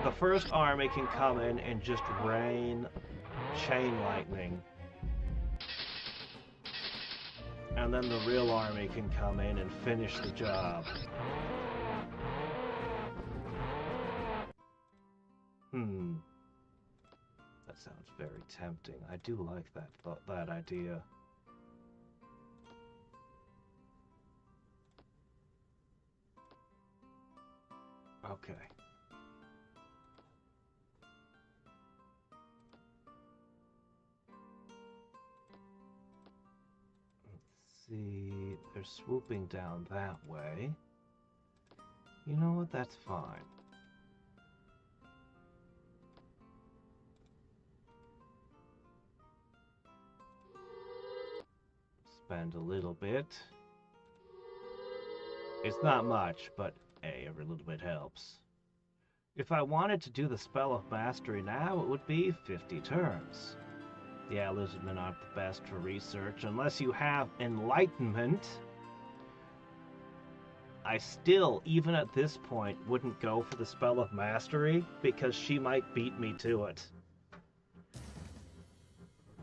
[SPEAKER 1] The first army can come in and just rain chain lightning. And then the real army can come in and finish the job. That sounds very tempting. I do like that idea. Okay. Let's see. They're swooping down that way. You know what? That's fine. Spend a little bit. It's not much, but hey, every little bit helps. If I wanted to do the Spell of Mastery now, it would be 50 turns. Yeah, lizardmen aren't the best for research unless you have Enlightenment. I still, even at this point, wouldn't go for the Spell of Mastery because she might beat me to it.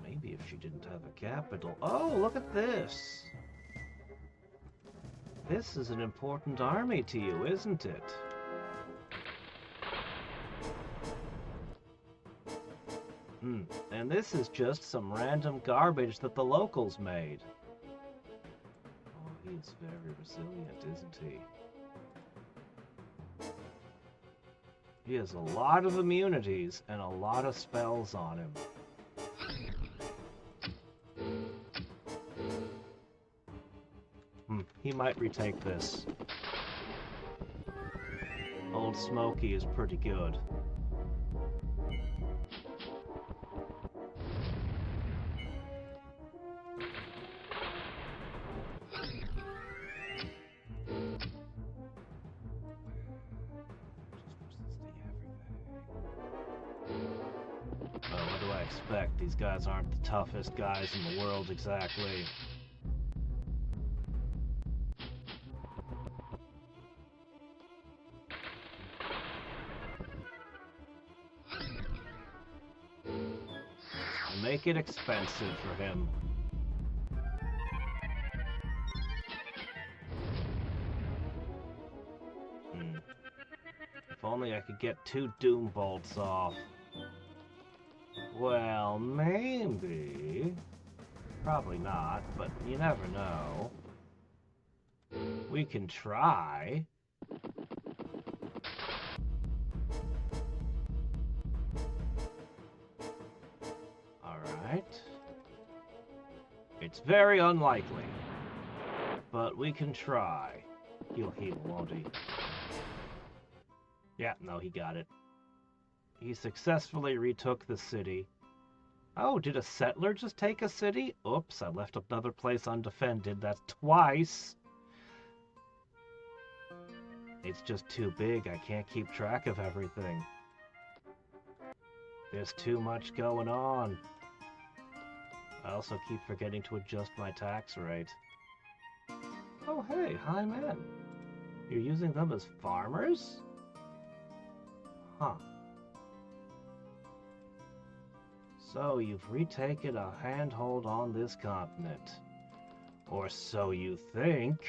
[SPEAKER 1] Maybe if she didn't have a capital. Oh, look at this! This is an important army to you, isn't it? And this is just some random garbage that the locals made. Oh, he's very resilient, isn't he? He has a lot of immunities and a lot of spells on him. He might retake this. Old Smokey is pretty good. What do I expect? These guys aren't the toughest guys in the world exactly. Make it expensive for him. If only I could get 2 Doom Bolts off. Well, maybe. Probably not, but you never know. We can try. Alright. It's very unlikely. But we can try. He'll heal, won't he? Yeah, no, he got it. He successfully retook the city. Oh, did a settler just take a city? Oops, I left another place undefended. That's twice. It's just too big. I can't keep track of everything. There's too much going on. I also keep forgetting to adjust my tax rate. Oh, hey, hi, man. You're using them as farmers? Huh. So you've retaken a handhold on this continent. Or so you think.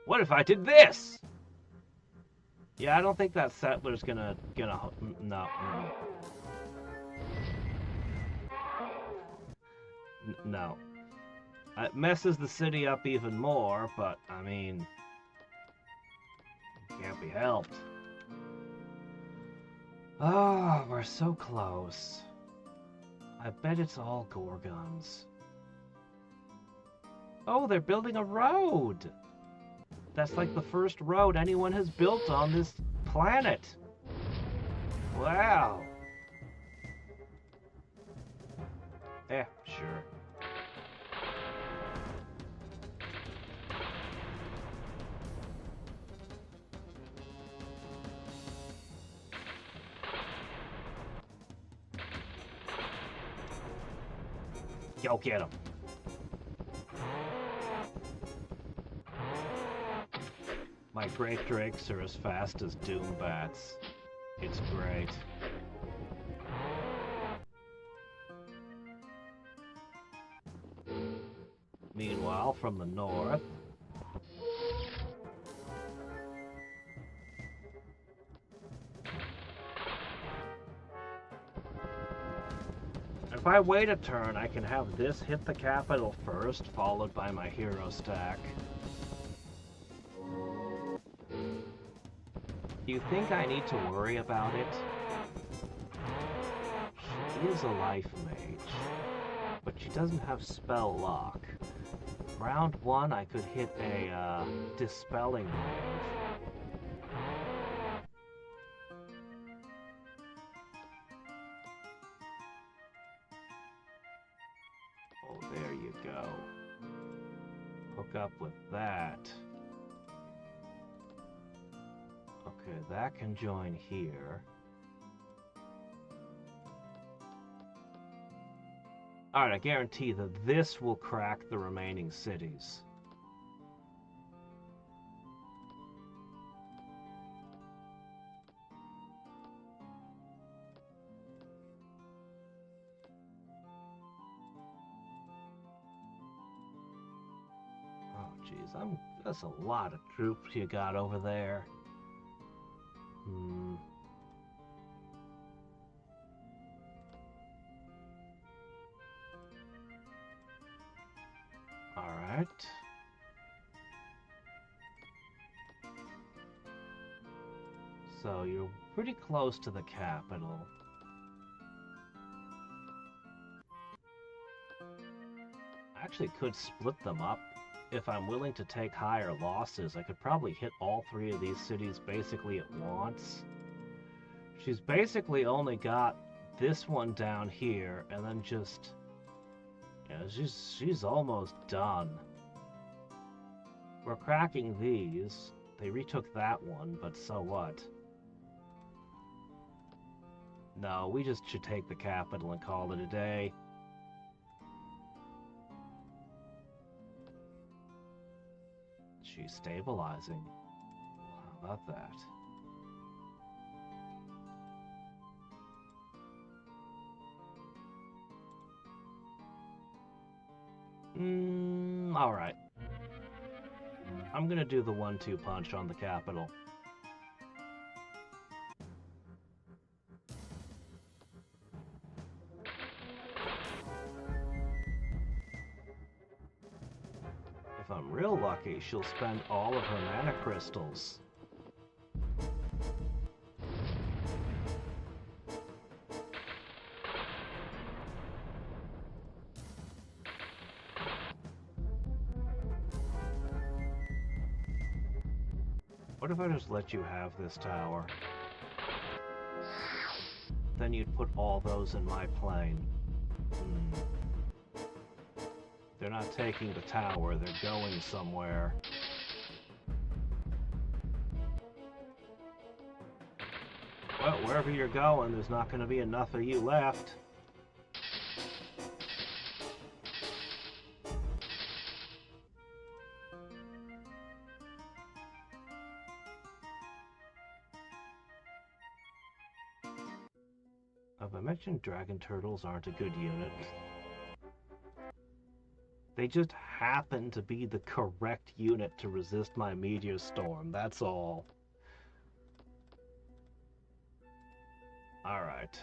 [SPEAKER 1] What if I did this? Yeah, I don't think that settler's gonna no. No. It messes the city up even more, but, I mean, can't be helped. Ah, we're so close. I bet it's all Gorgons. Oh, they're building a road! That's like the first road anyone has built on this planet. Wow. Sure. Yo, get him. My great drakes are as fast as doom bats. It's great. Meanwhile, from the north, if I wait a turn, I can have this hit the capital first, followed by my hero stack. You think I need to worry about it? She is a life mage, but she doesn't have spell lock. Round 1, I could hit a dispelling wave. Oh, there you go. Hook up with that. Okay, that can join here. Alright, I guarantee that this will crack the remaining cities. Oh, jeez, that's a lot of troops you got over there. Alright. So you're pretty close to the capital. I actually could split them up. If I'm willing to take higher losses, I could probably hit all 3 of these cities basically at once. She's basically only got this one down here, and then just... yeah, she's almost done. We're cracking these. They retook that one, but so what? No, we just should take the capital and call it a day. She's stabilizing. How about that? Alright. I'm gonna do the 1-2 punch on the capital. If I'm real lucky, she'll spend all of her mana crystals. What if I just let you have this tower? Then you'd put all those in my plane. They're not taking the tower, they're going somewhere. Well, wherever you're going, there's not going to be enough of you left. Have I mentioned dragon turtles aren't a good unit? They just happen to be the correct unit to resist my meteor storm, that's all. Alright.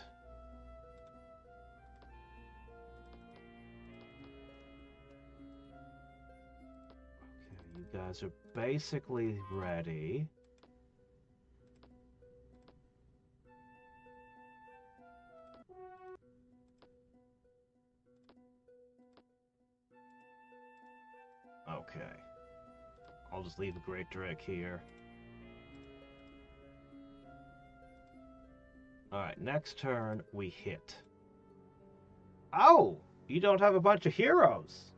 [SPEAKER 1] Okay, you guys are basically ready. Okay. I'll just leave a Great Drake here. Alright, next turn, we hit. Oh! You don't have a bunch of heroes!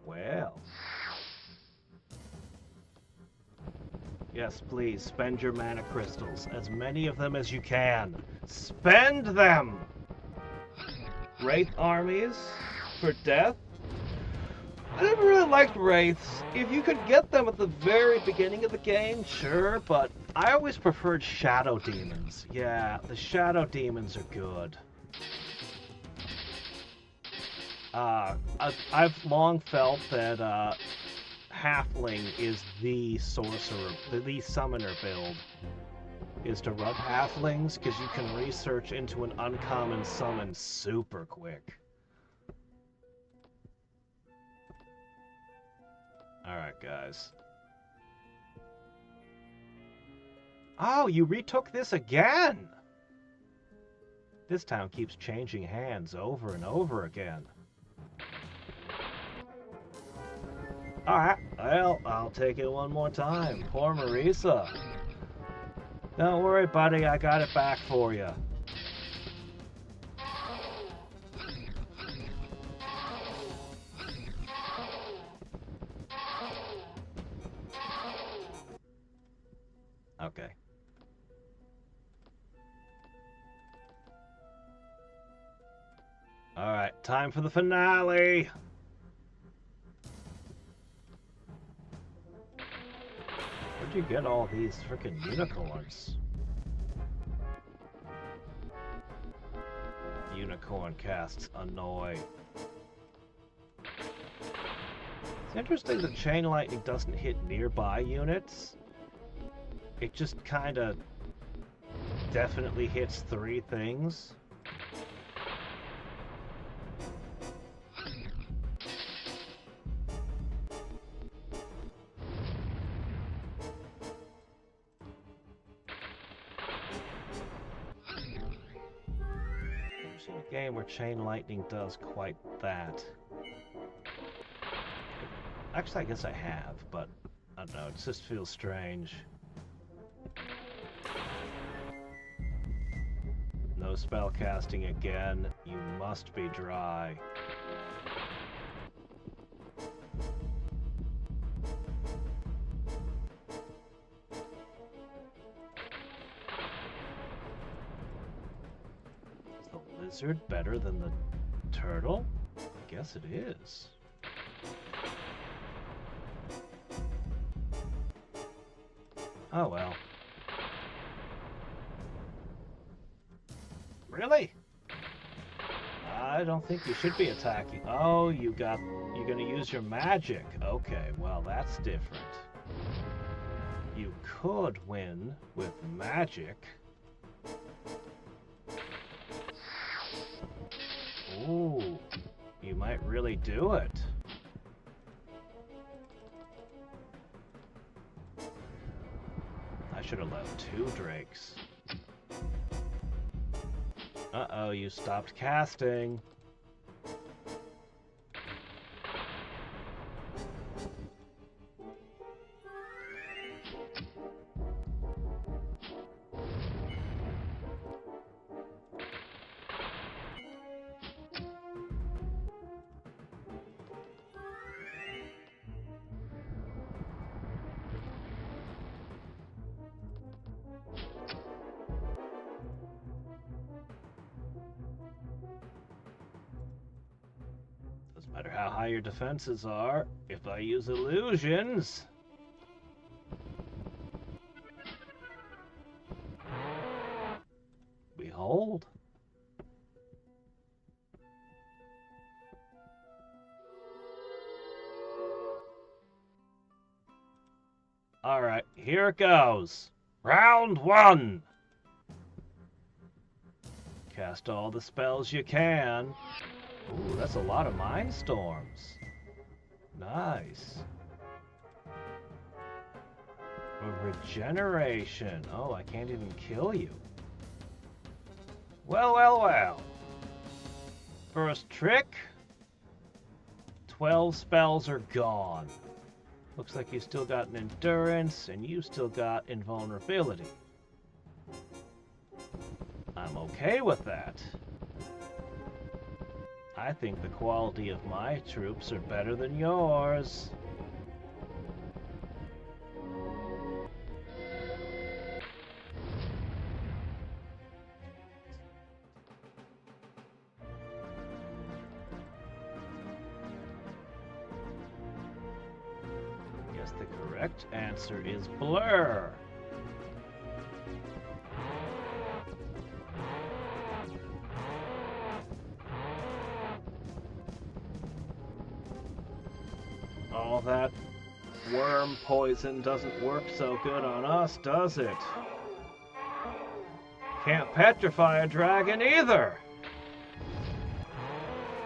[SPEAKER 1] Well. Yes, please, spend your mana crystals. As many of them as you can. Spend them! Wraith armies for death? I never really liked Wraiths. If you could get them at the very beginning of the game, sure, but I always preferred Shadow Demons. Yeah, the Shadow Demons are good. I've long felt that Halfling is the sorcerer, the summoner build, is to run Halflings, because you can research into an uncommon summon super quick. Alright, guys. Oh, you retook this again! This town keeps changing hands over and over again. Alright, well, I'll take it one more time. Poor Marisa. Don't worry, buddy, I got it back for you. Okay. Alright, time for the finale! Where'd you get all these frickin' unicorns? Unicorn casts annoy. It's interesting that Chain Lightning doesn't hit nearby units. It just kinda definitely hits 3 things. I've seen a game where Chain Lightning does quite that. Actually, I guess I have, but I don't know, it just feels strange. No spell casting again. You must be dry. Is the lizard better than the turtle? I guess it is. Oh well. Really? I don't think you should be attacking. Oh, you're gonna use your magic. Okay, well that's different. You could win with magic. Ooh, you might really do it. I should have left 2 drakes. Uh-oh, you stopped casting. Doesn't matter how high your defenses are, if I use illusions. Behold. Alright, here it goes. Round 1. Cast all the spells you can. Ooh, that's a lot of mind storms. Nice. A regeneration. Oh, I can't even kill you. Well, well, well. First trick. 12 spells are gone. Looks like you still got an endurance, and you still got invulnerability. I'm okay with that. I think the quality of my troops are better than yours. The correct answer is blur. All that worm poison doesn't work so good on us, does it? Can't petrify a dragon either!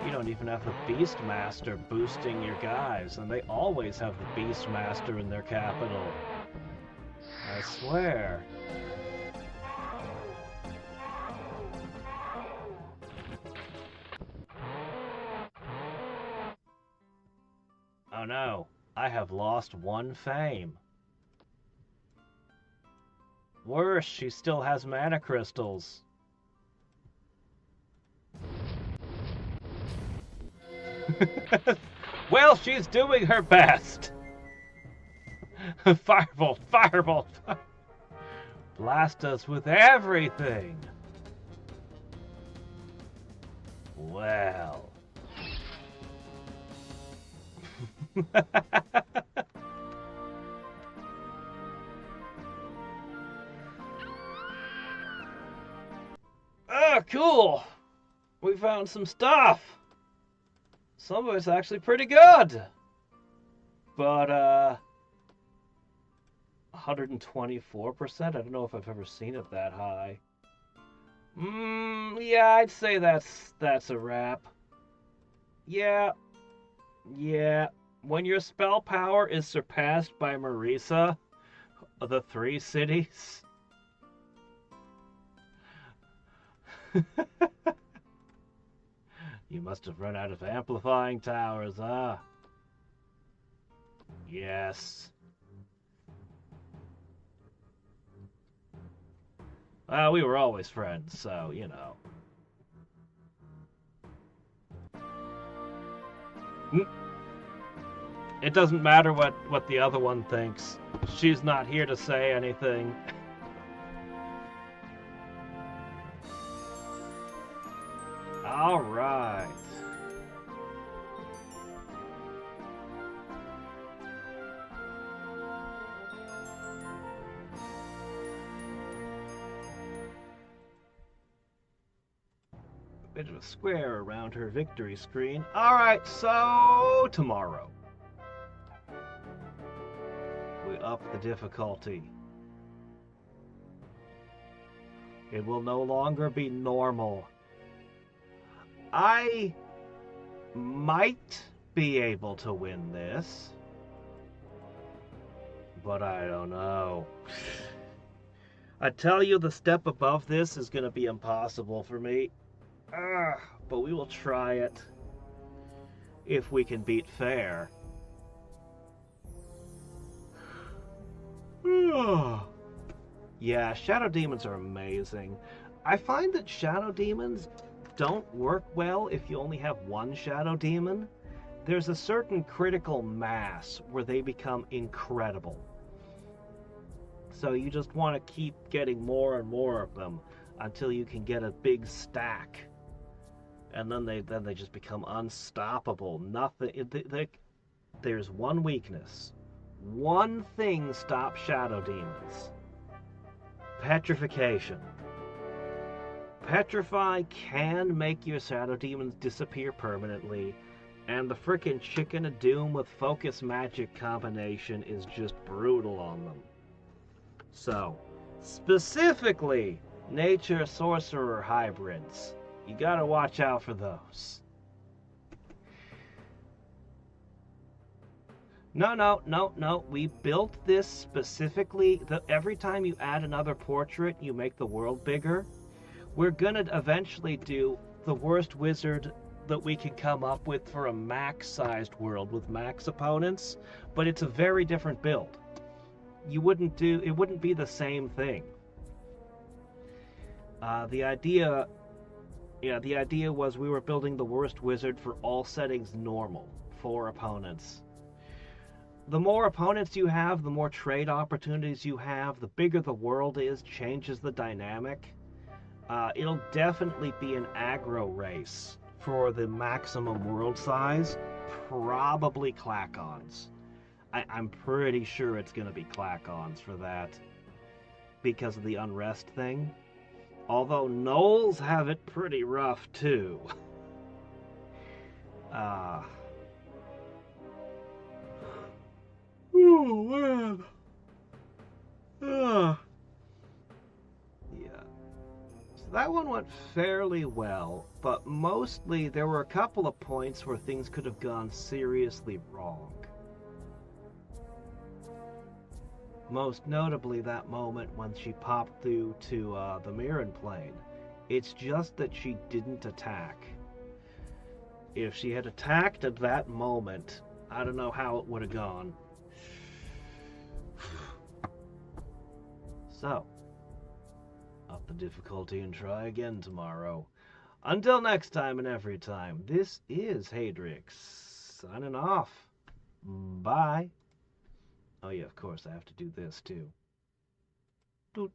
[SPEAKER 1] You don't even have the Beastmaster boosting your guys, and they always have the Beastmaster in their capital. I swear. Oh no, I have lost one fame. Worse, she still has mana crystals. Well, she's doing her best. Firebolt, firebolt. Blast us with everything. Well. Ah, cool. We found some stuff. Some of it's actually pretty good. But, 124%? I don't know if I've ever seen it that high. Yeah, I'd say that's a wrap. Yeah. When your spell power is surpassed by Marisa, the 3 cities... You must have run out of amplifying towers, huh? Yes. We were always friends, so, you know. It doesn't matter what the other one thinks. She's not here to say anything. All right. A bit of a square around her victory screen. All right, so tomorrow we up the difficulty. It will no longer be normal. I might be able to win this, but I don't know. I tell you, the step above this is going to be impossible for me. But we will try it if we can beat fair. Yeah, shadow demons are amazing. I find that shadow demons don't work well if you only have one shadow demon. There's a certain critical mass where they become incredible. So you just want to keep getting more and more of them until you can get a big stack. And then they just become unstoppable. There's one weakness. One thing stops shadow demons. Petrification. Petrify can make your shadow demons disappear permanently, and the frickin' Chicken of Doom with Focus Magic combination is just brutal on them. So, specifically, Nature Sorcerer hybrids. You gotta watch out for those. No. We built this specifically. Every time you add another portrait, you make the world bigger. We're gonna eventually do the worst wizard that we can come up with for a max-sized world with max opponents, but it's a very different build. It wouldn't be the same thing. The idea was we were building the worst wizard for all settings normal, 4 opponents. The more opponents you have, the more trade opportunities you have, the bigger the world is, changes the dynamic. It'll definitely be an aggro race for the maximum world size, probably Clackons. I'm pretty sure it's gonna be clack-ons for that. Because of the unrest thing. Although gnolls have it pretty rough too. Ah. Oh man. Ah. Yeah. So that one went fairly well, but mostly there were a couple of points where things could have gone seriously wrong. Most notably that moment when she popped through to the Myrran plane. It's just that she didn't attack. If she had attacked at that moment, I don't know how it would have gone. So, up the difficulty and try again tomorrow. Until next time and every time, this is Hadriex, signing off. Bye. Oh yeah, of course, I have to do this too. Doot.